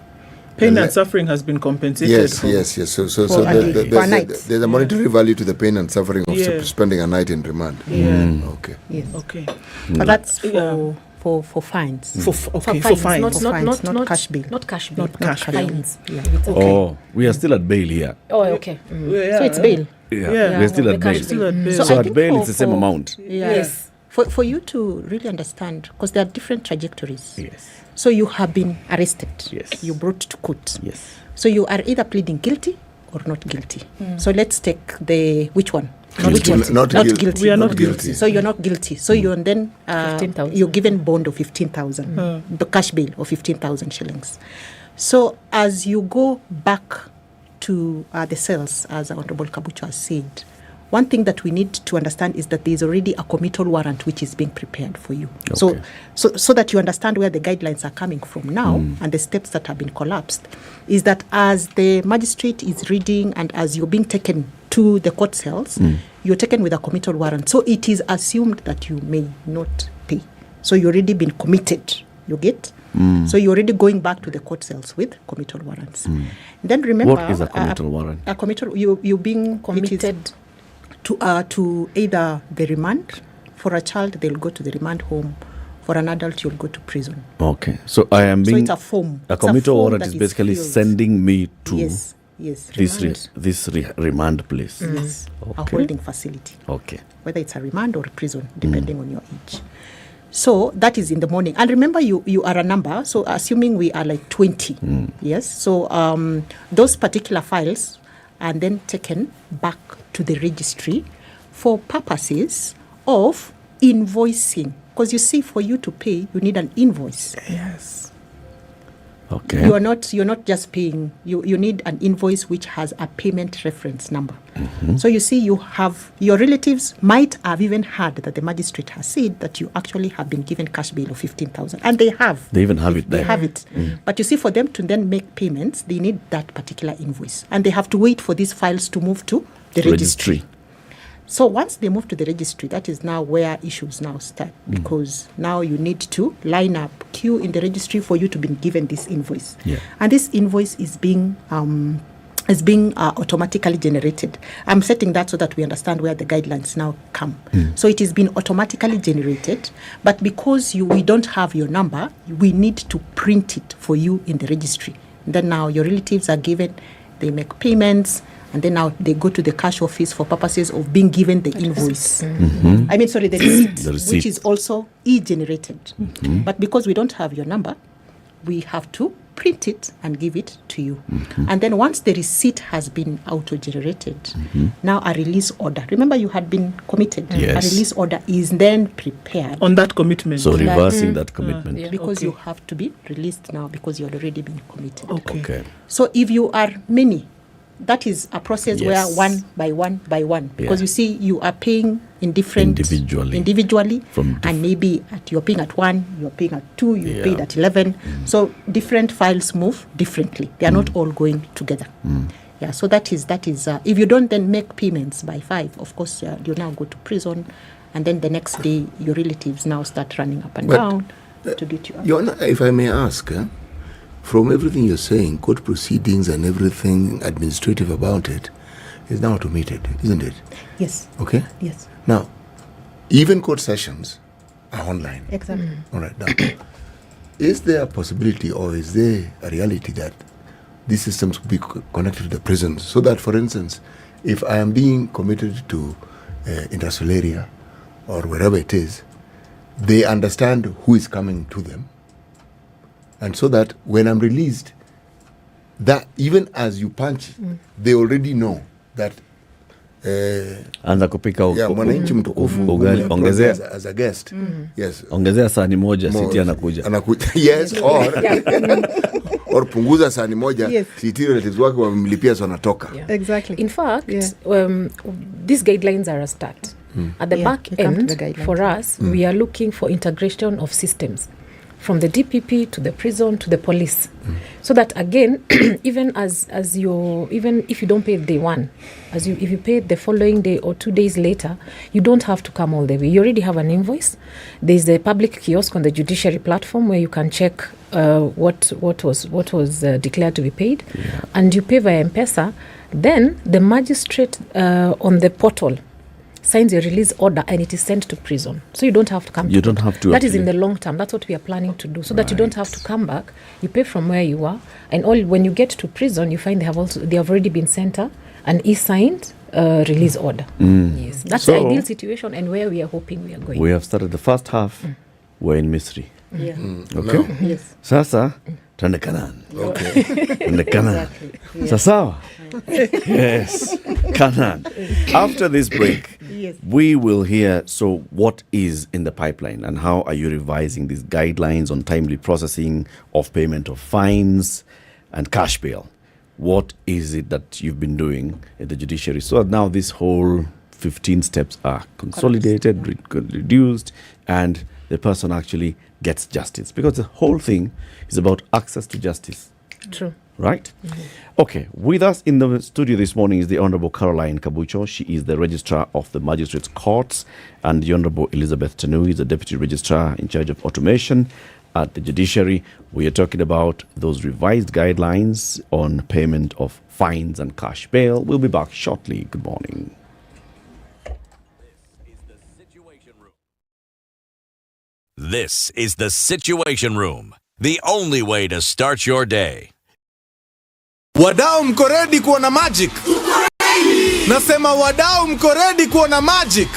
S18: Pain and suffering has been compensated.
S13: yes,
S18: for.
S13: yes. So
S18: For a day.
S7: Per night.
S13: there's a monetary value to the pain and suffering of
S18: Yeah.
S13: spending a night in remand. Okay.
S7: Yes.
S18: Okay.
S7: But that's for fines.
S18: For fines.
S7: Not cash bill.
S3: Not cash bill.
S18: Not cash bill.
S3: Fines.
S7: Yeah.
S21: Oh, we are still at bail here.
S3: Oh, okay.
S7: So it's bail.
S21: Yeah, we're still at bail.
S7: So
S21: So
S7: I
S21: at
S7: think
S21: bail,
S7: for-
S21: it's the same
S7: for-
S21: amount.
S3: Yes.
S7: For you to really understand, because there are different trajectories.
S21: Yes.
S7: So you have been arrested.
S21: Yes.
S7: You brought to court.
S21: Yes.
S7: So you are either pleading guilty or not guilty. So let's take which one?
S13: Guilty. Not guilty.
S18: We are not guilty.
S7: So you're not guilty. So you're then
S3: 15,000.
S7: you're given bond of 15,000, the cash bill of 15,000 shillings. So as you go back to the cells, as Honorable Kabucho has said, one thing that we need to understand is that there is already a committal warrant which is being prepared for you.
S21: Okay.
S7: So that you understand where the guidelines are coming from now and the steps that have been collapsed, is that as the magistrate is reading and as you're being taken to the court cells, you're taken with a committal warrant. So it is assumed that you may not pay. So you've already been committed. You get? So you're already going back to the court cells with committal warrants. Then remember,
S21: What is a committal warrant?
S7: A committal, you being
S3: Committed.
S7: to either the remand. For a child, they'll go to the remand home. For an adult, you'll go to prison.
S21: Okay. So I am
S7: So
S21: being...
S7: it's a form.
S21: A
S7: It's a
S21: committal
S7: form
S21: warrant
S7: that
S21: is
S7: is
S21: basically
S7: filled.
S21: sending me to
S7: Yes.
S21: this remand place.
S7: Yes. A
S21: Okay.
S7: holding facility.
S21: Okay.
S7: Whether it's a remand or a prison, depending on your age. So that is in the morning. And remember, you are a number. So assuming we are like 20. Yes. So those particular files are then taken back to the registry for purposes of invoicing. Because you see, for you to pay, you need an invoice.
S18: Yes.
S21: Okay.
S7: You're not just paying. You need an invoice which has a payment reference number. So you see, you have your relatives might have even heard that the magistrate has said that you actually have been given cash bail of 15,000, and they have.
S21: They even have it
S7: They
S21: there.
S7: have it. But you see, for them to then make payments, they need that particular invoice, and they have to wait for these files to move to the registry. So once they move to the registry, that is now where issues now start, because now you need to line up, queue in the registry for you to be given this invoice.
S21: Yeah.
S7: And this invoice is being automatically generated. I'm setting that so that we understand where the guidelines now come. So it is being automatically generated, but because we don't have your number, we need to print it for you in the registry. Then now your relatives are given, they make payments, and then now they go to the cash office for purposes of being given the invoice. I mean, sorry, the receipt,
S21: The receipt.
S7: which is also e-generated. But because we don't have your number, we have to print it and give it to you. And then once the receipt has been auto-generated, now a release order. Remember, you had been committed.
S21: Yes.
S7: A release order is then prepared.
S18: On that commitment.
S21: So reversing that commitment.
S3: Yeah.
S7: Because
S18: Okay.
S7: you have to be released now because you had already been committed.
S21: Okay.
S7: So if you are many, that is a process
S21: Yes.
S7: where one by one, because
S21: Yeah.
S7: you see, you are paying in different individually, and maybe you're paying at 1, you're paying at 2, you paid at 11. So different files move differently. They are not all going together. Yeah. So that is. If you don't then make payments by 5, of course, you now go to prison, and then the next day your relatives now start running up and
S13: But,
S7: down to get you out.
S13: Your Honor, if I may ask, from everything you're saying, court proceedings and everything administrative about it is now automated, isn't it?
S7: Yes.
S13: Okay?
S7: Yes.
S13: Now, even court sessions are online.
S7: Exactly.
S13: All right. Now, is there a possibility or is there a reality that these systems could be connected to the prisons? So that, for instance, if I am being committed to industrial area or wherever it is, they understand who is coming to them. And so that when I'm released, that even as you punch, they already know that
S21: anza kupika
S13: mwananchi mtukufu
S21: ugali, ongezea
S13: as a guest. Yes.
S21: Ongezea sahani moja, Siti anakuja.
S13: Yes, or punguza sahani moja, Siti relatives wake wamlipia so anatoka.
S3: Exactly. In fact, these guidelines are a start. At the back end, for us, we are looking for integration of systems from the DPP to the prison to the police, so that again, even even if you don't pay day one, if you pay the following day or 2 days later, you don't have to come all the way. You already have an invoice. There's a public kiosk on the Judiciary platform where you can check what was declared to be paid, and you pay via M-Pesa. Then the magistrate on the portal signs a release order and it is sent to prison. So you don't have to come.
S21: You don't have to.
S3: That is in the long term. That's what we are planning to do, so that you don't have to come back. You pay from where you are, and when you get to prison, you find they have already been sent an e-signed release order. Yes, that's the ideal situation and where we are hoping we are going.
S21: We have started the first half. We're in mystery.
S3: Yeah.
S21: Okay.
S3: No. Yes.
S21: Sasa twende Canaan.
S13: Okay.
S21: Twende Canaan.
S3: Yeah.
S21: Sasa. Yes. Canaan. After this break, we will hear, so what is in the pipeline and how are you revising these guidelines on timely processing of payment of fines and cash bail? What is it that you've been doing at the judiciary? So now this whole 15 steps are consolidated, reduced, and the person actually gets justice. Because the whole thing is about access to justice.
S3: True.
S21: Right? Okay, with us in the studio this morning is the Honorable Caroline Kabucho. She is the Registrar of the Magistrates Courts, and the Honorable Elizabeth Tanui is the Deputy Registrar in charge of automation at the Judiciary. We are talking about those revised guidelines on payment of fines and cash bail. We'll be back shortly. Good morning.
S9: This is the Situation Room, the only way to start your day.
S4: Wadau mko ready kuona magic? Nasema wadau mko ready kuona magic?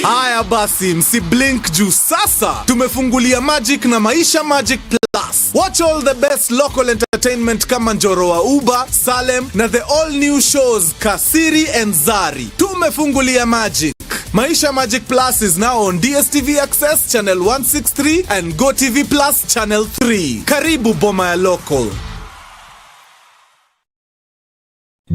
S4: Haya basi, msiblink juu sasa tumefungulia Magic na Maisha Magic Plus. Watch all the best local entertainment kama Njoroge, Uba, Salem na the all new shows Kasiri and Zari. Tumefungulia Magic. Maisha Magic Plus is now on DSTV Access Channel 163 and GoTV Plus Channel 3. Karibu boma ya local.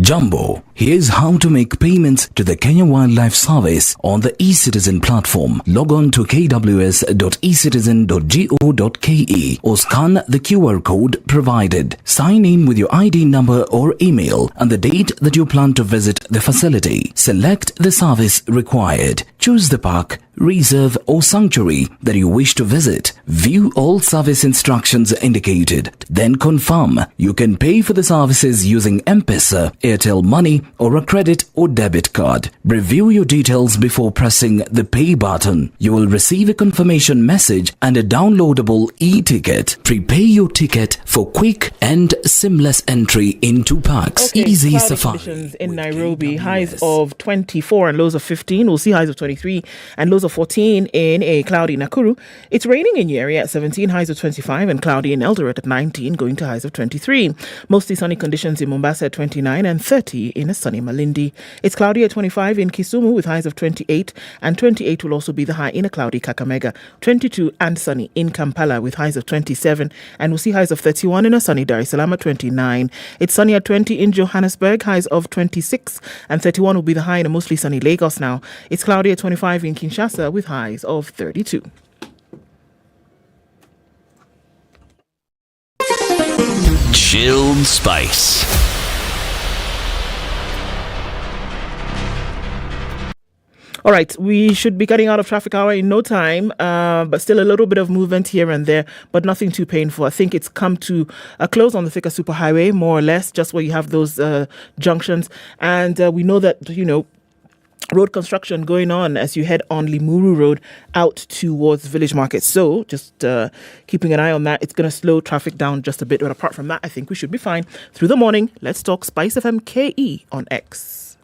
S8: Jumbo, here's how to make payments to the Kenya Wildlife Service on the eCitizen platform. Log on to kws.ecitizen.go.ke or scan the QR code provided. Sign in with your ID number or email and the date that you plan to visit the facility. Select the service required. Choose the park, reserve or sanctuary that you wish to visit. View all service instructions indicated. Then confirm. You can pay for the services using M-Pesa, Airtel Money or a credit or debit card. Review your details before pressing the pay button. You will receive a confirmation message and a downloadable e-ticket. Prepay your ticket for quick and seamless entry into parks.
S18: Okay,
S8: Easy
S18: cloudy
S8: safari.
S18: conditions in Nairobi, highs of 24 and lows of 15. We'll see highs of 23 and lows of 14 in a cloudy Nakuru. It's raining in Nyeri at 17, highs of 25, and cloudy in Eldoret at 19, going to highs of 23. Mostly sunny conditions in Mombasa at 29 and 30 in a sunny Malindi. It's cloudy at 25 in Kisumu with highs of 28, and 28 will also be the high in a cloudy Kakamega. 22 and sunny in Kampala with highs of 27, and we'll see highs of 31 in a sunny Dar es Salaam at 29. It's sunny at 20 in Johannesburg, highs of 26, and 31 will be the high in a mostly sunny Lagos now. It's cloudy at 25 in Kinshasa with highs of 32.
S9: Chilled Spice.
S18: All right, we should be getting out of traffic hour in no time, but still a little bit of movement here and there, but nothing too painful. I think it's come to a close on the Thika Superhighway, more or less, just where you have those junctions. And we know that, road construction going on as you head on Limuru Road out towards Village Market. So just keeping an eye on that. It's going to slow traffic down just a bit. But apart from that, I think we should be fine. Through the morning, let's talk SpiceFM KE on X.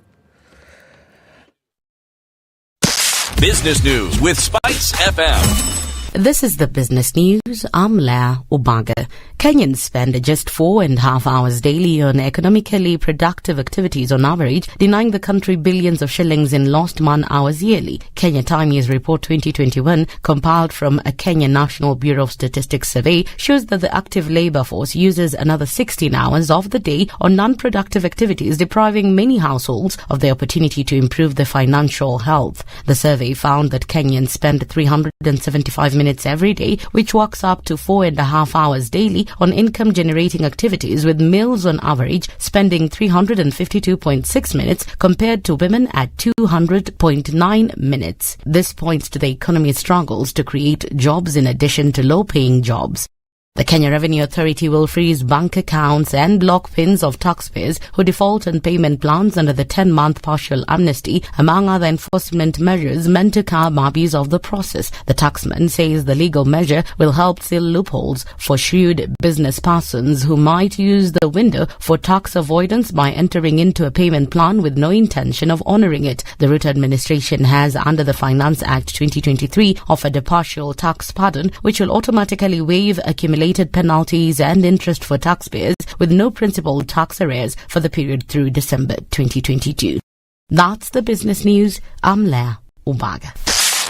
S9: Business News with SpiceFM.
S1: This is the business news. I'm Leah Ubaga. Kenyans spend just 4.5 hours daily on economically productive activities on average, denying the country billions of shillings in lost man-hours yearly. Kenya Times Report 2021, compiled from a Kenya National Bureau of Statistics survey, shows that the active labour force uses another 16 hours of the day on non-productive activities, depriving many households of the opportunity to improve their financial health. The survey found that Kenyans spend 375 minutes every day, which works up to 4.5 hours daily on income-generating activities, with males on average spending 352.6 minutes compared to women at 200.9 minutes. This points to the economy's struggles to create jobs in addition to low-paying jobs. The Kenya Revenue Authority will freeze bank accounts and block pins of taxpayers who default on payment plans under the 10-month partial amnesty, among other enforcement measures meant to curb abuse of the process. The taxman says the legal measure will help seal loopholes for shrewd business persons who might use the window for tax avoidance by entering into a payment plan with no intention of honouring it. The Ruto administration has, under the Finance Act 2023, offered a partial tax pardon, which will automatically waive accumulated penalties and interest for taxpayers with no principal tax arrears for the period through December 2022. That's the business news. I'm Leah Ubaga.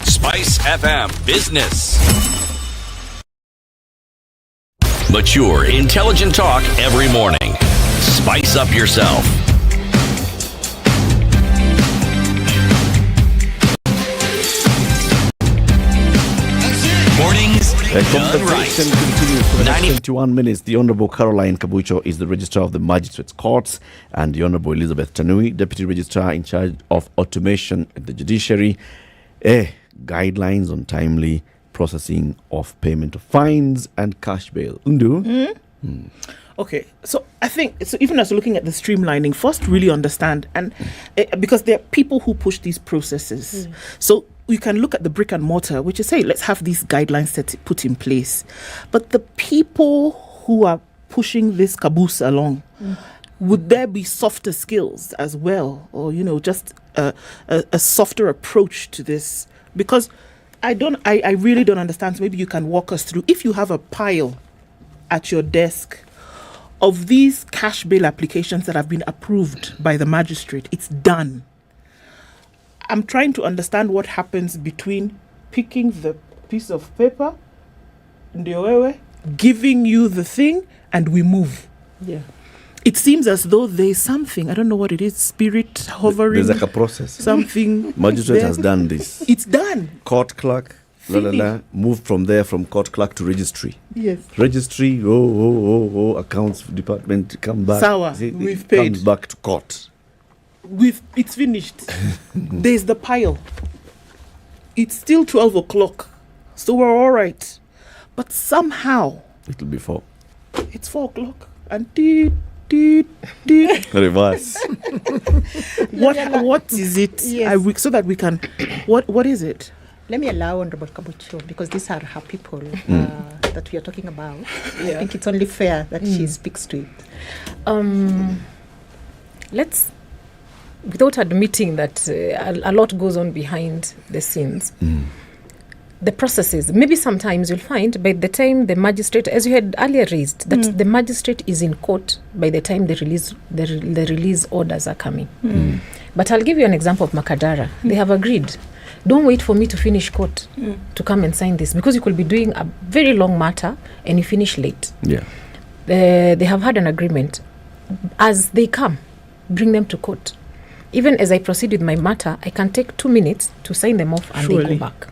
S9: SpiceFM Business. Mature, intelligent talk every morning. Spice up yourself. Mornings
S21: The
S9: done right.
S21: conversation continues for the next 21 minutes. The Honorable Caroline Kabucho is the Registrar of the Magistrates Courts, and the Honorable Elizabeth Tanui, Deputy Registrar in charge of Automation at the Judiciary. Guidelines on timely processing of payment of fines and cash bail. Undu?
S18: Okay, so I think, so even as we're looking at the streamlining, first really understand, and because there are people who push these processes. So you can look at the brick and mortar, which is, hey, let's have these guidelines put in place. But the people who are pushing this caboose along, would there be softer skills as well? Or, just a softer approach to this? Because I really don't understand. So maybe you can walk us through. If you have a pile at your desk of these cash bail applications that have been approved by the magistrate, it's done. I'm trying to understand what happens between picking the piece of paper, giving you the thing, and we move.
S7: Yeah.
S18: It seems as though there's something, I don't know what it is, spirit hovering.
S21: There's like a process.
S18: Something.
S21: Magistrate has done this.
S18: It's done.
S21: Court clerk, move from there, from court clerk to registry.
S18: Yes.
S21: Registry, accounts department, come back.
S18: Sour, we've paid.
S21: Comes back to court.
S18: It's finished. There's the pile. It's still 12 o'clock, so we're all right. But somehow
S21: It'll be 4.
S18: it's 4 o'clock and
S21: Reverse.
S18: What is it?
S7: Yes.
S18: So that we can. What is it?
S7: Let me allow Honorable Kabucho, because these are her people that we are talking about. I think it's only fair that she speaks to it.
S3: Let's, without admitting that a lot goes on behind the scenes, the processes, maybe sometimes you'll find by the time the magistrate, as you had earlier raised, that the magistrate is in court by the time the release orders are coming. But I'll give you an example of Makadara. They have agreed, don't wait for me to finish court to come and sign this, because you could be doing a very long matter and you finish late.
S21: Yeah.
S3: They have had an agreement. As they come, bring them to court. Even as I proceed with my matter, I can take 2 minutes to sign them off and they go back.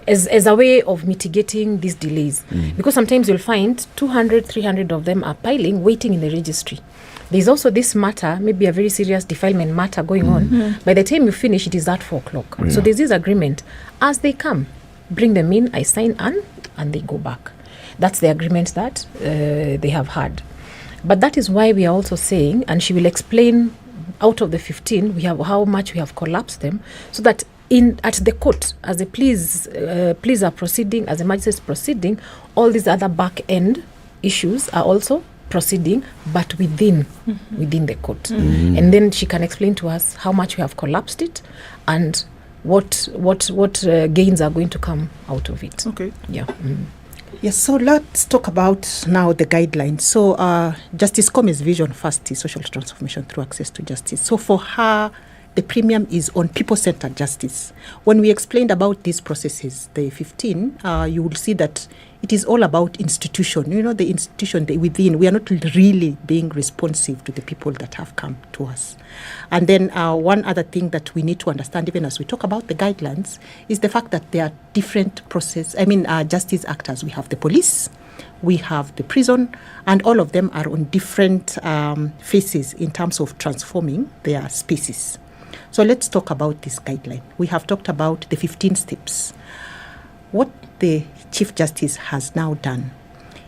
S3: As a way of mitigating these delays. Because sometimes you'll find 200, 300 of them are piling, waiting in the registry. There's also this matter, maybe a very serious defilement matter going on. By the time you finish, it is at 4 o'clock. So there's this agreement. As they come, bring them in, I sign and they go back. That's the agreement that they have had. But that is why we are also saying, and she will explain out of the 15, we have how much we have collapsed them, so that at the court, as the pleas are proceeding, as the magistrate's proceeding, all these other back end issues are also proceeding, but within the court. And then she can explain to us how much we have collapsed it and what gains are going to come out of it.
S18: Okay.
S3: Yeah.
S7: Yes, so let's talk about now the guidelines. So Justice Come's vision first is social transformation through access to justice. So for her, the premium is on people-centered justice. When we explained about these processes, the 15, you will see that it is all about institution. The institution within. We are not really being responsive to the people that have come to us. And then one other thing that we need to understand, even as we talk about the guidelines, is the fact that there are different justice actors. We have the police, we have the prison, and all of them are on different phases in terms of transforming their spaces. So let's talk about this guideline. We have talked about the 15 steps. What the Chief Justice has now done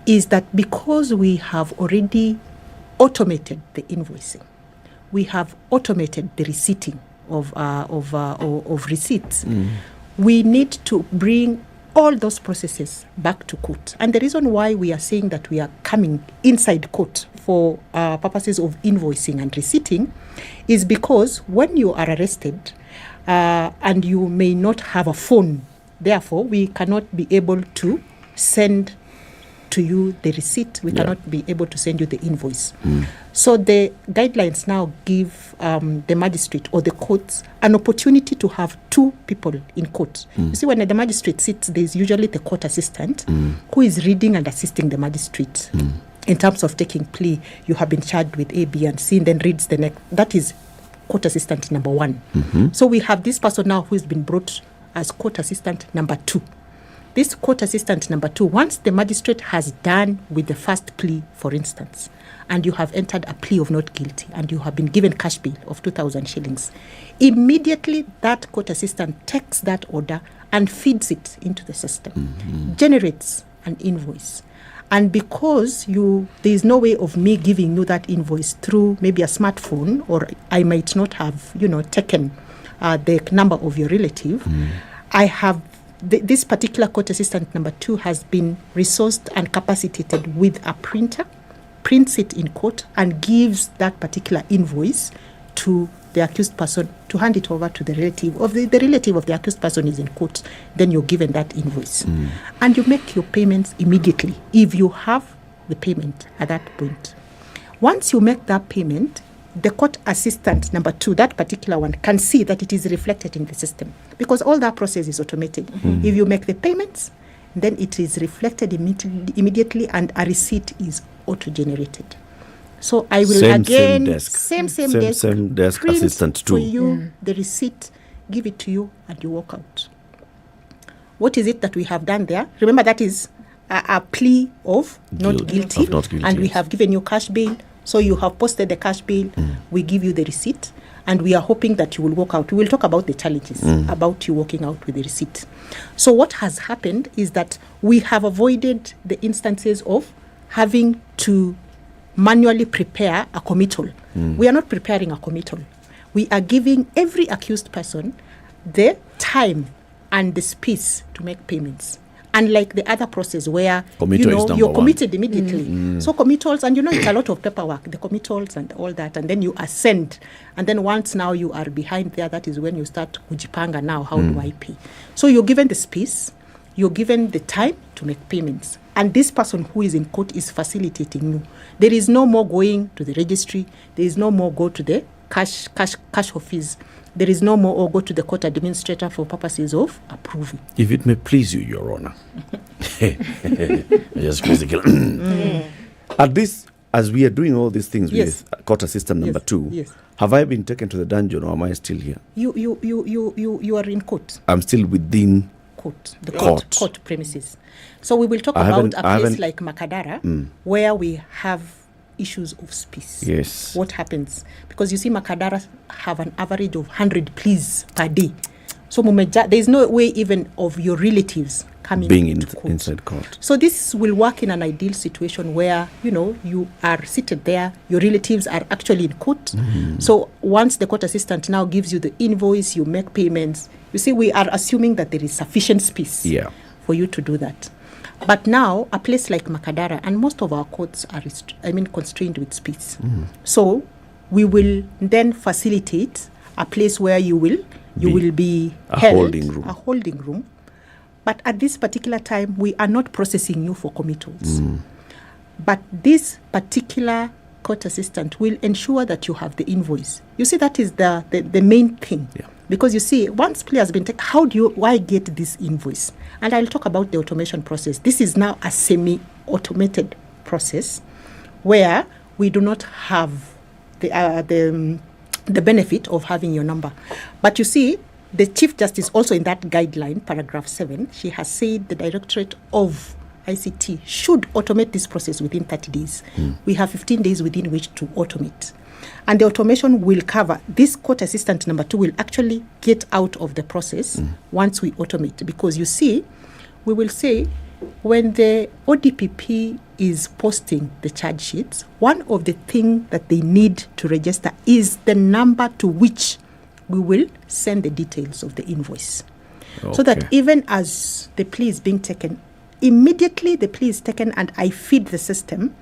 S7: is that because we have already automated the invoicing, we have automated the receipting of receipts, we need to bring all those processes back to court. And the reason why we are saying that we are coming inside court for purposes of invoicing and receipting is because when you are arrested and you may not have a phone, therefore we cannot be able to send to you the receipt, we cannot be able to send you the invoice. So the guidelines now give the magistrate or the courts an opportunity to have two people in court. You see, when the magistrate sits, there's usually the court assistant who is reading and assisting the magistrate. In terms of taking plea, you have been charged with A, B, and C, and then reads the next. That is court assistant number 1. So we have this person now who has been brought as court assistant number 2. This court assistant number 2, once the magistrate has done with the first plea, for instance, and you have entered a plea of not guilty and you have been given cash bill of 2,000 shillings, immediately that court assistant takes that order and feeds it into the system, generates an invoice. And because there is no way of me giving you that invoice through maybe a smartphone, or I might not have, taken the number of your relative, I have this particular court assistant number 2 has been resourced and capacitated with a printer, prints it in court, and gives that particular invoice to the accused person to hand it over to the relative of the relative of the accused person is in court. Then you're given that invoice. And you make your payments immediately if you have the payment at that point. Once you make that payment, the court assistant number 2, that particular one, can see that it is reflected in the system because all that process is automated. If you make the payments, then it is reflected immediately and a receipt is auto-generated. So I will same desk print
S21: assistant too.
S7: For you the receipt, give it to you, and you walk out. What is it that we have done there? Remember, that is a plea of not guilty, and we have given you cash bail. So you have posted the cash bill, we give you the receipt, and we are hoping that you will walk out. We will talk about the challenges about you walking out with the receipt. So what has happened is that we have avoided the instances of having to manually prepare a committal. We are not preparing a committal. We are giving every accused person the time and the space to make payments. Unlike the other process where you're committed immediately. So committals, and it's a lot of paperwork, the committals and all that, and then you ascend. And then once now you are behind there, that is when you start kujipanga now, how do I pay? So you're given the space, you're given the time to make payments. And this person who is in court is facilitating you. There is no more going to the registry. There is no more go to the cash office. There is no more or go to the court administrator for purposes of approval.
S21: If it may please you, Your Honor. Just physical. At this, as we are doing all these things with court assistant number 2, have I been taken to the dungeon or am I still here?
S7: You are in court.
S21: I'm still within
S7: the court premises. So we will talk about a place like Makadara, where we have issues of space.
S21: Yes.
S7: What happens? Because you see, Makadara have an average of 100 pleas per day. So there is no way even of your relatives coming
S21: being
S7: into court.
S21: inside court.
S7: So this will work in an ideal situation where, you are seated there, your relatives are actually in court. So once the court assistant now gives you the invoice, you make payments. You see, we are assuming that there is sufficient space for you to do that. But now, a place like Makadara, and most of our courts are constrained with space. So we will then facilitate a place where you will be held, a holding room. But at this particular time, we are not processing you for committals. But this particular court assistant will ensure that you have the invoice. You see, that is the main thing. Because you see, once play has been taken, why get this invoice? And I'll talk about the automation process. This is now a semi-automated process where we do not have the benefit of having your number. But you see, the Chief Justice also in that guideline, paragraph 7, she has said the Directorate of ICT should automate this process within 30 days. We have 15 days within which to automate. And the automation will cover, this court assistant number 2 will actually get out of the process once we automate. Because you see, we will say, when the ODPP is posting the charge sheets, one of the things that they need to register is the number to which we will send the details of the invoice. So that even as the plea is being taken, immediately the plea is taken and I feed the system,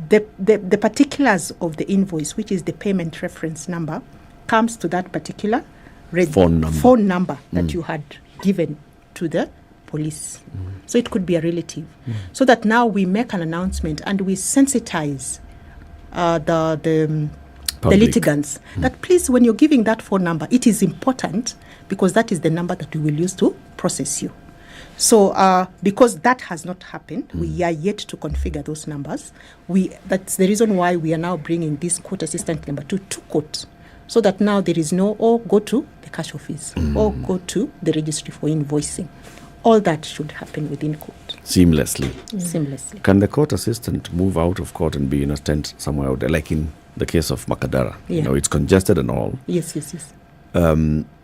S7: the particulars of the invoice, which is the payment reference number, comes to that particular phone number that you had given to the police. So it could be a relative. So that now we make an announcement and we sensitize the litigants that please, when you're giving that phone number, it is important because that is the number that we will use to process you. So because that has not happened, we are yet to configure those numbers. That's the reason why we are now bringing this court assistant number 2 to court, so that now there is no, go to the cash office or go to the registry for invoicing. All that should happen within court.
S21: Seamlessly.
S7: Seamlessly.
S21: Can the court assistant move out of court and be in a tent somewhere out there, like in the case of Makadara? It's congested and all.
S7: Yes.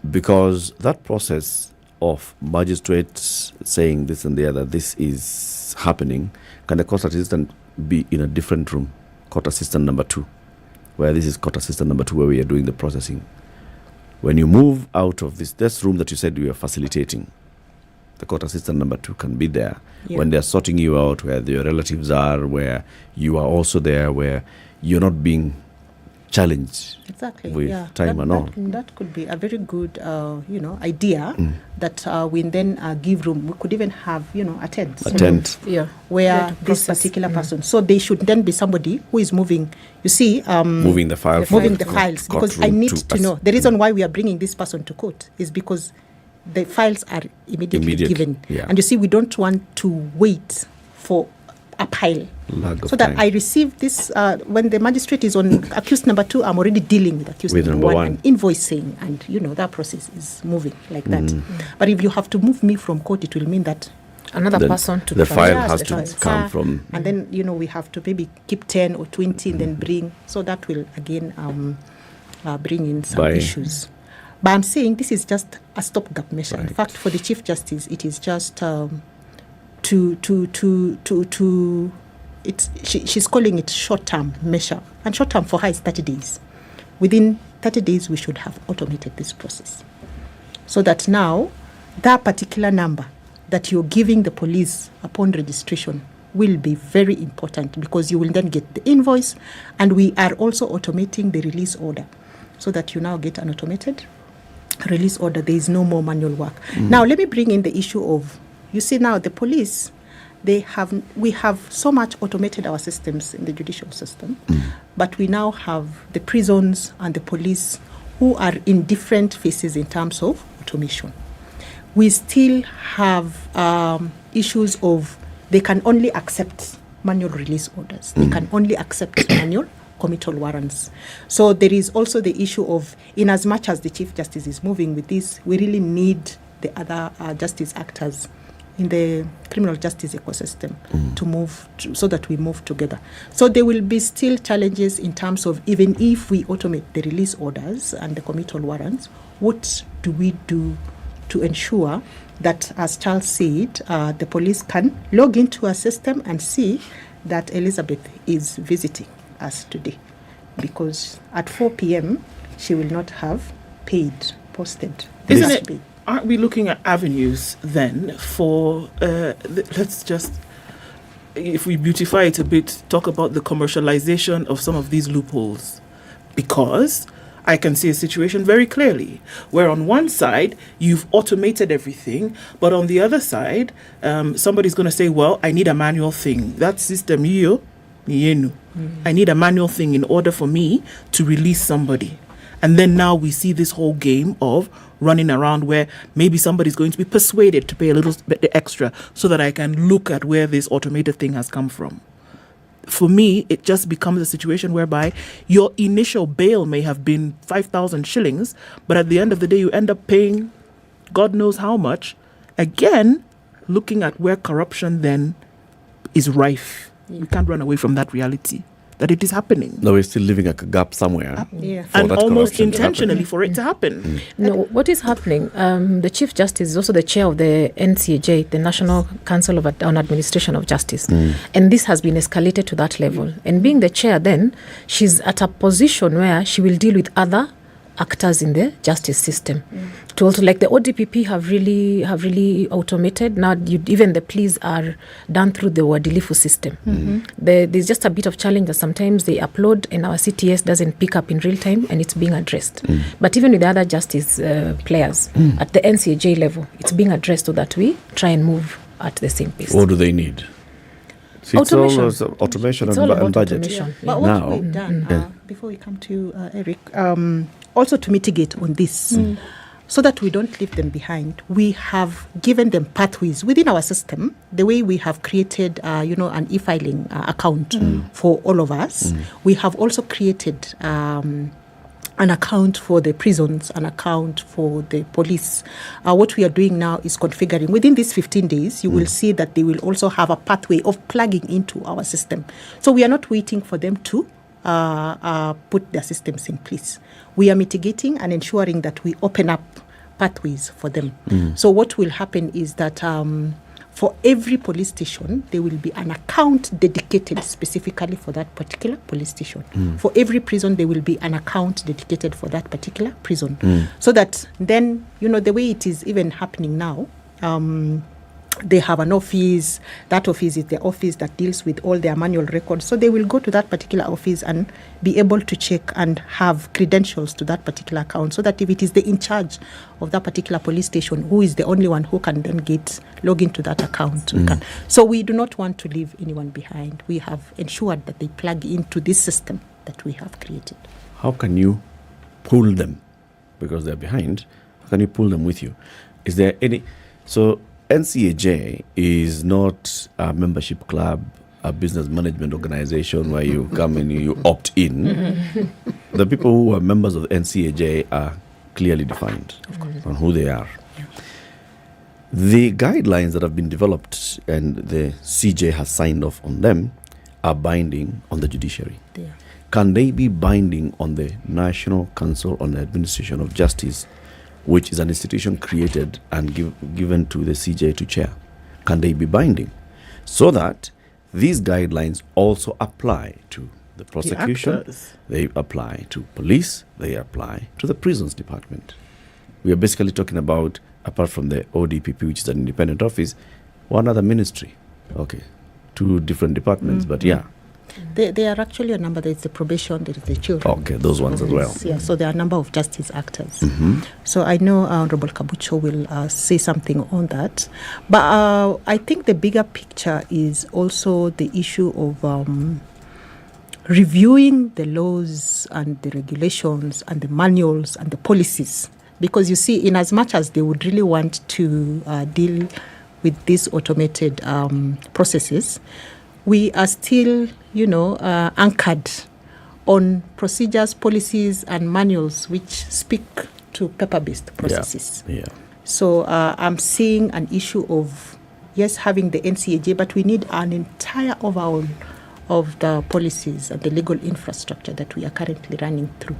S21: Because that process of magistrates saying this and the other, this is happening, can the court assistant be in a different room, court assistant number 2, where this is court assistant number 2, where we are doing the processing? When you move out of this room that you said you are facilitating, the court assistant number 2 can be there when they're sorting you out, where your relatives are, where you are also there, where you're not being challenged with time and all.
S7: That could be a very good, idea that we then give room. We could even have, a tent. Where this particular person. So they should then be somebody who is moving. You see,
S21: moving the files,
S7: because I need to know. The reason why we are bringing this person to court is because the files are immediately given. And you see, we don't want to wait for a pile. So that I receive this, when the magistrate is on accused number 2, I'm already dealing with accused number 1 and invoicing, and that process is moving like that. But if you have to move me from court, it will mean that another person to
S21: the file has to come from,
S7: and then we have to maybe keep 10 or 20 and then bring. So that will again bring in some issues. But I'm saying this is just a stopgap measure. In fact, for the Chief Justice, it is just she's calling it short-term measure. And short-term for her is 30 days. Within 30 days, we should have automated this process. So that now, that particular number that you're giving the police upon registration will be very important, because you will then get the invoice, and we are also automating the release order, so that you now get an automated release order. There is no more manual work. Now, let me bring in the issue of, you see now the police, we have so much automated our systems in the judicial system, but we now have the prisons and the police who are in different phases in terms of automation. We still have issues of they can only accept manual release orders. They can only accept manual committal warrants. So there is also the issue of, in as much as the Chief Justice is moving with this, we really need the other justice actors in the criminal justice ecosystem to move so that we move together. So there will be still challenges in terms of, even if we automate the release orders and the committal warrants, what do we do to ensure that, as Charles said, the police can log into a system and see that Elizabeth is visiting us today. Because at 4 p.m., she will not have posted.
S18: Aren't we looking at avenues then for, let's just, if we beautify it a bit, talk about the commercialization of some of these loopholes? Because I can see a situation very clearly where on one side you've automated everything, but on the other side, somebody's going to say, well, I need a manual thing. That system, I need a manual thing in order for me to release somebody. And then now we see this whole game of running around where maybe somebody's going to be persuaded to pay a little bit extra so that I can look at where this automated thing has come from. For me, it just becomes a situation whereby your initial bail may have been 5,000 shillings, but at the end of the day, you end up paying God knows how much. Again, looking at where corruption then is rife. You can't run away from that reality, that it is happening.
S21: No, we're still living a gap somewhere.
S18: And almost intentionally for it to happen.
S3: No, what is happening? The Chief Justice is also the chair of the NCAJ, the National Council on Administration of Justice. And this has been escalated to that level. And being the chair then, she's at a position where she will deal with other actors in the justice system. To also, like the ODPP have really automated. Now even the pleas are done through the Wadilifu system. There's just a bit of challenge that sometimes they upload and our CTS doesn't pick up in real time and it's being addressed. But even with the other justice players at the NCAJ level, it's being addressed so that we try and move at the same pace.
S21: What do they need? See,
S3: automation.
S21: It's all automation
S3: It's
S21: and,
S3: all
S21: and budget.
S3: automation.
S7: But what we've done, before we come to Eric, also to mitigate on this, so that we don't leave them behind, we have given them pathways within our system. The way we have created, an e-filing account for all of us, we have also created an account for the prisons, an account for the police. What we are doing now is configuring. Within these 15 days, you will see that they will also have a pathway of plugging into our system. So we are not waiting for them to put their systems in place. We are mitigating and ensuring that we open up pathways for them. So what will happen is that for every police station, there will be an account dedicated specifically for that particular police station. For every prison, there will be an account dedicated for that particular prison. So that then, the way it is even happening now, they have an office. That office is the office that deals with all their manual records. So they will go to that particular office and be able to check and have credentials to that particular account, so that if it is the in charge of that particular police station, who is the only one who can then log into that account. So we do not want to leave anyone behind. We have ensured that they plug into this system that we have created.
S21: How can you pull them? Because they're behind. How can you pull them with you? Is there any... So NCAJ is not a membership club, a business management organization where you come and you opt in. The people who are members of the NCAJ are clearly defined on who they are. The guidelines that have been developed and the CJ has signed off on them are binding on the judiciary. Can they be binding on the National Council on the Administration of Justice, which is an institution created and given to the CJ to chair? Can they be binding? So that these guidelines also apply to the prosecution, they apply to police, they apply to the prisons department. We are basically talking about, apart from the ODPP, which is an independent office, one other ministry. Okay, two different departments, but yeah.
S7: There are actually a number. There is the probation, there is the children.
S21: Okay, those ones as well.
S7: Yeah, so there are a number of justice actors. So I know Honorable Kabucho will say something on that. But I think the bigger picture is also the issue of reviewing the laws and the regulations and the manuals and the policies. Because you see, in as much as they would really want to deal with these automated processes, we are still, anchored on procedures, policies, and manuals which speak to paper-based processes. So I'm seeing an issue of, yes, having the NCAJ, but we need an entire overhaul of the policies and the legal infrastructure that we are currently running through.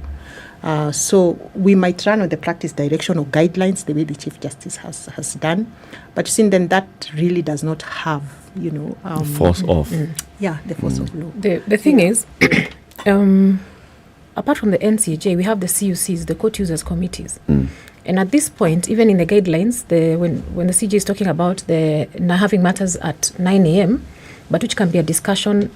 S7: So we might run on the practice direction or guidelines the way the Chief Justice has done, but since then that really does not have,
S21: force of.
S7: The force of law.
S3: The thing is, apart from the NCJ, we have the CUCs, the Court Users Committees. And at this point, even in the guidelines, when the CJ is talking about having matters at 9 a.m., but which can be a discussion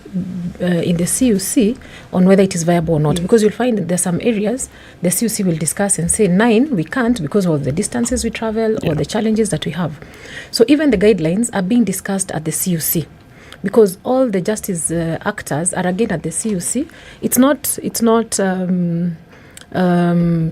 S3: in the CUC on whether it is viable or not. Because you'll find that there are some areas the CUC will discuss and say 9, we can't because of the distances we travel or the challenges that we have. So even the guidelines are being discussed at the CUC. Because all the justice actors are again at the CUC. It's not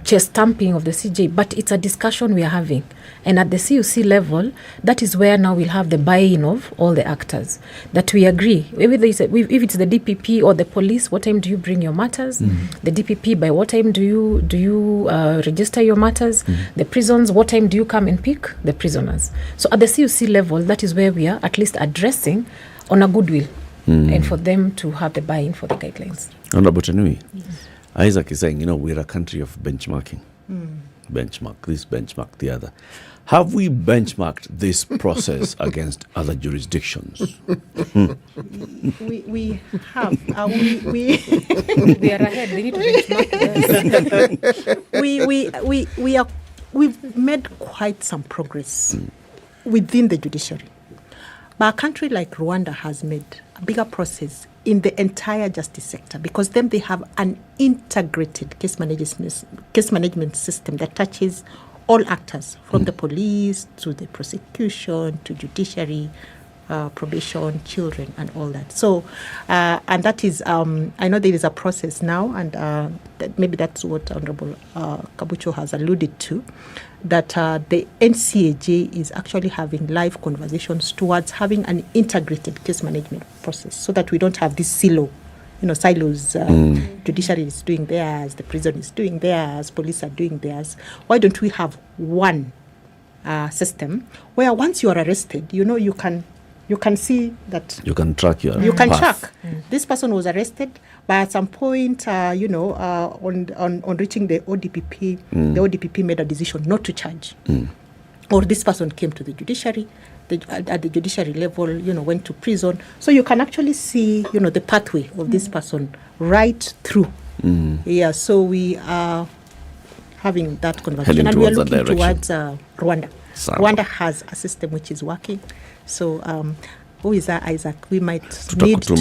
S3: chest stamping of the CJ, but it's a discussion we are having. And at the CUC level, that is where now we'll have the buy-in of all the actors, that we agree. If it's the DPP or the police, what time do you bring your matters? The DPP, by what time do you register your matters? The prisons, what time do you come and pick the prisoners? So at the CUC level, that is where we are at least addressing on a goodwill and for them to have the buy-in for the guidelines.
S21: Honorable Tanui, Isaac is saying, we're a country of benchmarking. Benchmark this, benchmark the other. Have we benchmarked this process against other jurisdictions?
S7: We have.
S3: We are ahead. They need to benchmark.
S7: We've made quite some progress within the judiciary. But a country like Rwanda has made a bigger process in the entire justice sector, because then they have an integrated case management system that touches all actors, from the police to the prosecution to judiciary, probation, children, and all that. So, and that is, I know there is a process now, and maybe that's what Honorable Kabucho has alluded to, that the NCAJ is actually having live conversations towards having an integrated case management process, so that we don't have this silos. Judiciary is doing theirs, the prison is doing theirs, police are doing theirs. Why don't we have one system where once you are arrested, you can see that
S21: you can track your
S7: you can
S21: path.
S7: track this person was arrested, but at some point on reaching the ODPP, the ODPP made a decision not to charge, or this person came to the judiciary. At the judiciary level, went to prison. So you can actually see, the pathway of this person right through. So we are having that conversation, and we are looking towards Rwanda.
S21: Saga.
S7: Rwanda has a system which is working. So who is that, Isaac? We might need to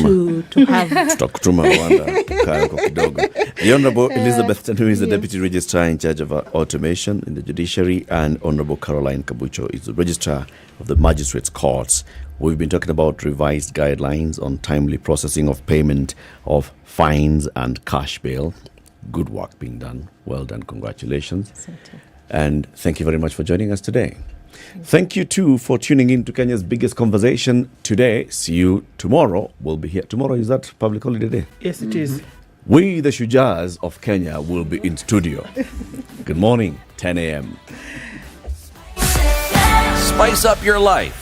S7: have...
S21: Tutakutuma Rwanda, tukae huko kidogo. The Honourable Elizabeth Tanui is the Deputy Registrar in charge of automation in the judiciary, and Honourable Caroline Kabucho is the Registrar of the Magistrates' Courts. We've been talking about revised guidelines on timely processing of payment of fines and cash bail. Good work being done. Well done. Congratulations. And thank you very much for joining us today. Thank you too for tuning in to Kenya's biggest conversation today. See you tomorrow. We'll be here. Tomorrow, is that public holiday day?
S18: Yes, it is.
S21: We, the Shujas of Kenya, will be in studio. Good morning, 10 a.m.
S9: Spice up your life.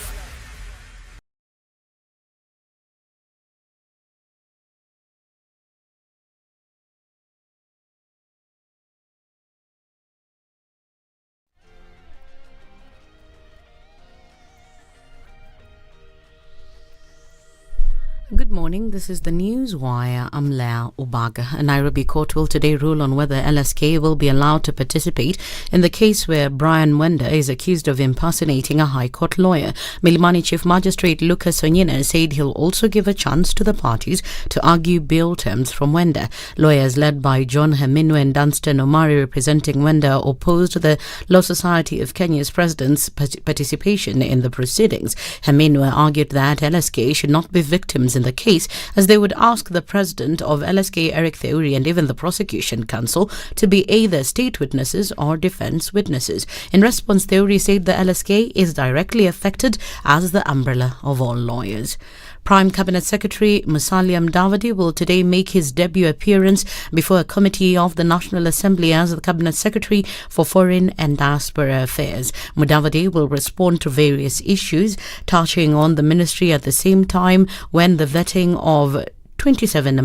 S1: Good morning. This is the News Wire. I'm Leah Obaga. A Nairobi court will today rule on whether LSK will be allowed to participate in the case where Brian Mwenda is accused of impersonating a High Court lawyer. Milimani Chief Magistrate Lucas Onyina said he'll also give a chance to the parties to argue bail terms from Mwenda. Lawyers led by John Heminwe and Dunstan Omari representing Mwenda opposed the Law Society of Kenya's president's participation in the proceedings. Heminwe argued that LSK should not be victims in the case, as they would ask the president of LSK, Eric Theuri, and even the prosecution counsel to be either state witnesses or defense witnesses. In response, Theuri said the LSK is directly affected as the umbrella of all lawyers. Prime Cabinet Secretary Musalia Mudavadi will today make his debut appearance before a committee of the National Assembly as the Cabinet Secretary for Foreign and Diaspora Affairs. Mudavadi will respond to various issues touching on the ministry at the same time when the vetting of 27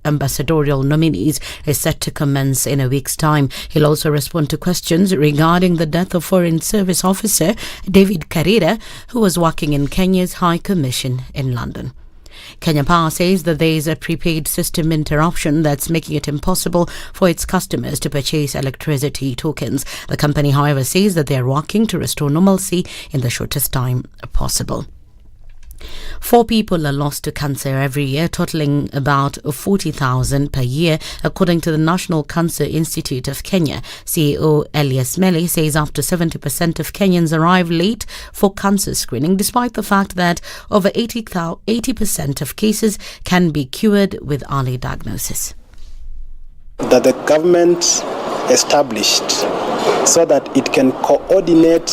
S1: ambassadorial nominees is set to commence in a week's time. He'll also respond to questions regarding the death of Foreign Service Officer David Karira, who was working in Kenya's High Commission in London. Kenya Power says that there is a prepaid system interruption that's making it impossible for its customers to purchase electricity tokens. The company, however, says that they are working to restore normalcy in the shortest time possible. 4 people are lost to cancer every year, totaling about 40,000 per year, according to the National Cancer Institute of Kenya. CEO Elias Meli says up to 70% of Kenyans arrive late for cancer screening, despite the fact that over 80% of cases can be cured with early diagnosis.
S2: That the government established so that it can coordinate